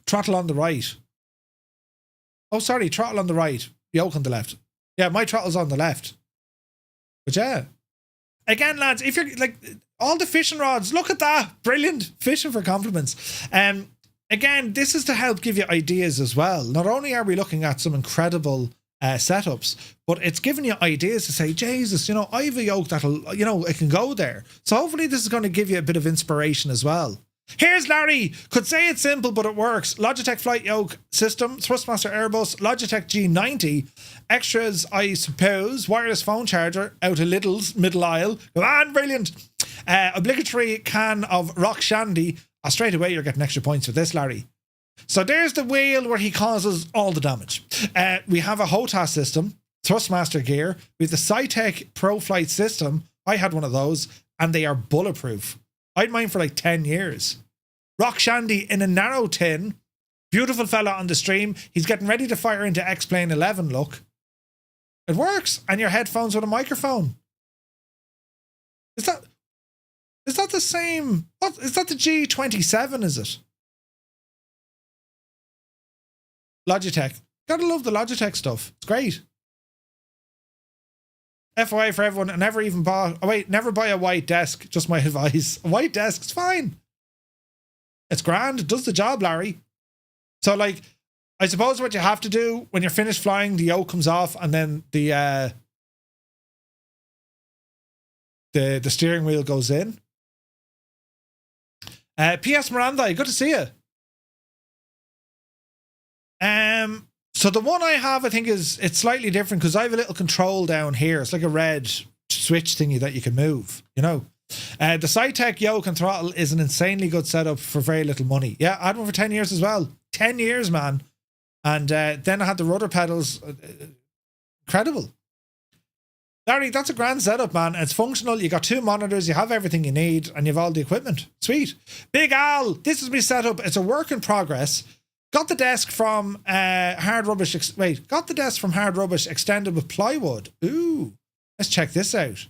Throttle on the right. Oh, sorry, throttle on the right. Yoke on the left. Yeah, my throttle's on the left. But yeah. Again, lads, if you're like all the fishing rods, look at that. Brilliant. Fishing for compliments. Again, this is to help give you ideas as well. Not only are we looking at some incredible setups, but it's giving you ideas to say, Jesus, I have a yoke that'll, it can go there. So hopefully this is going to give you a bit of inspiration as well. Here's Larry. Could say it's simple, but it works. Logitech Flight Yoke System, Thrustmaster Airbus, Logitech G90. Extras, I suppose. Wireless phone charger out of Lidl's, middle aisle. Come on, brilliant. Obligatory can of Rock Shandy. Straight away, you're getting extra points for this, Larry. So there's the wheel where he causes all the damage. We have a HOTAS system, Thrustmaster gear. We have the Cytec Pro Flight system. I had one of those, and they are bulletproof. I had mine for like 10 years. Rock Shandy in a narrow tin. Beautiful fella on the stream. He's getting ready to fire into X-Plane 11, look. It works. And your headphones with a microphone. Is that the same? What is that? The G27, is it? Logitech. Gotta love the Logitech stuff. It's great. FYI for everyone, I never even bought... Oh wait, never buy a white desk. Just my advice. A white desk's fine. It's grand. It does the job, Larry. So like, I suppose what you have to do when you're finished flying, the yoke comes off and then the steering wheel goes in. P.S. Miranda, good to see you. So the one I have, I think it's slightly different because I have a little control down here. It's like a red switch thingy that you can move, The Cytec yoke and throttle is an insanely good setup for very little money. Yeah, I had one for 10 years as well. 10 years, man. And then I had the rudder pedals. Incredible. Larry, that's a grand setup, man. It's functional. You got 2 monitors, you have everything you need, and you have all the equipment. Sweet. Big Al, this is my setup. It's a work in progress. Got the desk from Hard Rubbish. Got the desk from Hard Rubbish extended with plywood. Ooh, let's check this out.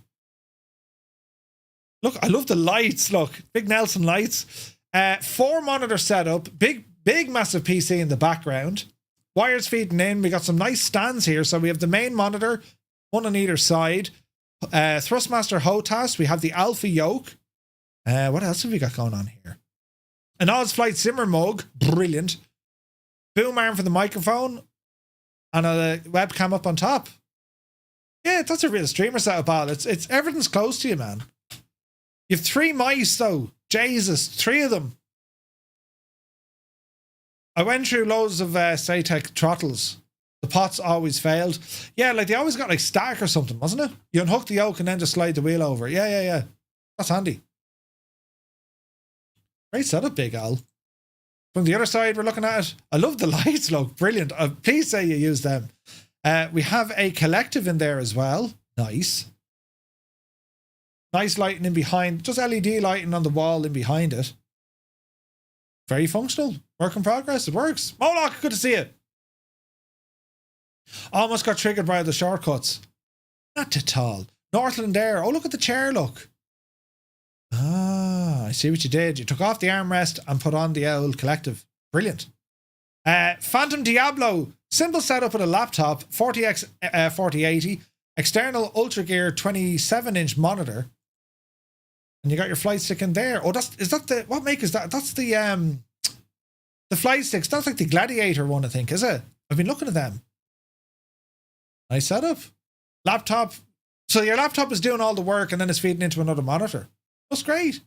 Look, I love the lights. Look, big Nelson lights. 4 monitor setup. Big, massive PC in the background. Wires feeding in. We got some nice stands here. So we have the main monitor, one on either side. Thrustmaster HOTAS. We have the Alpha yoke. What else have we got going on here? An Oz Flight Simmer mug. Brilliant. Boom arm for the microphone. And a webcam up on top. Yeah, that's a real streamer setup, Al. It's everything's close to you, man. You have 3 mice, though. Jesus, 3 of them. I went through loads of Satec throttles. The pots always failed. Yeah, like they always got like static or something, wasn't it? You unhook the yoke and then just slide the wheel over. Yeah. That's handy. Great setup, Big Al. From the other side, we're looking at it. I love the lights, look. Brilliant. Please say you use them. We have a collective in there as well. Nice. Nice lighting in behind. Just LED lighting on the wall in behind it. Very functional. Work in progress. It works. Moloch, good to see you. Almost got triggered by the shortcuts. Not at all. Northland Air. Oh, look at the chair, look. Ah, I see what you did. You took off the armrest and put on the old collective. Brilliant. Phantom Diablo. Simple setup with a laptop. 40x 4080. External Ultra Gear 27-inch monitor. And you got your flight stick in there. Oh, what make is that? That's the flight sticks. That's like the Gladiator one, I think, is it? I've been looking at them. Nice setup. Laptop. So your laptop is doing all the work and then it's feeding into another monitor. That's great.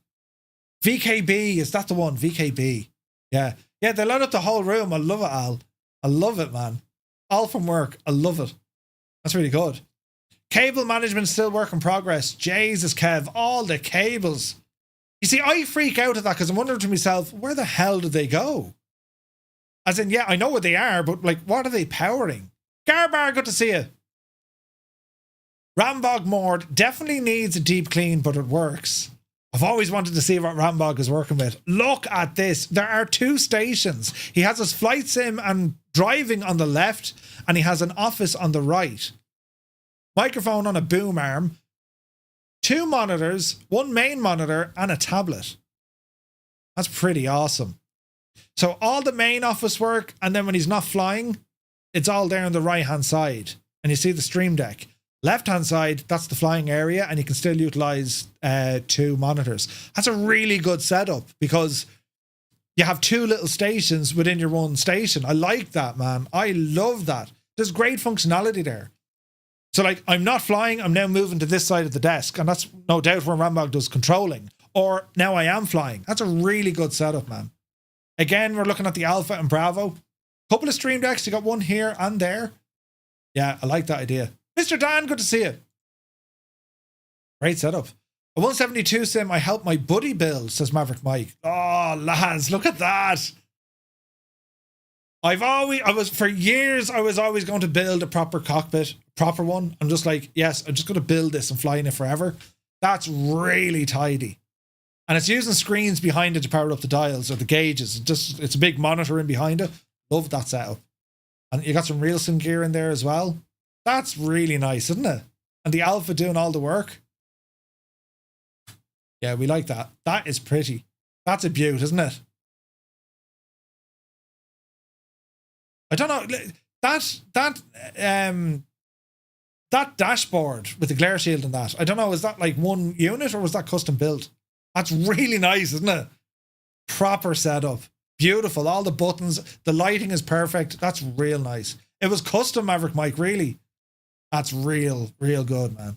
VKB, is that the one? VKB. Yeah. Yeah, they lit up the whole room. I love it, Al. I love it, man. All from work. I love it. That's really good. Cable management still work in progress. Jesus, Kev, all the cables. You see, I freak out at that because I'm wondering to myself, where the hell did they go? As in, yeah, I know where they are, but like, what are they powering? Garbar, good to see you. Rambog Mord definitely needs a deep clean, but it works. I've always wanted to see what Rambog is working with. Look at this. There are 2 stations. He has his flight sim and driving on the left, and he has an office on the right. Microphone on a boom arm, 2 monitors, 1 main monitor, and a tablet. That's pretty awesome. So all the main office work, and then when he's not flying, it's all there on the right-hand side. And you see the stream deck. Left-hand side, that's the flying area, and you can still utilize 2 monitors. That's a really good setup because you have 2 little stations within your one station. I like that, man. I love that. There's great functionality there. So like, I'm not flying, I'm now moving to this side of the desk, and that's no doubt where Rambog does controlling. Or now I am flying. That's a really good setup, man. Again, we're looking at the Alpha and Bravo. Couple of stream decks, you got one here and there. Yeah, I like that idea. Mr. Dan, good to see you. Great setup. A 172 sim I helped my buddy build, says Maverick Mike. Oh, lads, look at that. For years, I was always going to build a proper cockpit, proper one. I'm just like, yes, I'm just going to build this and fly in it forever. That's really tidy. And it's using screens behind it to power up the dials or the gauges. It's a big monitor in behind it. Love that setup. And you got some real sim gear in there as well. That's really nice, isn't it? And the Alpha doing all the work. Yeah, we like that. That is pretty. That's a beaut, isn't it? I don't know, that dashboard with the glare shield and that, I don't know, is that like one unit or was that custom built? That's really nice, isn't it? Proper setup. Beautiful. All the buttons, the lighting is perfect. That's real nice. It was custom, Maverick Mike, really. That's real good, man.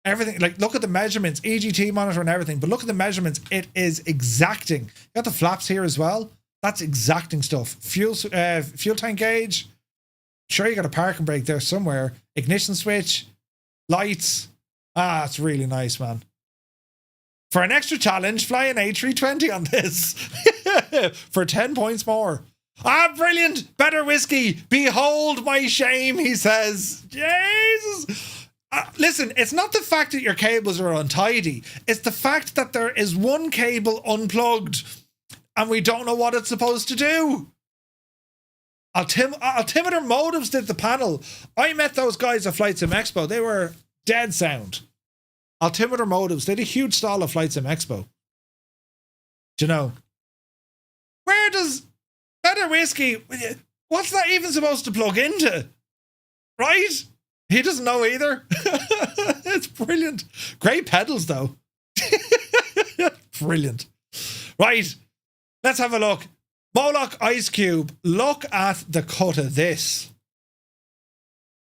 Everything, like, look at the measurements, EGT monitor and everything, but look at the measurements. It is exacting. You got the flaps here as well. That's exacting stuff. Fuel tank gauge. Sure, you got a parking brake there somewhere. Ignition switch. Lights. Ah, it's really nice, man. For an extra challenge, fly an A320 on this. For 10 points more. Ah, brilliant. Better whiskey. Behold my shame, he says. Jesus. Listen, it's not the fact that your cables are untidy. It's the fact that there is one cable unplugged and we don't know what it's supposed to do. Altimeter Motives did the panel. I met those guys at Flight Sim Expo. They were dead sound. Altimeter Motives. They did a huge stall at Flight Sim Expo. Do you know? Where does Better Whiskey... What's that even supposed to plug into? Right? He doesn't know either. It's brilliant. Great pedals, though. Brilliant. Right. Let's have a look. Moloch Ice Cube. Look at the cut of this.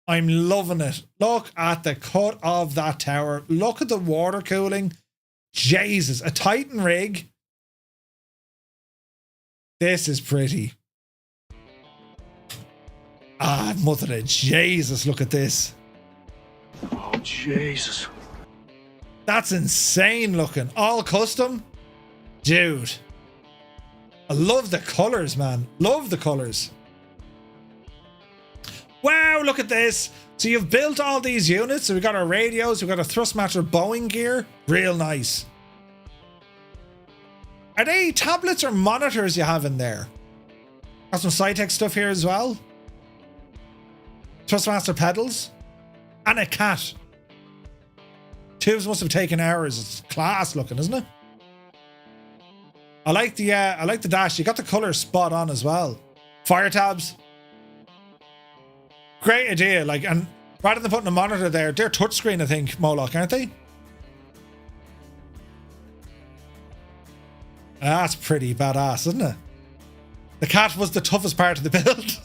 I'm loving it. Look at the cut of that tower. Look at the water cooling. Jesus. A Titan rig. This is pretty. Ah, mother of Jesus, look at this. Oh, Jesus. That's insane looking. All custom. Dude. I love the colours, man. Love the colours. Wow, look at this. So you've built all these units. So we've got our radios. We've got a Thrustmaster Boeing gear. Real nice. Are they tablets or monitors you have in there? Got some Cytec stuff here as well. Thrustmaster pedals. And a cat. Tubes must have taken hours. It's class looking, isn't it? I like the dash. You got the colour spot on as well. Fire tabs. Great idea. Like, and rather than putting a monitor there, they're touchscreen, I think, Moloch, aren't they? That's pretty badass, isn't it? The cat was the toughest part of the build.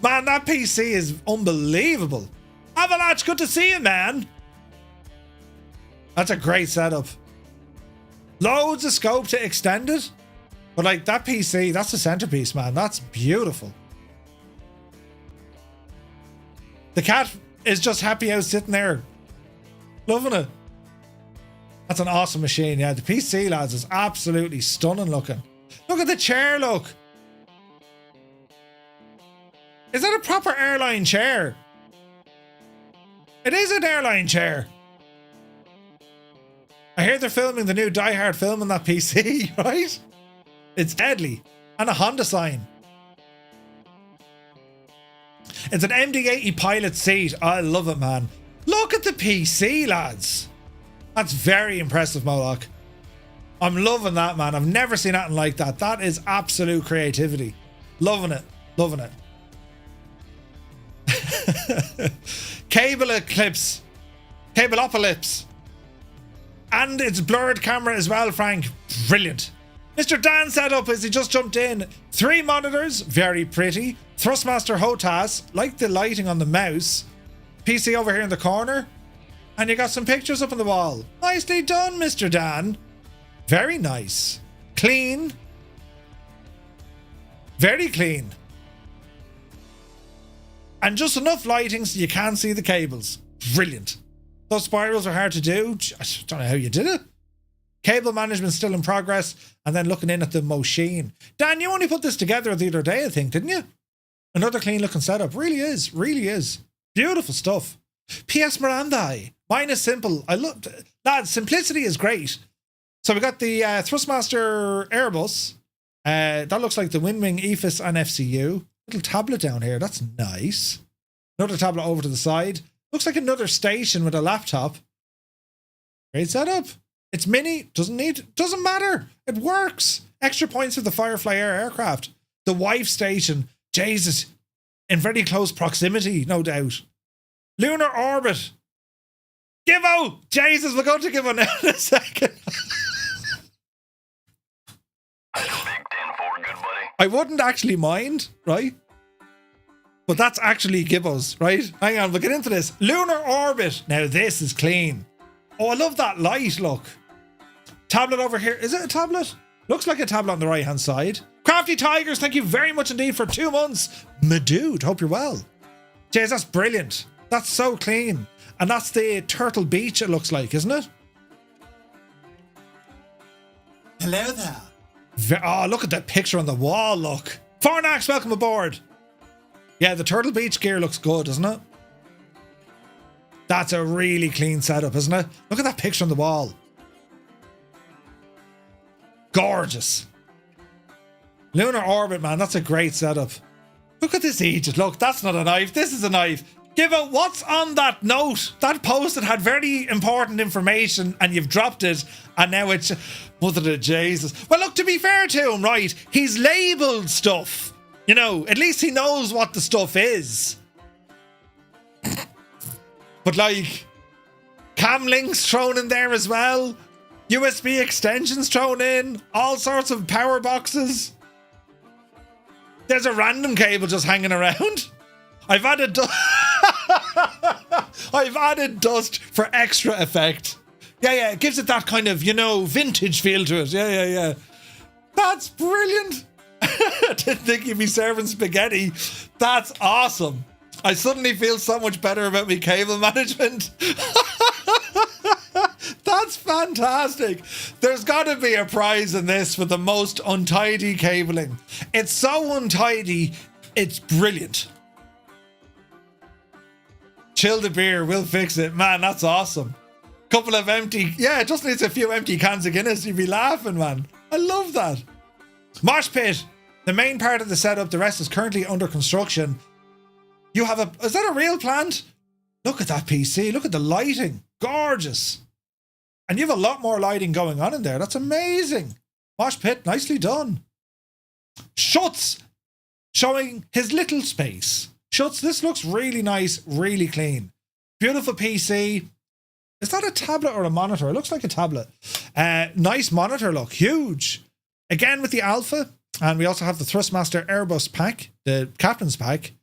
Man, that PC is unbelievable. Avalanche, good to see you, man. That's a great setup. Loads of scope to extend it. But like that PC, that's the centerpiece, man. That's beautiful. The cat is just happy out sitting there. Loving it. That's an awesome machine. Yeah, the PC, lads, is absolutely stunning looking. Look at the chair, look. Is that a proper airline chair? It is an airline chair. I hear they're filming the new Die Hard film on that PC, right? It's deadly. And a Honda sign. It's an MD-80 pilot seat. I love it, man. Look at the PC, lads. That's very impressive, Moloch. I'm loving that, man. I've never seen anything like that. That is absolute creativity. Loving it. Loving it. Cable eclipse. Cableopolis. And it's blurred camera as well, Frank. Brilliant. Mr. Dan setup as he just jumped in. 3 monitors. Very pretty. Thrustmaster HOTAS. Like the lighting on the mouse. PC over here in the corner. And you got some pictures up on the wall. Nicely done, Mr. Dan. Very nice. Clean. Very clean. And just enough lighting so you can't see the cables. Brilliant. Those spirals are hard to do. I don't know how you did it. Cable management still in progress. And then looking in at the machine. Dan, you only put this together the other day, I think, didn't you? Another clean looking setup. Really is. Really is. Beautiful stuff. P.S. Mirandai. Mine is simple. I love that. Simplicity is great. So we got the Thrustmaster Airbus. That looks like the Windwing EFIS and FCU. Little tablet down here. That's nice. Another tablet over to the side. Looks like another station with a laptop. Great setup. It's mini. Doesn't matter. It works. Extra points for the Firefly Air aircraft. The wife station. Jesus. In very close proximity, no doubt. Lunar orbit. Gibbo! Jesus, we're going to Gibbo now in a second. I wouldn't actually mind, right? But that's actually Gibbo's, right? Hang on, we'll get into this. Lunar orbit. Now this is clean. Oh, I love that light, look. Tablet over here. Is it a tablet? Looks like a tablet on the right-hand side. Crafty Tigers, thank you very much indeed for 2 months. My dude, hope you're well. Jeez, that's brilliant. That's so clean. And that's the Turtle Beach, it looks like, isn't it? Hello there. Oh, look at that picture on the wall, look. Fornax, welcome aboard. Yeah, the Turtle Beach gear looks good, doesn't it? That's a really clean setup, isn't it? Look at that picture on the wall. Gorgeous. Lunar orbit, man, that's a great setup. Look at this Aegis. Look, that's not a knife. This is a knife. Give out what's on that note. That post that had very important information and you've dropped it and now it's mother of Jesus. Well, look, to be fair to him, right, he's labelled stuff. You know, at least he knows what the stuff is. But like, cam links thrown in there as well. USB extensions thrown in. All sorts of power boxes. There's a random cable just hanging around. I've added I've added dust for extra effect. Yeah, it gives it that kind of, you know, vintage feel to it. Yeah. That's brilliant. I didn't think you'd be serving spaghetti. That's awesome. I suddenly feel so much better about my cable management. That's fantastic. There's got to be a prize in this for the most untidy cabling. It's so untidy, it's brilliant. Chill the beer, we'll fix it. Man, that's awesome. Couple of empty, yeah, it just needs a few empty cans of Guinness. You'd be laughing, man. I love that. Mosh pit, the main part of the setup, the rest is currently under construction. You have a, is that a real plant? Look at that PC, look at the lighting. Gorgeous. And you have a lot more lighting going on in there. That's amazing. Mosh pit, nicely done. Schutz, showing his little space. Schutz, this looks really nice, really clean. Beautiful PC. Is that a tablet or a monitor? It looks like a tablet. Nice monitor look, huge. Again with the Alpha. And we also have the Thrustmaster Airbus pack, the Captain's pack.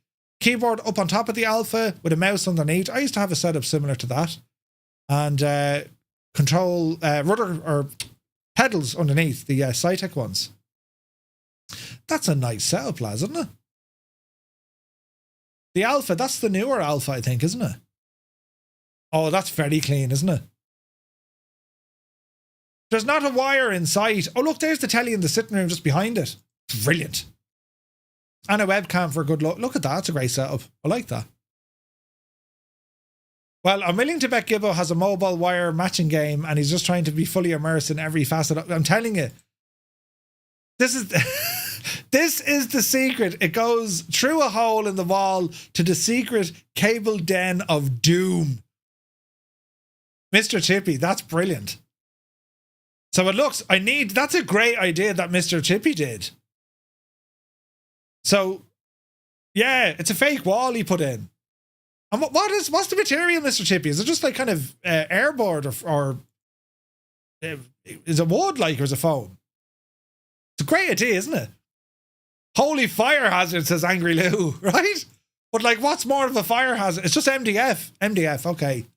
Keyboard up on top of the Alpha with a mouse underneath. I used to have a setup similar to that. And control rudder or pedals underneath the Cytec ones. That's a nice setup, lads, isn't it? The Alpha, that's the newer Alpha, I think, isn't it? Oh, that's very clean, isn't it? There's not a wire in sight. Oh, look, there's the telly in the sitting room just behind it. Brilliant. And a webcam for a good look. Look at that. That's a great setup. I like that. Well, I'm willing to bet Gibbo has a mobile wire matching game and he's just trying to be fully immersed in every facet. I'm telling you. This is... This is the secret. It goes through a hole in the wall to the secret cable den of doom. Mr. Chippy, that's brilliant. So it looks, that's a great idea that Mr. Chippy did. So, yeah, it's a fake wall he put in. And what's the material, Mr. Chippy? Is it just like kind of airboard or is it wood like or is it foam? It's a great idea, isn't it? Holy fire hazard, says Angry Lou, right? But like, what's more of a fire hazard? It's just MDF. MDF, okay.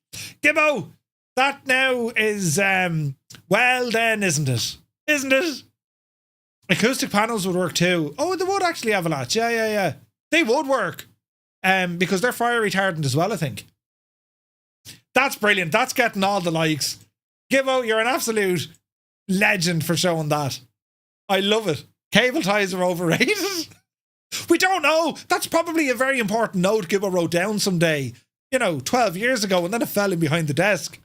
Gibbo, that now is, well then, isn't it? Isn't it? Acoustic panels would work too. Oh, they would actually, Avalanche. Yeah. They would work. Because they're fire retardant as well, I think. That's brilliant. That's getting all the likes. Gibbo, you're an absolute legend for showing that. I love it. Cable ties are overrated. We don't know. That's probably a very important note Gibbo wrote down someday, 12 years ago, and then it fell in behind the desk.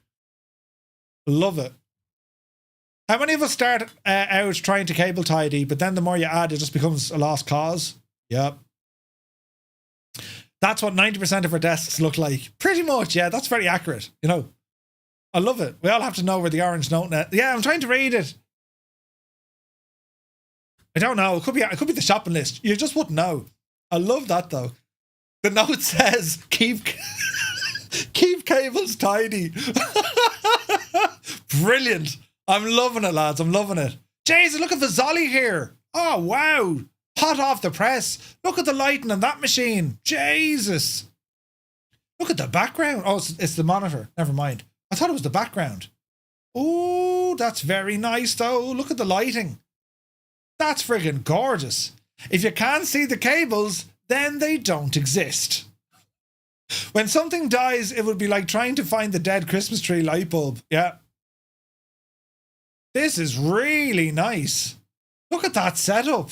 Love it. How many of us start out trying to cable tidy, but then the more you add, it just becomes a lost cause? Yep. That's what 90% of our desks look like. Pretty much, yeah. That's very accurate, I love it. We all have to know where the orange note net. Yeah, I'm trying to read it. I don't know. It could be the shopping list. You just wouldn't know. I love that though. The note says keep cables tidy. Brilliant. I'm loving it, lads. I'm loving it. Jesus, look at the Zolly here. Oh wow. Hot off the press. Look at the lighting on that machine. Jesus. Look at the background. Oh, it's the monitor. Never mind. I thought it was the background. Oh, that's very nice though. Look at the lighting. That's friggin' gorgeous. If you can't see the cables, then they don't exist. When something dies, it would be like trying to find the dead Christmas tree light bulb. Yeah. This is really nice. Look at that setup.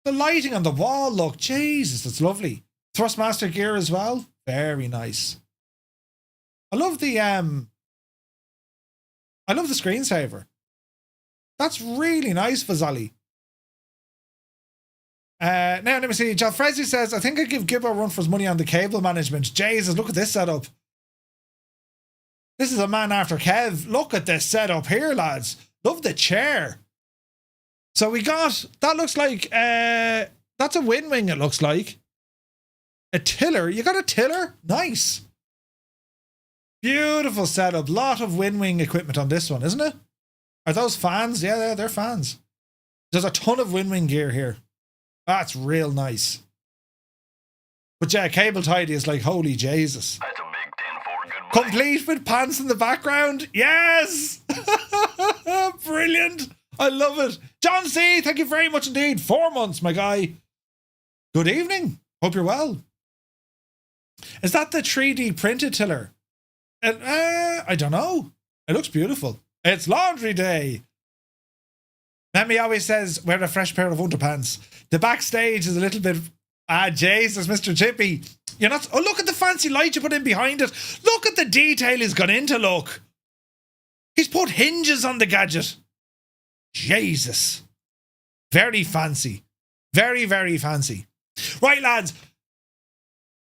The lighting on the wall, look, Jesus, it's lovely. Thrustmaster gear as well, very nice. I love the screensaver. That's really nice, Fazali. Now let me see. John Frezzi says, I think I give Gibbo a run for his money on the cable management. Jesus, look at this setup. This is a man after Kev. Look at this setup here, lads. Love the chair. So we got, that looks like, that's a wind wing, it looks like. A tiller. You got a tiller? Nice. Beautiful setup. Lot of wind wing equipment on this one, isn't it? Are those fans? Yeah, they're fans. There's a ton of wind wing gear here. That's real nice. But yeah, cable tidy is like, holy Jesus. That's a big 10-4, good boy. Complete with pants in the background. Yes! Brilliant. I love it. John C., thank you very much indeed. 4 months, my guy. Good evening. Hope you're well. Is that the 3D printed tiller? I don't know. It looks beautiful. It's laundry day. Memmy always says, wear a fresh pair of underpants. The backstage is a little bit... Jesus, Mr. Chippy. You're not... Oh, look at the fancy light you put in behind it. Look at the detail he's gone into, look. He's put hinges on the gadget. Jesus. Very fancy. Very, very fancy. Right, lads.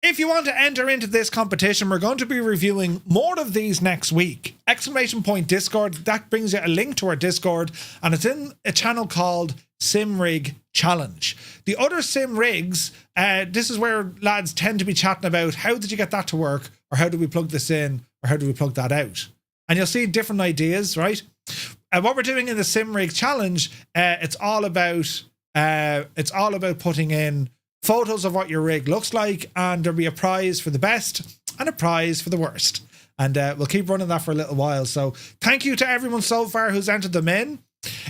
If you want to enter into this competition, we're going to be reviewing more of these next week. Exclamation point Discord. That brings you a link to our Discord, and it's in a channel called Sim Rig Challenge. The other sim rigs, this is where lads tend to be chatting about how did you get that to work, or how do we plug this in, or how do we plug that out. And you'll see different ideas, right? What we're doing in the Sim Rig Challenge, it's all about putting in photos of what your rig looks like, and there'll be a prize for the best and a prize for the worst. And we'll keep running that for a little while. So thank you to everyone so far who's entered them in.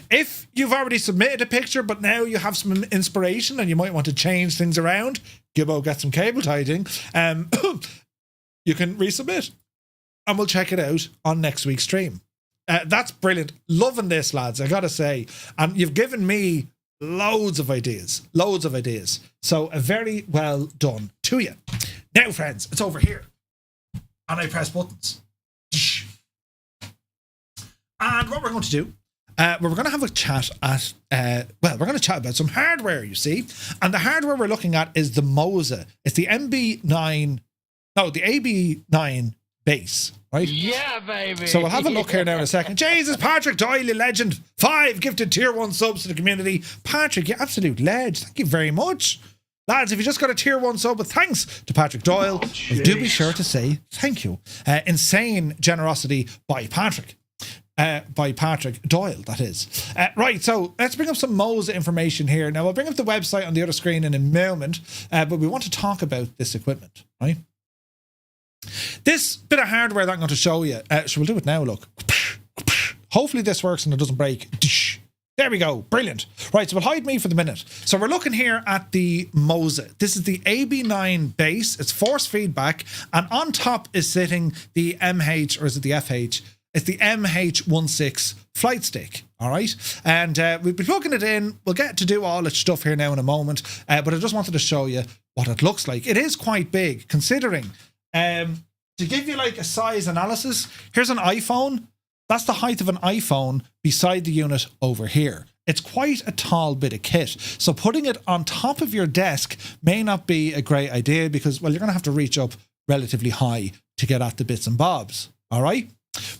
If you've already submitted a picture, but now you have some inspiration and you might want to change things around, Gibbo, get some cable tidying, you can resubmit and we'll check it out on next week's stream. That's brilliant. Loving this, lads, I gotta say. And you've given me loads of ideas. So a very well done to you. Now, friends, it's over here. And I press buttons. And what we're going to do, we're going to have a chat at, we're going to chat about some hardware, you see. And the hardware we're looking at is the Moza. It's the the AB9 base, right? Yeah, baby. So we'll have a look here now in a second. Jesus, Patrick Doyle, you legend. 5 gifted tier 1 subs to the community. Patrick, you absolute ledge. Thank you very much. Lads, if you just got a tier 1 sub, with thanks to Patrick Doyle, do be sure to say thank you. Insane generosity by Patrick. By Patrick Doyle, that is. Right, so let's bring up some Moza information here. Now, I'll bring up the website on the other screen in a moment, but we want to talk about this equipment, right? This bit of hardware that I'm going to show you, so we'll do it now, look. Hopefully this works and it doesn't break. There we go, brilliant. Right, so we'll hide me for the minute. So we're looking here at the Moza. This is the AB9 base, it's force feedback, and on top is sitting the MH, or is it the FH? It's the MH16 Flightstick, all right? And we'll be plugging it in. We'll get to do all its stuff here now in a moment, but I just wanted to show you what it looks like. It is quite big, considering... to give you like a size analysis, here's an iPhone. That's the height of an iPhone beside the unit over here. It's quite a tall bit of kit. So putting it on top of your desk may not be a great idea because, well, you're going to have to reach up relatively high to get at the bits and bobs. All right.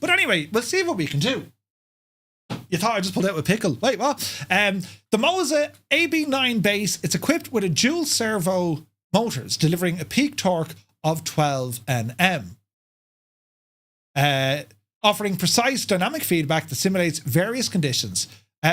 But anyway, we'll see what we can do. You thought I just pulled out a pickle. Wait, what? The Moza AB9 base, it's equipped with a dual servo motors delivering a peak torque of 12 Nm. Offering precise dynamic feedback that simulates various conditions.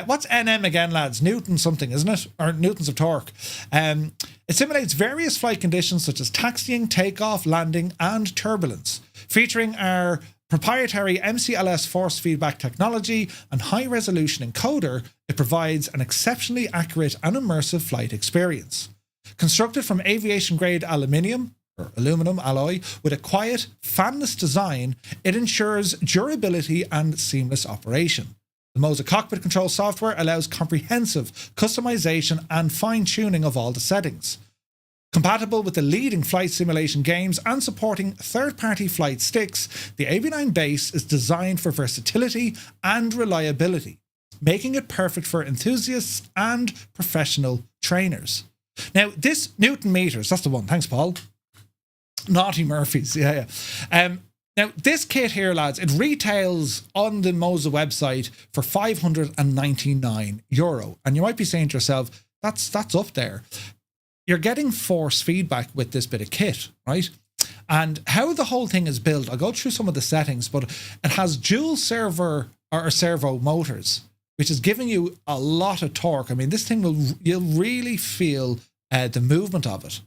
What's Nm again, lads? Newton something, isn't it? Or newtons of torque. It simulates various flight conditions such as taxiing, takeoff, landing, and turbulence. Featuring our proprietary MCLS force feedback technology and high-resolution encoder, it provides an exceptionally accurate and immersive flight experience. Constructed from aviation-grade aluminium alloy with a quiet, fanless design, it ensures durability and seamless operation. The Moza cockpit control software allows comprehensive customization and fine-tuning of all the settings. Compatible with the leading flight simulation games and supporting third-party flight sticks, the AB9 base is designed for versatility and reliability, making it perfect for enthusiasts and professional trainers. Now, this Newton meters, that's the one, thanks Paul. Naughty Murphys, yeah. Now, this kit here, lads, it retails on the Moza website for €599. And you might be saying to yourself, that's up there. You're getting force feedback with this bit of kit, right? And how the whole thing is built, I'll go through some of the settings, but it has dual servo motors, which is giving you a lot of torque. I mean, this thing you'll really feel the movement of it.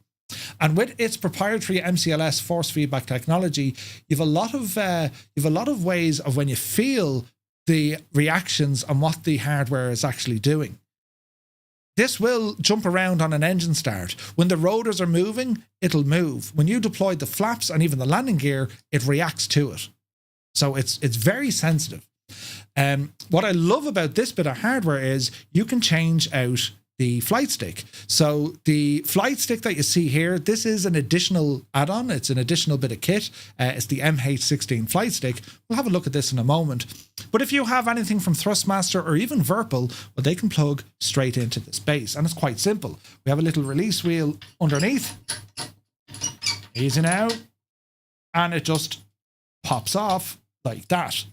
And with its proprietary MCLS force feedback technology, you've a lot of ways of when you feel the reactions and what the hardware is actually doing. This will jump around on an engine start. When the rotors are moving, it'll move. When you deploy the flaps and even the landing gear, it reacts to it. So it's very sensitive. What I love about this bit of hardware is you can change out the flight stick. So the flight stick that you see here, this is an additional add-on. It's an additional bit of kit. It's the MH16 flight stick. We'll have a look at this in a moment. But if you have anything from Thrustmaster or even Virpil, well, they can plug straight into this base. And it's quite simple. We have a little release wheel underneath. Easy now. And it just pops off like that.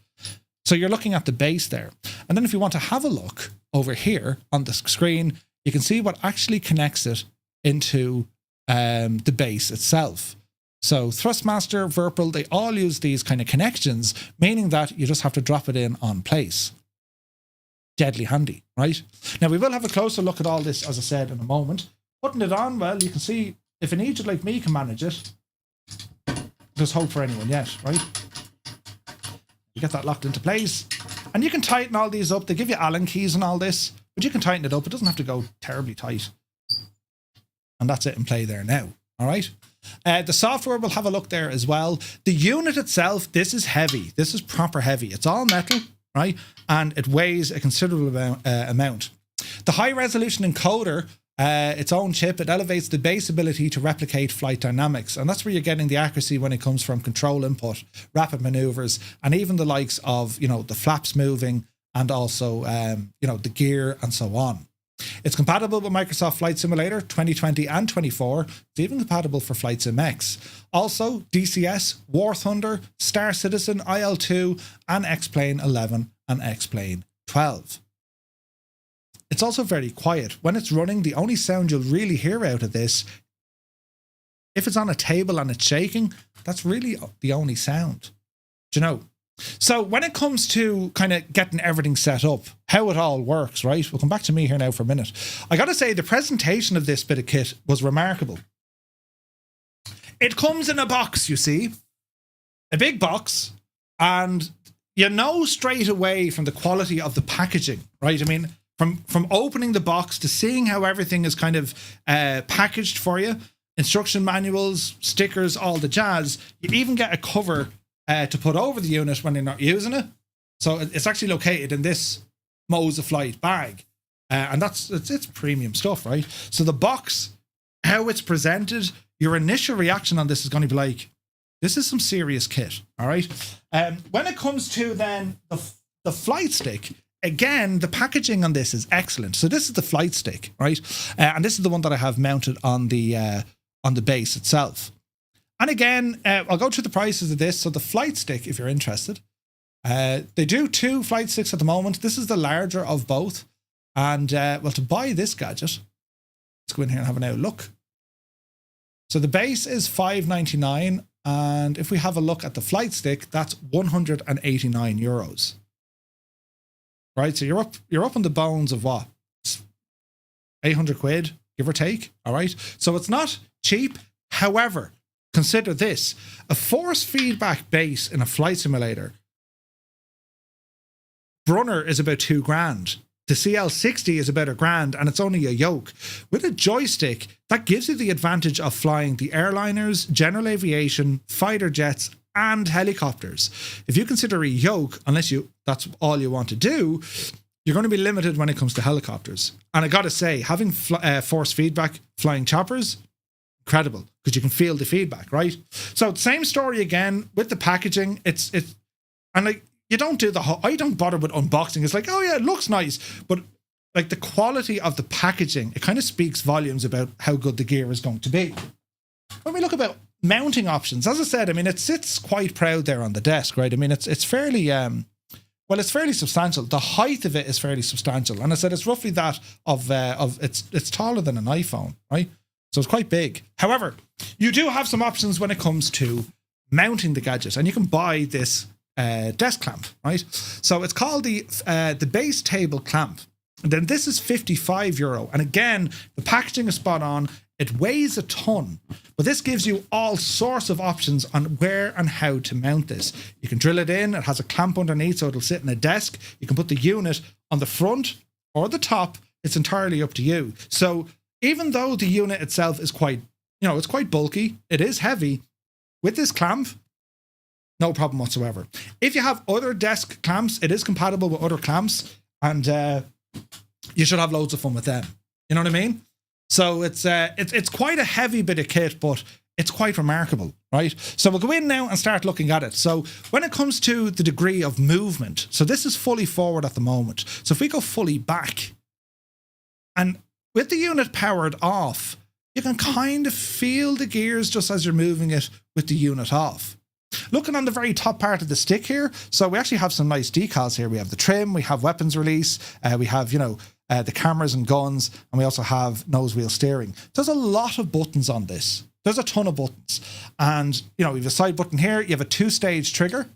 So you're looking at the base there. And then if you want to have a look over here on the screen, you can see what actually connects it into the base itself. So Thrustmaster, Virpil, they all use these kind of connections, meaning that you just have to drop it in on place. Deadly handy, right? Now, we will have a closer look at all this, as I said, in a moment. Putting it on, well, you can see if an idiot like me can manage it, there's hope for anyone yet, right? You get that locked into place. And you can tighten all these up. They give you Allen keys and all this, but you can tighten it up. It doesn't have to go terribly tight. And that's it in play there now. All right. The software, we'll have a look there as well. The unit itself, this is heavy. This is proper heavy. It's all metal, right? And it weighs a considerable amount. The high resolution encoder, its own chip, it elevates the base ability to replicate flight dynamics. And that's where you're getting the accuracy when it comes from control input, rapid maneuvers, and even the likes of, the flaps moving and also, the gear and so on. It's compatible with Microsoft Flight Simulator 2020 and 24. It's even compatible for Flight Sim X. Also, DCS, War Thunder, Star Citizen, IL-2, and X-Plane 11 and X-Plane 12. It's also very quiet. When it's running, the only sound you'll really hear out of this, if it's on a table and it's shaking, that's really the only sound. Do you know? So when it comes to kind of getting everything set up, how it all works, right? We'll come back to me here now for a minute. I got to say, the presentation of this bit of kit was remarkable. It comes in a box, you see. A big box. And you know straight away from the quality of the packaging, right? I mean, from opening the box to seeing how everything is kind of packaged for you, instruction manuals, stickers, all the jazz. You even get a cover to put over the unit when you're not using it. So it's actually located in this Moza Flight bag. And it's premium stuff, right? So the box, how it's presented, your initial reaction on this is going to be like, this is some serious kit, all right? When it comes to then the flight stick, again, the packaging on this is excellent. So this is the flight stick, right? And this is the one that I have mounted on the base itself. And again, I'll go through the prices of this. So the flight stick, if you're interested, they do 2 flight sticks at the moment. This is the larger of both. And well, to buy this gadget, let's go in here and have a look. So the base is €5.99, and if we have a look at the flight stick, that's €189. Right, so you're up on the bones of what? 800 quid, give or take. All right, so it's not cheap. However, consider this: a force feedback base in a flight simulator, Brunner is about $2,000. The CL60 is about $1,000, and it's only a yoke. With a joystick, that gives you the advantage of flying the airliners, general aviation, fighter jets, and helicopters. If you consider a yoke, unless that's all you want to do, you're going to be limited when it comes to helicopters. And I got to say, having force feedback flying choppers, incredible, because you can feel the feedback, right? So same story again with the packaging. It's and like you don't do I don't bother with unboxing. It's like, oh yeah, it looks nice, but like the quality of the packaging, it kind of speaks volumes about how good the gear is going to be. When we look about mounting options, as I said, I mean, it sits quite proud there on the desk, right? I mean, it's fairly it's fairly substantial. The height of it is fairly substantial, and I said it's roughly that of it's taller than an iPhone, right? So it's quite big. However, you do have some options when it comes to mounting the gadget, and you can buy this desk clamp, right? So it's called the base table clamp. And then this is €55. And again, the packaging is spot on. It weighs a ton, but this gives you all sorts of options on where and how to mount this. You can drill it in. It has a clamp underneath, so it'll sit in a desk. You can put the unit on the front or the top. It's entirely up to you. So even though the unit itself is quite, it's quite bulky, it is heavy, with this clamp, no problem whatsoever. If you have other desk clamps, it is compatible with other clamps, and you should have loads of fun with them. You know what I mean? So it's quite a heavy bit of kit, but it's quite remarkable, right? So we'll go in now and start looking at it. So when it comes to the degree of movement, so this is fully forward at the moment. So if we go fully back, and with the unit powered off, you can kind of feel the gears just as you're moving it with the unit off. Looking on the very top part of the stick here, so we actually have some nice decals here. We have the trim, we have weapons release, we have, the cameras and guns, and we also have nose wheel steering. There's a lot of buttons on this. There's a ton of buttons. And, you have a side button here. You have a two-stage trigger.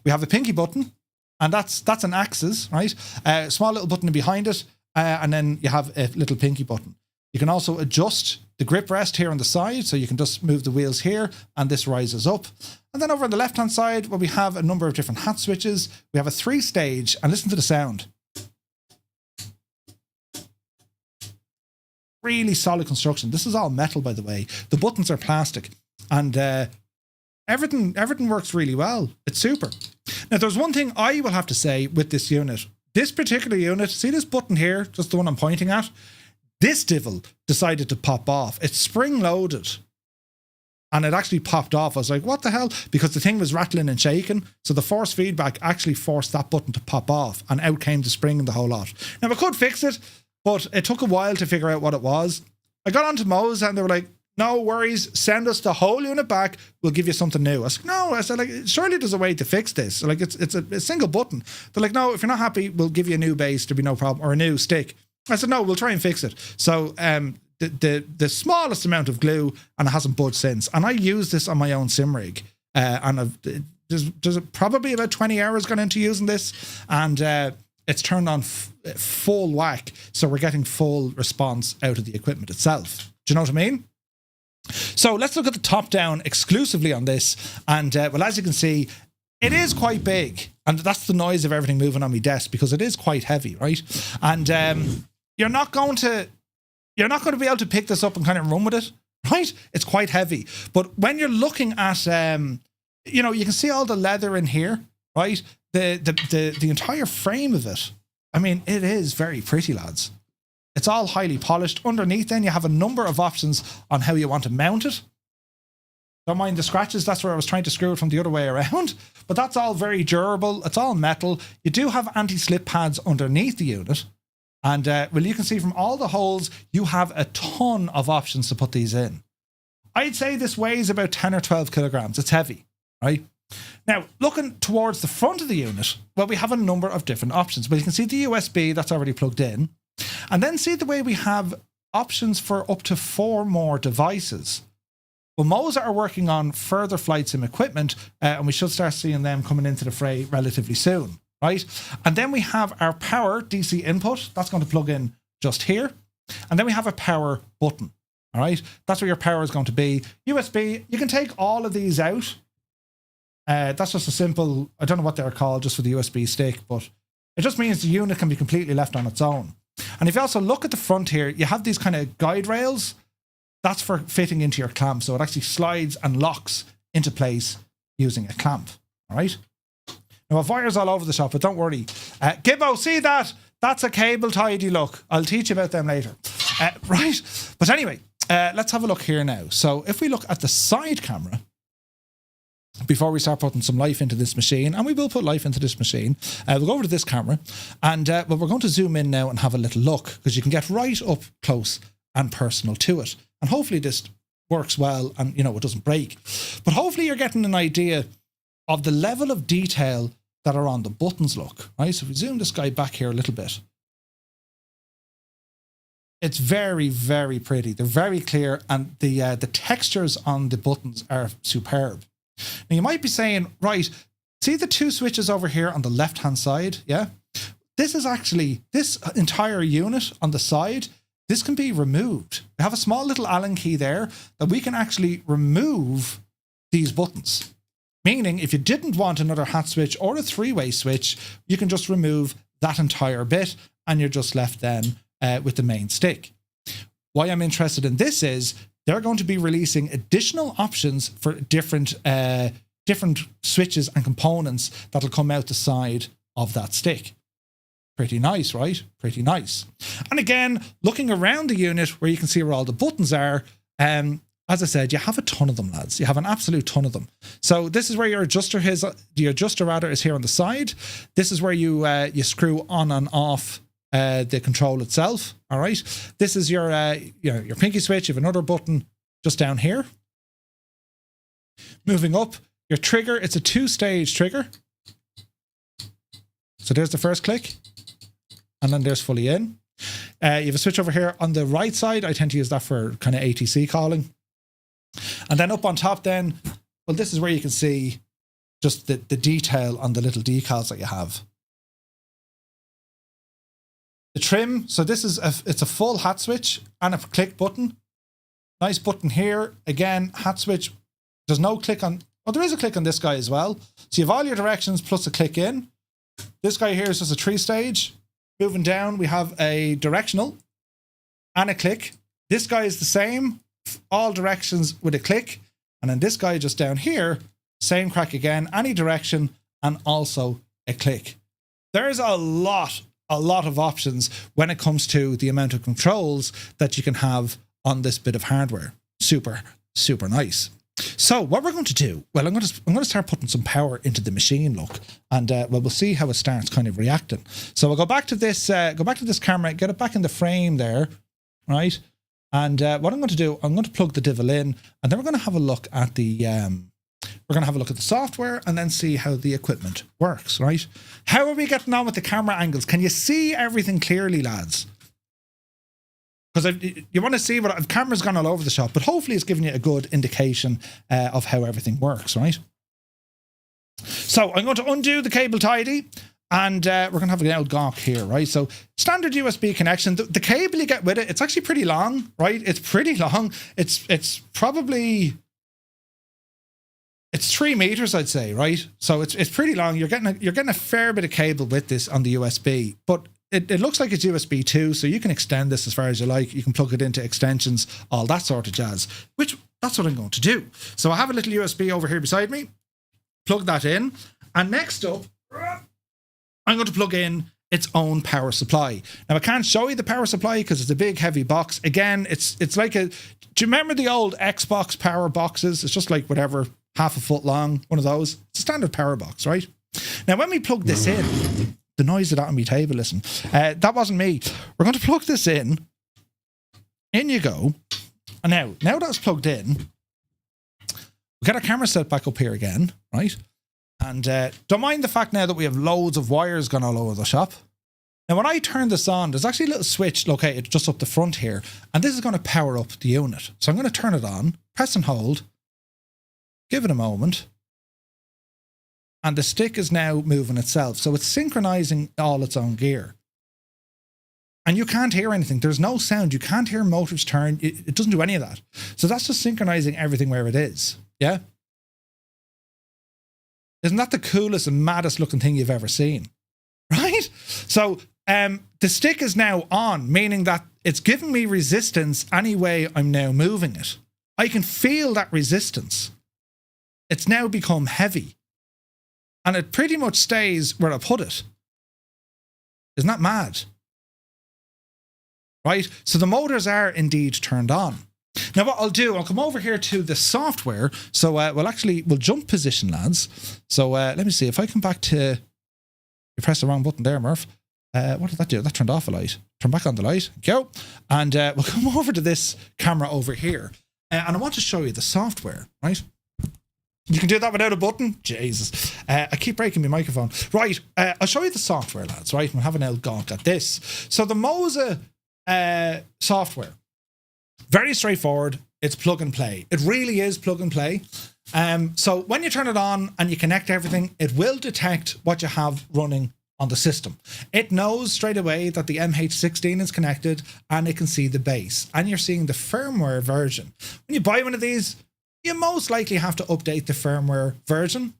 We have a pinky button, and that's an axis, right? A small little button behind it, and then you have a little pinky button. You can also adjust the grip rest here on the side, so you can just move the wheels here, and this rises up. And then over on the left-hand side, where we have a number of different hat switches, we have a 3-stage, and listen to the sound. Really solid construction. This is all metal, by the way. The buttons are plastic, and everything works really well. It's super. Now, there's one thing I will have to say with this unit. This particular unit, see this button here, just the one I'm pointing at? This divel decided to pop off. It's spring-loaded, and it actually popped off. I was like, what the hell? Because the thing was rattling and shaking, so the force feedback actually forced that button to pop off, and out came the spring and the whole lot. Now, I could fix it, but it took a while to figure out what it was. I got onto Moza, and they were like, no worries, send us the whole unit back, we'll give you something new. I said, no. I said, like, surely there's a way to fix this. Like, it's a single button. They're like, no, if you're not happy, we'll give you a new base, there'll be no problem, or a new stick. I said, no, we'll try and fix it. So the smallest amount of glue, and it hasn't budged since. And I use this on my own sim rig, and there's probably about 20 hours gone into using this, and it's turned on full whack, so we're getting full response out of the equipment itself. Do you know what I mean? So let's look at the top down exclusively on this, and well, as you can see, it is quite big, and that's the noise of everything moving on my desk, because it is quite heavy, right? And you're not going to be able to pick this up and kind of run with it, right? It's quite heavy. But when you're looking at, you can see all the leather in here, right? The entire frame of it, I mean, it is very pretty, lads. It's all highly polished. Underneath, then, you have a number of options on how you want to mount it. Don't mind the scratches. That's where I was trying to screw it from the other way around. But that's all very durable. It's all metal. You do have anti-slip pads underneath the unit. And, well, you can see from all the holes, you have a ton of options to put these in. I'd say this weighs about 10 or 12 kilograms. It's heavy, right? Now, looking towards the front of the unit, well, we have a number of different options. But you can see the USB that's already plugged in. And then see the way we have options for up to 4 more devices. Well, Moza are working on further flight sim equipment, and we should start seeing them coming into the fray relatively soon, right? And then we have our power DC input. That's going to plug in just here. And then we have a power button, all right? That's where your power is going to be. USB, you can take all of these out. That's just a simple, I don't know what they're called, just for the USB stick, but it just means the unit can be completely left on its own. And if you also look at the front here, you have these kind of guide rails. That's for fitting into your clamp, so it actually slides and locks into place using a clamp. All right. Now, I've wires all over the shop, but don't worry. Gibbo, see that? That's a cable tidy look. I'll teach you about them later. Right. But anyway, let's have a look here now. So if we look at the side camera, before we start putting some life into this machine, and we will put life into this machine, we'll go over to this camera, and well, we're going to zoom in now and have a little look, because you can get right up close and personal to it. And hopefully this works well and, you know, it doesn't break. But hopefully you're getting an idea of the level of detail that are on the buttons, look. Right, so if we zoom this guy back here a little bit, it's very, very pretty. They're very clear, and the textures on the buttons are superb. Now, you might be saying, right, see the two switches over here on the left-hand side? Yeah. This is actually, this entire unit on the side, this can be removed. We have a small little Allen key there that we can actually remove these buttons. Meaning, if you didn't want another hat switch or a three-way switch, you can just remove that entire bit, and you're just left then with the main stick. Why I'm interested in this is they're going to be releasing additional options for different switches and components that'll come out the side of that stick. Pretty nice, right? Pretty nice. And again, looking around the unit where you can see where all the buttons are, as I said, you have a ton of them, lads. You have an absolute ton of them. So this is where your adjuster is. The adjuster rather is here on the side. This is where you screw on and off the control itself. All right. This is your pinky switch. You have another button just down here. Moving up, your trigger. It's a two-stage trigger. So there's the first click, and then there's fully in. You have a switch over here on the right side. I tend to use that for kind of ATC calling. And then up on top then, well, this is where you can see just the detail on the little decals that you have. The trim, so this is it's a full hat switch and a click button. Nice button here. Again, hat switch. There's no click on, oh, there is a click on this guy as well. So you have all your directions plus a click in. This guy here is just a 3-stage. Moving down, we have a directional and a click. This guy is the same, all directions with a click. And then this guy just down here, same crack again, any direction and also a click. There's a lot of options when it comes to the amount of controls that you can have on this bit of hardware. Super, super nice. So what we're going to do, well, I'm going to start putting some power into the machine, look, and well, we'll see how it starts kind of reacting. So I'll go back to this camera, get it back in the frame there, right? And what I'm going to do, I'm going to plug the divel in, and then we're going to have a look at the software, and then see how the equipment works, right? How are we getting on with the camera angles? Can you see everything clearly, lads? Because you want to see what the camera's gone all over the shop, but hopefully it's giving you a good indication of how everything works, right? So I'm going to undo the cable tidy, and we're going to have an old gawk here, right? So standard USB connection. The cable you get with it, it's actually pretty long, right? It's pretty long. It's probably 3 meters, I'd say, right? So it's pretty long. You're getting a fair bit of cable with this on the USB, but it looks like it's USB 2, so you can extend this as far as you like. You can plug it into extensions, all that sort of jazz, which that's what I'm going to do. So I have a little USB over here beside me, plug that in, and next up, I'm going to plug in its own power supply. Now, I can't show you the power supply because it's a big, heavy box. Again, it's like do you remember the old Xbox power boxes? It's just like whatever, half a foot long, one of those. It's a standard power box, right? Now, when we plug this in, the noise of that on my table, listen, that wasn't me. We're going to plug this in. In you go. And now that's plugged in, we get our camera set back up here again, right? And don't mind the fact now that we have loads of wires gone all over the shop. Now, when I turn this on, there's actually a little switch located just up the front here, and this is going to power up the unit. So I'm going to turn it on, press and hold, give it a moment, and the stick is now moving itself. So it's synchronizing all its own gear. And you can't hear anything. There's no sound. You can't hear motors turn. It doesn't do any of that. So that's just synchronizing everything where it is. Yeah? Isn't that the coolest and maddest looking thing you've ever seen? Right? So the stick is now on, meaning that it's giving me resistance any way I'm now moving it. I can feel that resistance. it's now become heavy. And it pretty much stays where I put it. Isn't that mad? Right? So the motors are indeed turned on. Now what I'll do, I'll come over here to the software. So we'll jump position, lads. So let me see if I come back to, you pressed the wrong button there, Murph. What did that do? That turned off a light. Turn back on the light. Go. And we'll come over to this camera over here. And I want to show you the software, right? You can do that without a button? Jesus. I keep breaking my microphone. Right. I'll show you the software, lads, right? We'll have an old gawk at this. So the Moza software, very straightforward. It's plug and play. It really is plug and play. So when you turn it on and you connect everything, it will detect what you have running on the system. It knows straight away that the MH16 is connected and it can see the base. And you're seeing the firmware version. When you buy one of these, you most likely have to update the firmware version.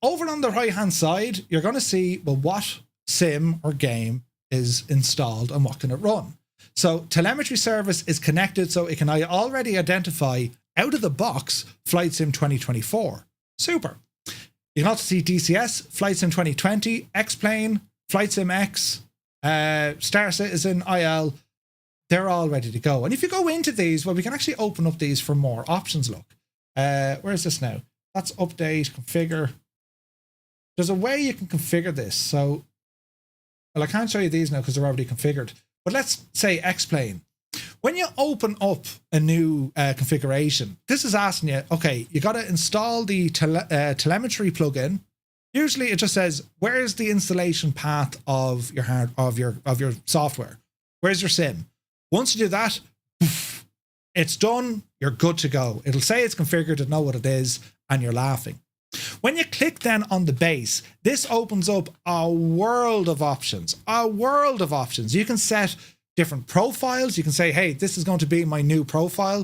Over on the right hand side, you're going to see, well, what sim or game is installed and what can it run. So telemetry service is connected, so it can already identify out of the box Flight Sim 2024. Super. You can also see DCS, Flight Sim 2020, X-Plane, Flight Sim X, Star Citizen, IL. They're all ready to go. And if you go into these, well, we can actually open up these for more options. Look, where is this now? That's update, configure. There's a way you can configure this. So, well, I can't show you these now because they're already configured. But let's say X-Plane. When you open up a new configuration, this is asking you, okay, you got to install the telemetry plugin. Usually it just says, where's the installation path of your software? Where's your sim? Once you do that, it's done. You're good to go. It'll say it's configured, it'll know what it is, and you're laughing. When you click then on the base, this opens up a world of options. A world of options. You can set different profiles. You can say, hey, this is going to be my new profile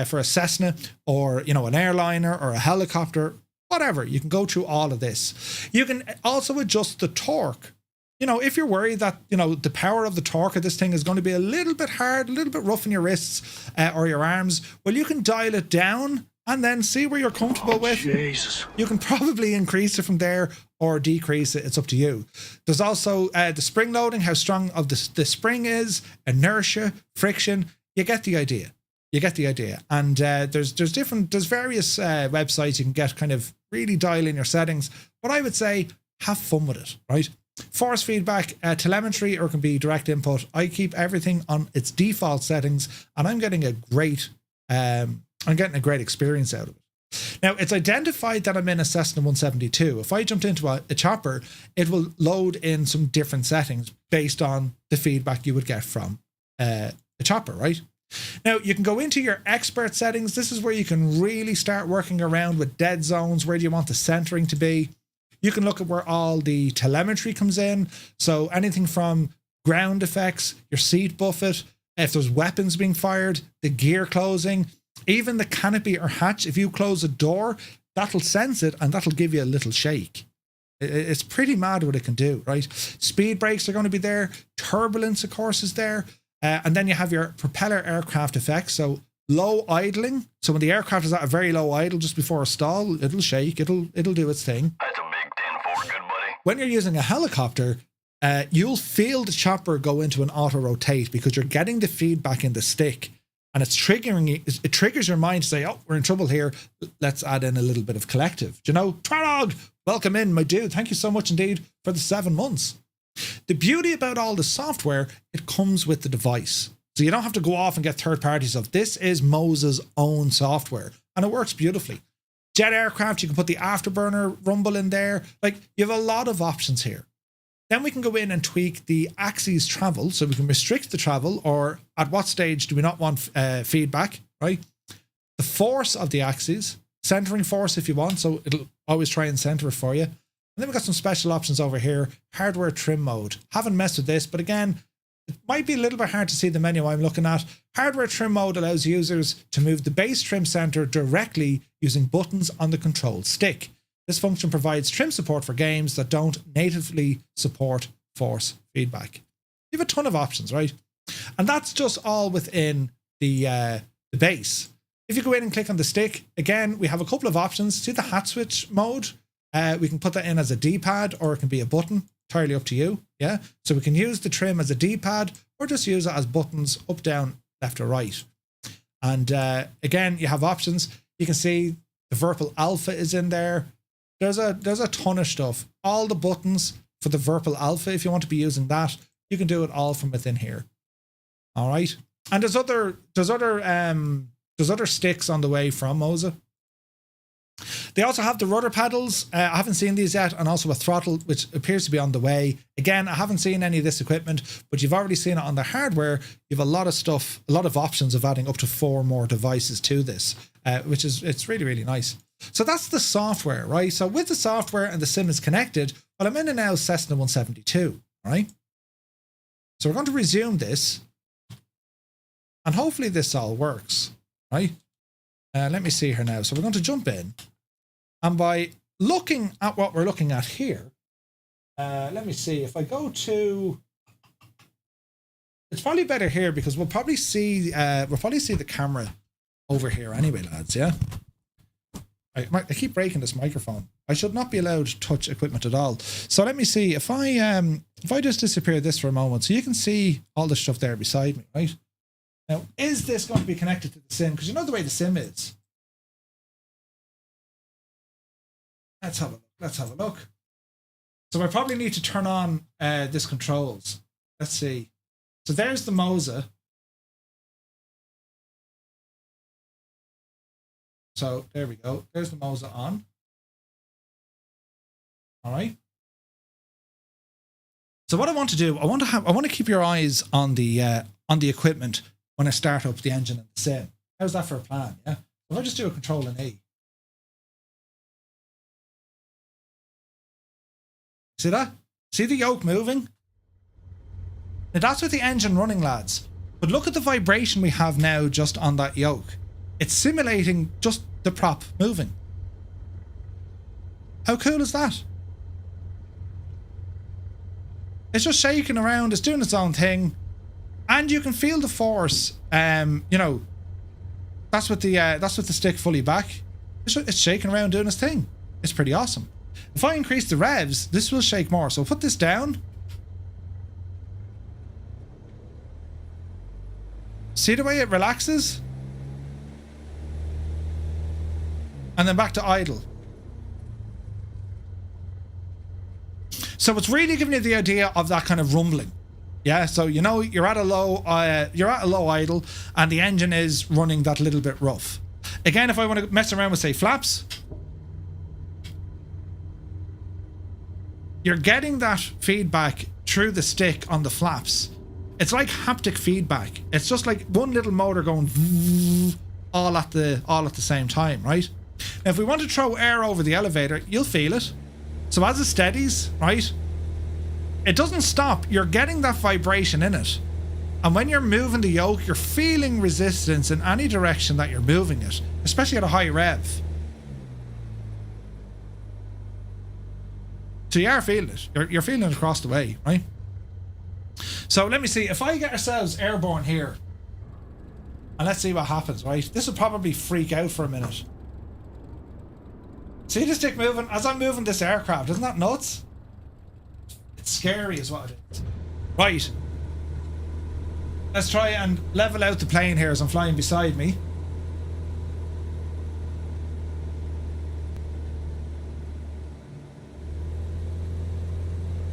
for a Cessna or, you know, an airliner or a helicopter, whatever. You can go through all of this. You can also adjust the torque. You know, if you're worried that, you know, the power of the torque of this thing is going to be a little bit hard, a little bit rough in your wrists or your arms, well, you can dial it down and then see where you're comfortable with. Jesus. You can probably increase it from there or decrease it. It's up to you. There's also the spring loading, how strong of the spring is, inertia, friction. You get the idea. You get the idea. And there's various websites you can get kind of really dial in your settings. But I would say have fun with it, right? Force feedback, telemetry, or it can be direct input. I keep everything on its default settings, and I'm getting a great experience out of it. Now, it's identified that I'm in a Cessna 172. If I jumped into a chopper, it will load in some different settings based on the feedback you would get from a chopper, right? Now, you can go into your expert settings. This is where you can really start working around with dead zones. Where do you want the centering to be? You can look at where all the telemetry comes in. So anything from ground effects, your seat buffet, if there's weapons being fired, the gear closing, even the canopy or hatch. If you close a door, that'll sense it and that'll give you a little shake. It's pretty mad what it can do, right? Speed brakes are going to be there. Turbulence, of course, is there. And then you have your propeller aircraft effects. So low idling. So when the aircraft is at a very low idle just before a stall, it'll shake. It'll do its thing. That's a big 10-4, good buddy. When you're using a helicopter, you'll feel the chopper go into an auto rotate because you're getting the feedback in the stick. And it's triggering, it triggers your mind to say, oh, we're in trouble here. Let's add in a little bit of collective. Do you know, Twarog, welcome in, my dude. Thank you so much indeed for the 7 months. The beauty about all the software, it comes with the device. So you don't have to go off and get third-party stuff. This is Moza's own software, and it works beautifully. Jet aircraft, you can put the afterburner rumble in there. Like, you have a lot of options here. Then we can go in and tweak the axes travel. So we can restrict the travel, or at what stage do we not want feedback, right? The force of the axes, centering force if you want. So it'll always try and center it for you. And then we've got some special options over here. Hardware trim mode. Haven't messed with this, but again, it might be a little bit hard to see the menu I'm looking at. Hardware trim mode allows users to move the base trim center directly using buttons on the control stick. This function provides trim support for games that don't natively support force feedback. You have a ton of options, right? And that's just all within the base. If you go in and click on the stick, again, we have a couple of options. See the hat switch mode? We can put that in as a D-pad, or it can be a button, entirely up to you. Yeah. So we can use the trim as a D-pad, or just use it as buttons up, down, left or right. And again, you have options. You can see the Virpil Alpha is in there. There's a ton of stuff. All the buttons for the Virpil Alpha, if you want to be using that, you can do it all from within here. All right. And there's other sticks on the way from Moza. They also have the rudder pedals. I haven't seen these yet, and also a throttle, which appears to be on the way. Again, I haven't seen any of this equipment, but you've already seen it on the hardware. You have a lot of stuff, a lot of options of adding up to 4 more devices to this, which is, it's really, really nice. So that's the software, right? So with the software and the sim is connected, well, I'm in a now Cessna 172, all right? So we're going to resume this, and hopefully this all works, right? Let me see here now. So we're going to jump in, and by looking at what we're looking at here, let me see if I go to, it's probably better here because we'll probably see the camera over here anyway, lads. Yeah. I keep breaking this microphone. I should not be allowed to touch equipment at all. So let me see if I just disappear this for a moment, so you can see all the stuff there beside me, right? Now, is this going to be connected to the sim? Because you know the way the sim is. Let's have a look. Let's have a look. So I probably need to turn on this controls. Let's see. So there's the Moza. So there we go. There's the Moza on. All right. So what I want to do, I want to keep your eyes on the equipment when I start up the engine and the sim. How's that for a plan? Yeah. If I just do a Control and E. See that? See the yoke moving? Now that's with the engine running, lads. But look at the vibration we have now just on that yoke. It's simulating just the prop moving. How cool is that? It's just shaking around, it's doing its own thing, and you can feel the force. You know, that's with the stick fully back. It's shaking around doing its thing. It's pretty awesome. If I increase the revs, this will shake more. So I'll put this down. See the way it relaxes? And then back to idle. So it's really giving you the idea of that kind of rumbling. Yeah, so you know you're at a low idle and the engine is running that little bit rough. Again, if I want to mess around with, say, flaps, you're getting that feedback through the stick on the flaps. It's like haptic feedback. It's just like one little motor going all at the same time, right? Now, if we want to throw air over the elevator, you'll feel it. So as it steadies, right, it doesn't stop. You're getting that vibration in it. And when you're moving the yoke, you're feeling resistance in any direction that you're moving it, especially at a high rev. So you are feeling it. You're feeling it across the way, right? So let me see. If I get ourselves airborne here, and let's see what happens, right? This will probably freak out for a minute. See the stick moving as I'm moving this aircraft? Isn't that nuts? It's scary is what it is. Right. Let's try and level out the plane here as I'm flying beside me.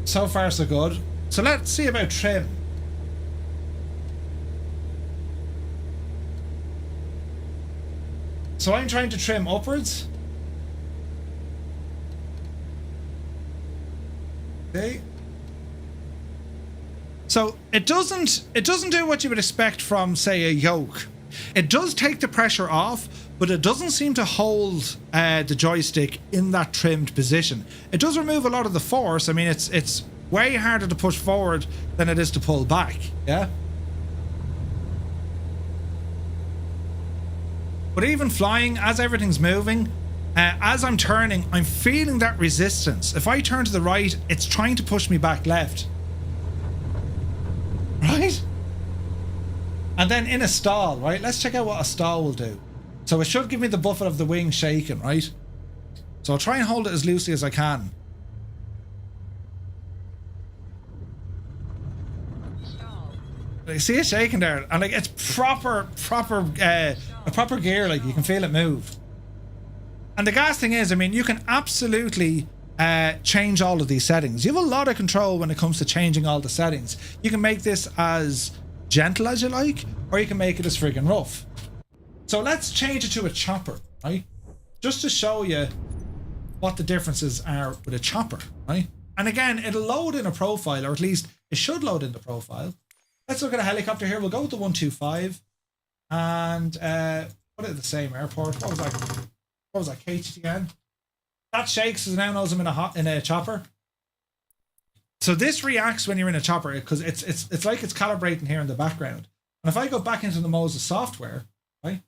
So far so good. So let's see about trim. So I'm trying to trim upwards. Okay. So it doesn't do what you would expect from, say, a yoke. It does take the pressure off, but it doesn't seem to hold the joystick in that trimmed position. It does remove a lot of the force. I mean, it's way harder to push forward than it is to pull back. Yeah. But even flying, as everything's moving, as I'm turning, I'm feeling that resistance. If I turn to the right, it's trying to push me back left. Right? And then in a stall, right? Let's check out what a stall will do. So it should give me the buffet of the wing shaking, right? So I'll try and hold it as loosely as I can. You see it shaking there, and like it's proper gear, like you can feel it move. And the gas thing is, I mean, you can absolutely change all of these settings. You have a lot of control when it comes to changing all the settings. You can make this as gentle as you like, or you can make it as friggin' rough. So let's change it to a chopper, right? Just to show you what the differences are with a chopper, right? And again, it'll load in a profile, or at least it should load in the profile. Let's look at a helicopter here. We'll go with the 125 and put it at the same airport. What was that? What was that? KTN? That shakes, as now knows I'm in a chopper. So this reacts when you're in a chopper because it's like it's calibrating here in the background. And if I go back into the Moza software, right?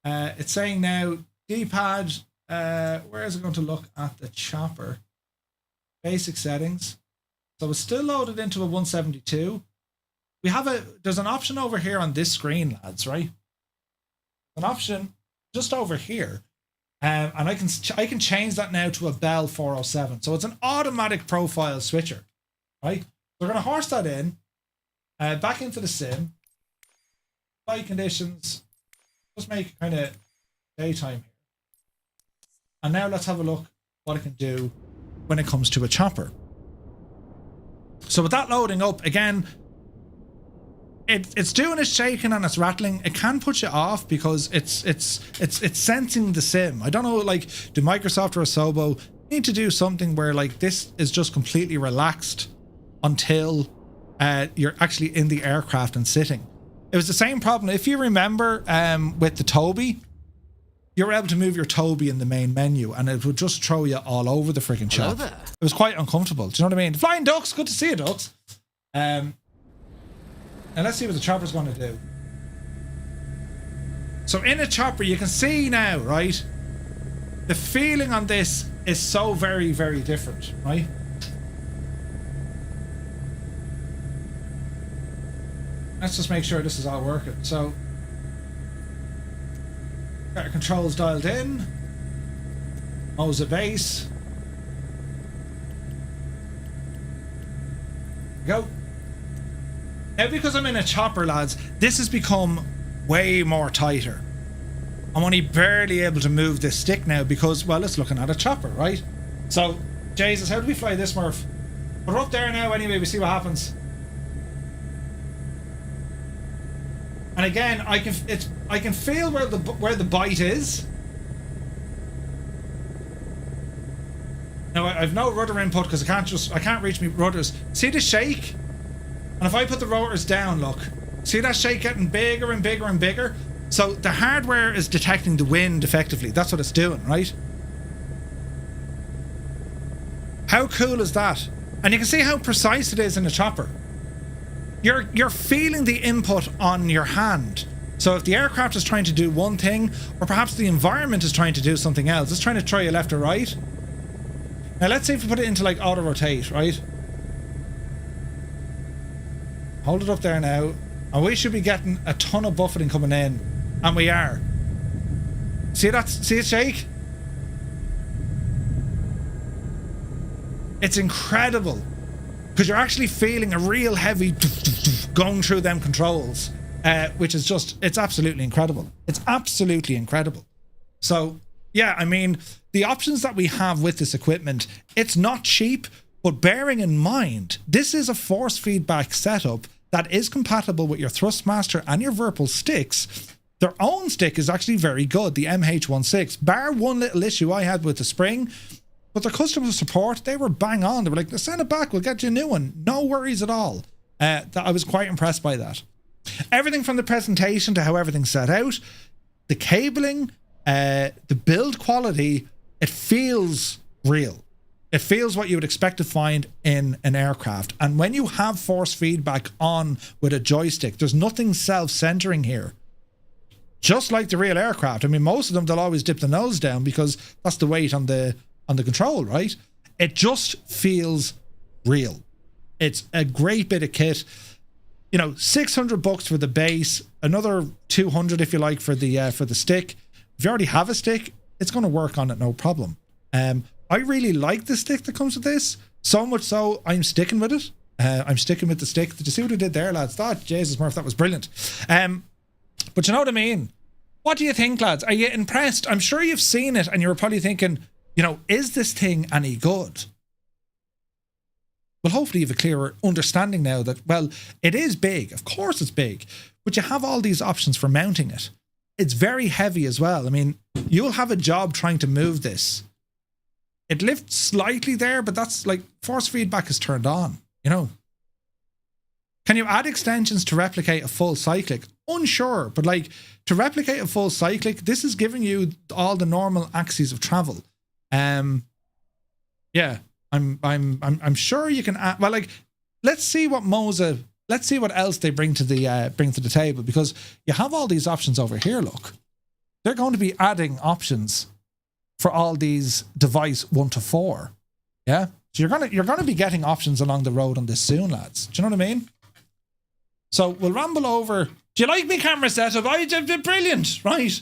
It's saying now D-pad. Where is it going to look at the chopper? Basic settings. So it's still loaded into a 172. We have there's an option over here on this screen, lads, right? An option just over here. And I can change that now to a Bell 407. So it's an automatic profile switcher, right? We're going to horse that in, back into the sim. Flight conditions, just make it kind of daytime here. And now let's have a look what it can do when it comes to a chopper. So with that loading up, again, it's doing its shaking and it's rattling. It can put you off because it's sensing the sim. I don't know, like, do Microsoft or Asobo need to do something where like this is just completely relaxed until you're actually in the aircraft and sitting. It was the same problem, if you remember, with the Toby. You were able to move your Toby in the main menu and it would just throw you all over the freaking shop. It was quite uncomfortable. Do you know what I mean? Flying ducks, good to see you, ducks. And let's see what the chopper's going to do. So in a chopper, you can see now, right? The feeling on this is so very, very different, right? Let's just make sure this is all working. So, got our controls dialed in. Moza base. Go. Now, because I'm in a chopper, lads, this has become way more tighter. I'm only barely able to move this stick now because, well, it's looking at a chopper, right? So, Jesus, how do we fly this, Murph? We're up there now anyway, we see what happens. And again, I can feel where the bite is. Now I've no rudder input because I can't reach me rudders. See the shake? And if I put the rotors down, look, see that shake getting bigger and bigger and bigger? So the hardware is detecting the wind effectively. That's what it's doing, right? How cool is that? And you can see how precise it is in the chopper. You're feeling the input on your hand. So if the aircraft is trying to do one thing, or perhaps the environment is trying to do something else, it's trying to throw you left or right. Now let's see if we put it into like auto rotate, right? Hold it up there now. And we should be getting a ton of buffeting coming in. And we are. See that? See it shake? It's incredible. Because you're actually feeling a real heavy going through them controls. Which is just, it's absolutely incredible. It's absolutely incredible. So, yeah, I mean, the options that we have with this equipment, it's not cheap, but bearing in mind, this is a force feedback setup that is compatible with your Thrustmaster and your Virpil sticks. Their own stick is actually very good, the MH16, bar one little issue I had with the spring. But their customer support, they were bang on. They were like, send it back, we'll get you a new one. No worries at all. I was quite impressed by that. Everything from the presentation to how everything's set out, the cabling, the build quality, it feels real. It feels what you would expect to find in an aircraft. And when you have force feedback on with a joystick, there's nothing self-centering here. Just like the real aircraft. I mean, most of them, they'll always dip the nose down because that's the weight on the control, right? It just feels real. It's a great bit of kit. You know, $600 for the base, another 200 if you like for the stick. If you already have a stick, it's going to work on it, no problem. I really like the stick that comes with this, so much so I'm sticking with it. I'm sticking with the stick. Did you see what I did there, lads? Jesus, Murph, that was brilliant. But you know what I mean? What do you think, lads? Are you impressed? I'm sure you've seen it and you're probably thinking, you know, is this thing any good? Well, hopefully you have a clearer understanding now that, well, it is big. Of course it's big. But you have all these options for mounting it. It's very heavy as well. I mean, you'll have a job trying to move this. It lifts slightly there, but that's like force feedback is turned on, you know. Can you add extensions to replicate a full cyclic? Unsure, but like to replicate a full cyclic, this is giving you all the normal axes of travel. Yeah, I'm sure you can add, well, like, let's see what Moza, let's see what else they bring to the table, because you have all these options over here. Look, they're going to be adding options for all these device 1 to 4. Yeah, so you're gonna be getting options along the road on this soon, lads. Do you know what I mean? So we'll ramble over. Do you like me camera setup? I did brilliant, right?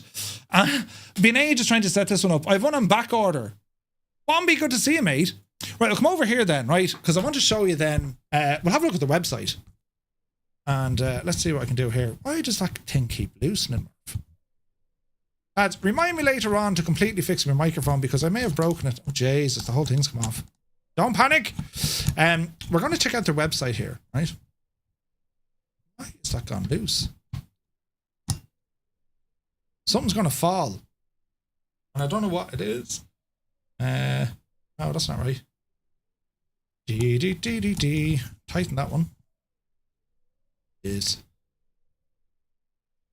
Been ages trying to set this one up. I've one on back order. Bombi, good to see you, mate. Right, I'll come over here then, right? Because I want to show you then. We'll have a look at the website. And let's see what I can do here. Why does that thing keep loosening? Lads, remind me later on to completely fix my microphone because I may have broken it. Oh, Jesus, the whole thing's come off. Don't panic. We're going to check out their website here, right? Why is that gone loose? Something's going to fall. And I don't know what it is. Oh, that's not right. D. Tighten that one. Is.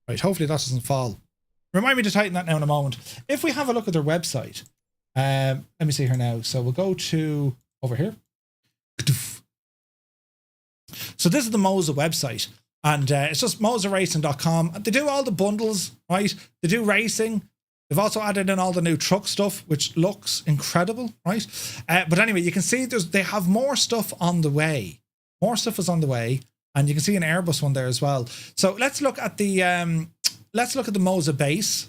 Right, hopefully that doesn't fall. Remind me to tighten that now in a moment. If we have a look at their website, let me see here now. So we'll go to over here. So this is the Moza website, and it's just mozaracing.com. They do all the bundles, right? They do racing. They've also added in all the new truck stuff, which looks incredible, right? But anyway, you can see they have more stuff on the way. More stuff is on the way, and you can see an Airbus one there as well. So let's look at the Moza base.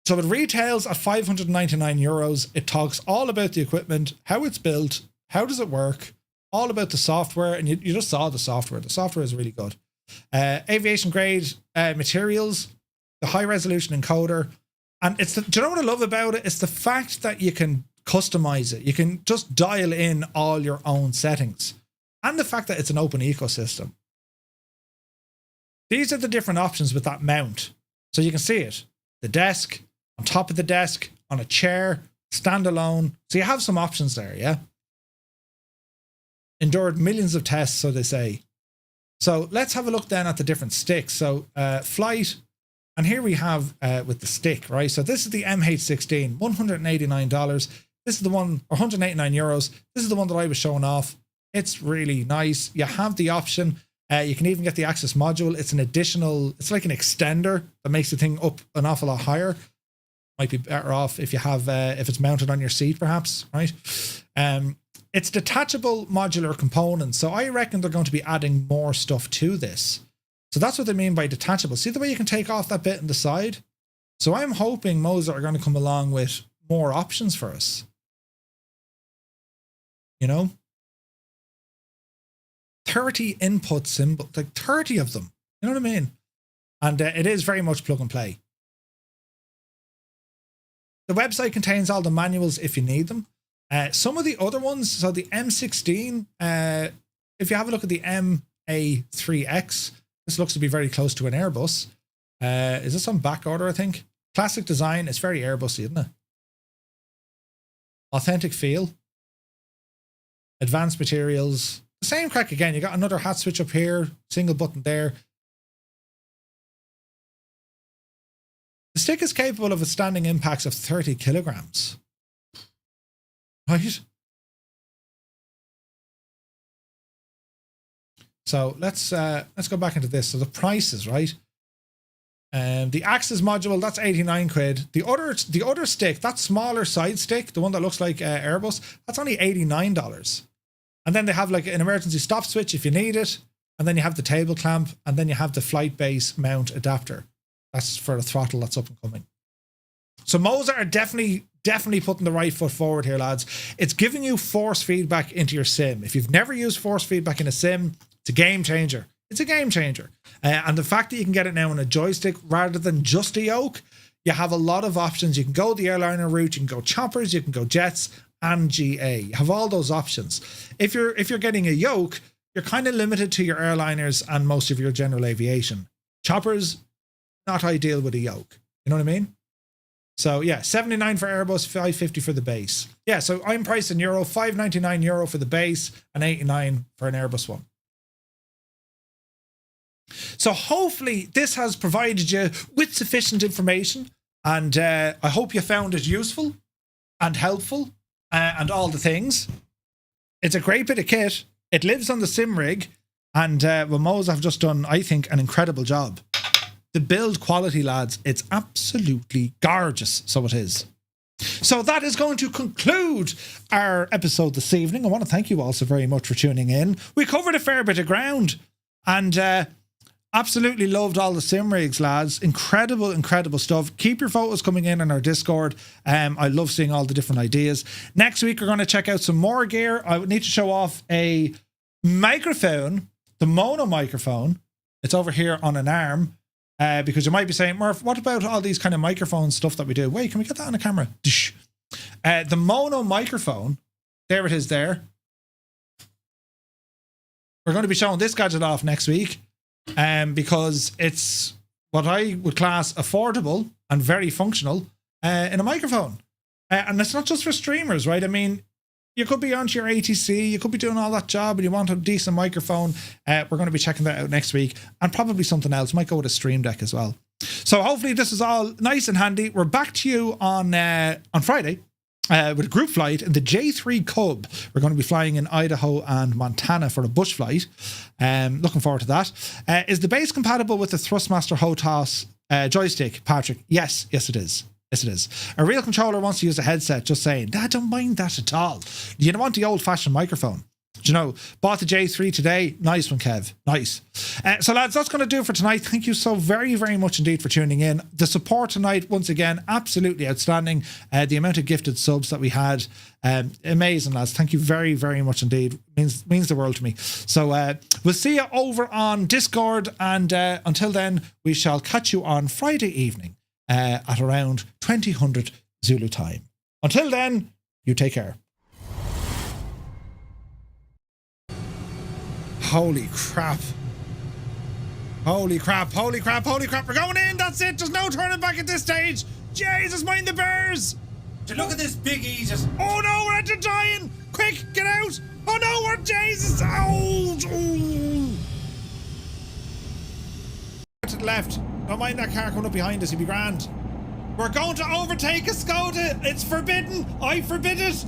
So it retails at €599. It talks all about the equipment, how it's built, how does it work, all about the software, and you just saw the software. The software is really good. Aviation grade materials, the high resolution encoder, and do you know what I love about it? It's the fact that you can customize it. You can just dial in all your own settings, and the fact that it's an open ecosystem. These are the different options with that mount. So you can see it. The desk, on top of the desk, on a chair, standalone. So you have some options there, yeah? Endured millions of tests, so they say. So let's have a look then at the different sticks. So flight, and here we have with the stick, right? So this is the MH16, $189. This is the one, or €189. This is the one that I was showing off. It's really nice. You have the option. You can even get the access module. It's an additional, it's like an extender that makes the thing up an awful lot higher. Might be better off if you have, if it's mounted on your seat, perhaps, right? It's detachable modular components. So I reckon they're going to be adding more stuff to this. So that's what they mean by detachable. See the way you can take off that bit on the side? So I'm hoping Moza are going to come along with more options for us. You know? 30 input symbols, like 30 of them. You know what I mean? And it is very much plug and play. The website contains all the manuals if you need them. Some of the other ones, so the M16, if you have a look at the MA3X, this looks to be very close to an Airbus. Is this on back order, I think? Classic design, it's very Airbusy, isn't it? Authentic feel. Advanced materials. The same crack again. You got another hat switch up here, single button there. The stick is capable of withstanding impacts of 30 kilograms. Right? So let's go back into this. So the prices, right? The Axis module, that's 89 quid. The other stick, that smaller side stick, the one that looks like Airbus, that's only $89. And then they have like an emergency stop switch if you need it. And then you have the table clamp, and then you have the flight base mount adapter. That's for the throttle that's up and coming. So Moza are definitely putting the right foot forward here, lads. It's giving you force feedback into your sim. If you've never used force feedback in a sim, it's a game changer. It's a game changer. And the fact that you can get it now on a joystick rather than just a yoke, you have a lot of options. You can go the airliner route, you can go choppers, you can go jets and GA. You have all those options. If you're getting a yoke, you're kind of limited to your airliners and most of your general aviation. Choppers, not ideal with a yoke. You know what I mean? So yeah, 79 for Airbus, 550 for the base. Yeah, so I'm priced in euro, 599 euro for the base and 89 for an Airbus one. So hopefully this has provided you with sufficient information, and I hope you found it useful and helpful and all the things. It's a great bit of kit. It lives on the sim rig, and Moza have just done, I think, an incredible job. The build quality, lads, it's absolutely gorgeous. So it is. So that is going to conclude our episode this evening. I want to thank you all so very much for tuning in. We covered a fair bit of ground, and absolutely loved all the sim rigs, lads. Incredible stuff. Keep your photos coming in on our Discord. I love seeing all the different ideas. Next week, we're going to check out some more gear. I would need to show off a microphone, the mono microphone. It's over here on an arm. Because you might be saying, Murph, what about all these kind of microphone stuff that we do? Wait, can we get that on the camera? The mono microphone, there it is there. We're going to be showing this gadget off next week because it's what I would class affordable and very functional in a microphone. And it's not just for streamers, right? I mean, you could be onto your ATC, you could be doing all that job and you want a decent microphone. We're going to be checking that out next week, and probably something else. Might go with a Stream Deck as well. So hopefully this is all nice and handy. We're back to you on Friday with a group flight in the J3 Cub. We're going to be flying in Idaho and Montana for a bush flight. Looking forward to that. Is the base compatible with the Thrustmaster HOTAS joystick, Patrick? Yes, it is. Yes, it is. A real controller wants to use a headset, just saying. I don't mind that at all. You don't want the old-fashioned microphone. Do you know, bought the J3 today. Nice one, Kev. Nice. So, lads, that's going to do it for tonight. Thank you so very, very much indeed for tuning in. The support tonight, once again, absolutely outstanding. The amount of gifted subs that we had, amazing, lads. Thank you very, very much indeed. Means the world to me. So, we'll see you over on Discord, and until then, we shall catch you on Friday evening. At around 2000 Zulu time. Until then, you take care. Holy crap. Holy crap. We're going in. That's it. There's no turning back at this stage. Jesus, mind the bears. Look at this big Aegis. Oh no, we're into dying. Quick, get out. Oh no, we're Jesus. Oh. To the left. Don't mind that car coming up behind us, he'll be grand. We're going to overtake a Skoda. It's forbidden. I forbid it.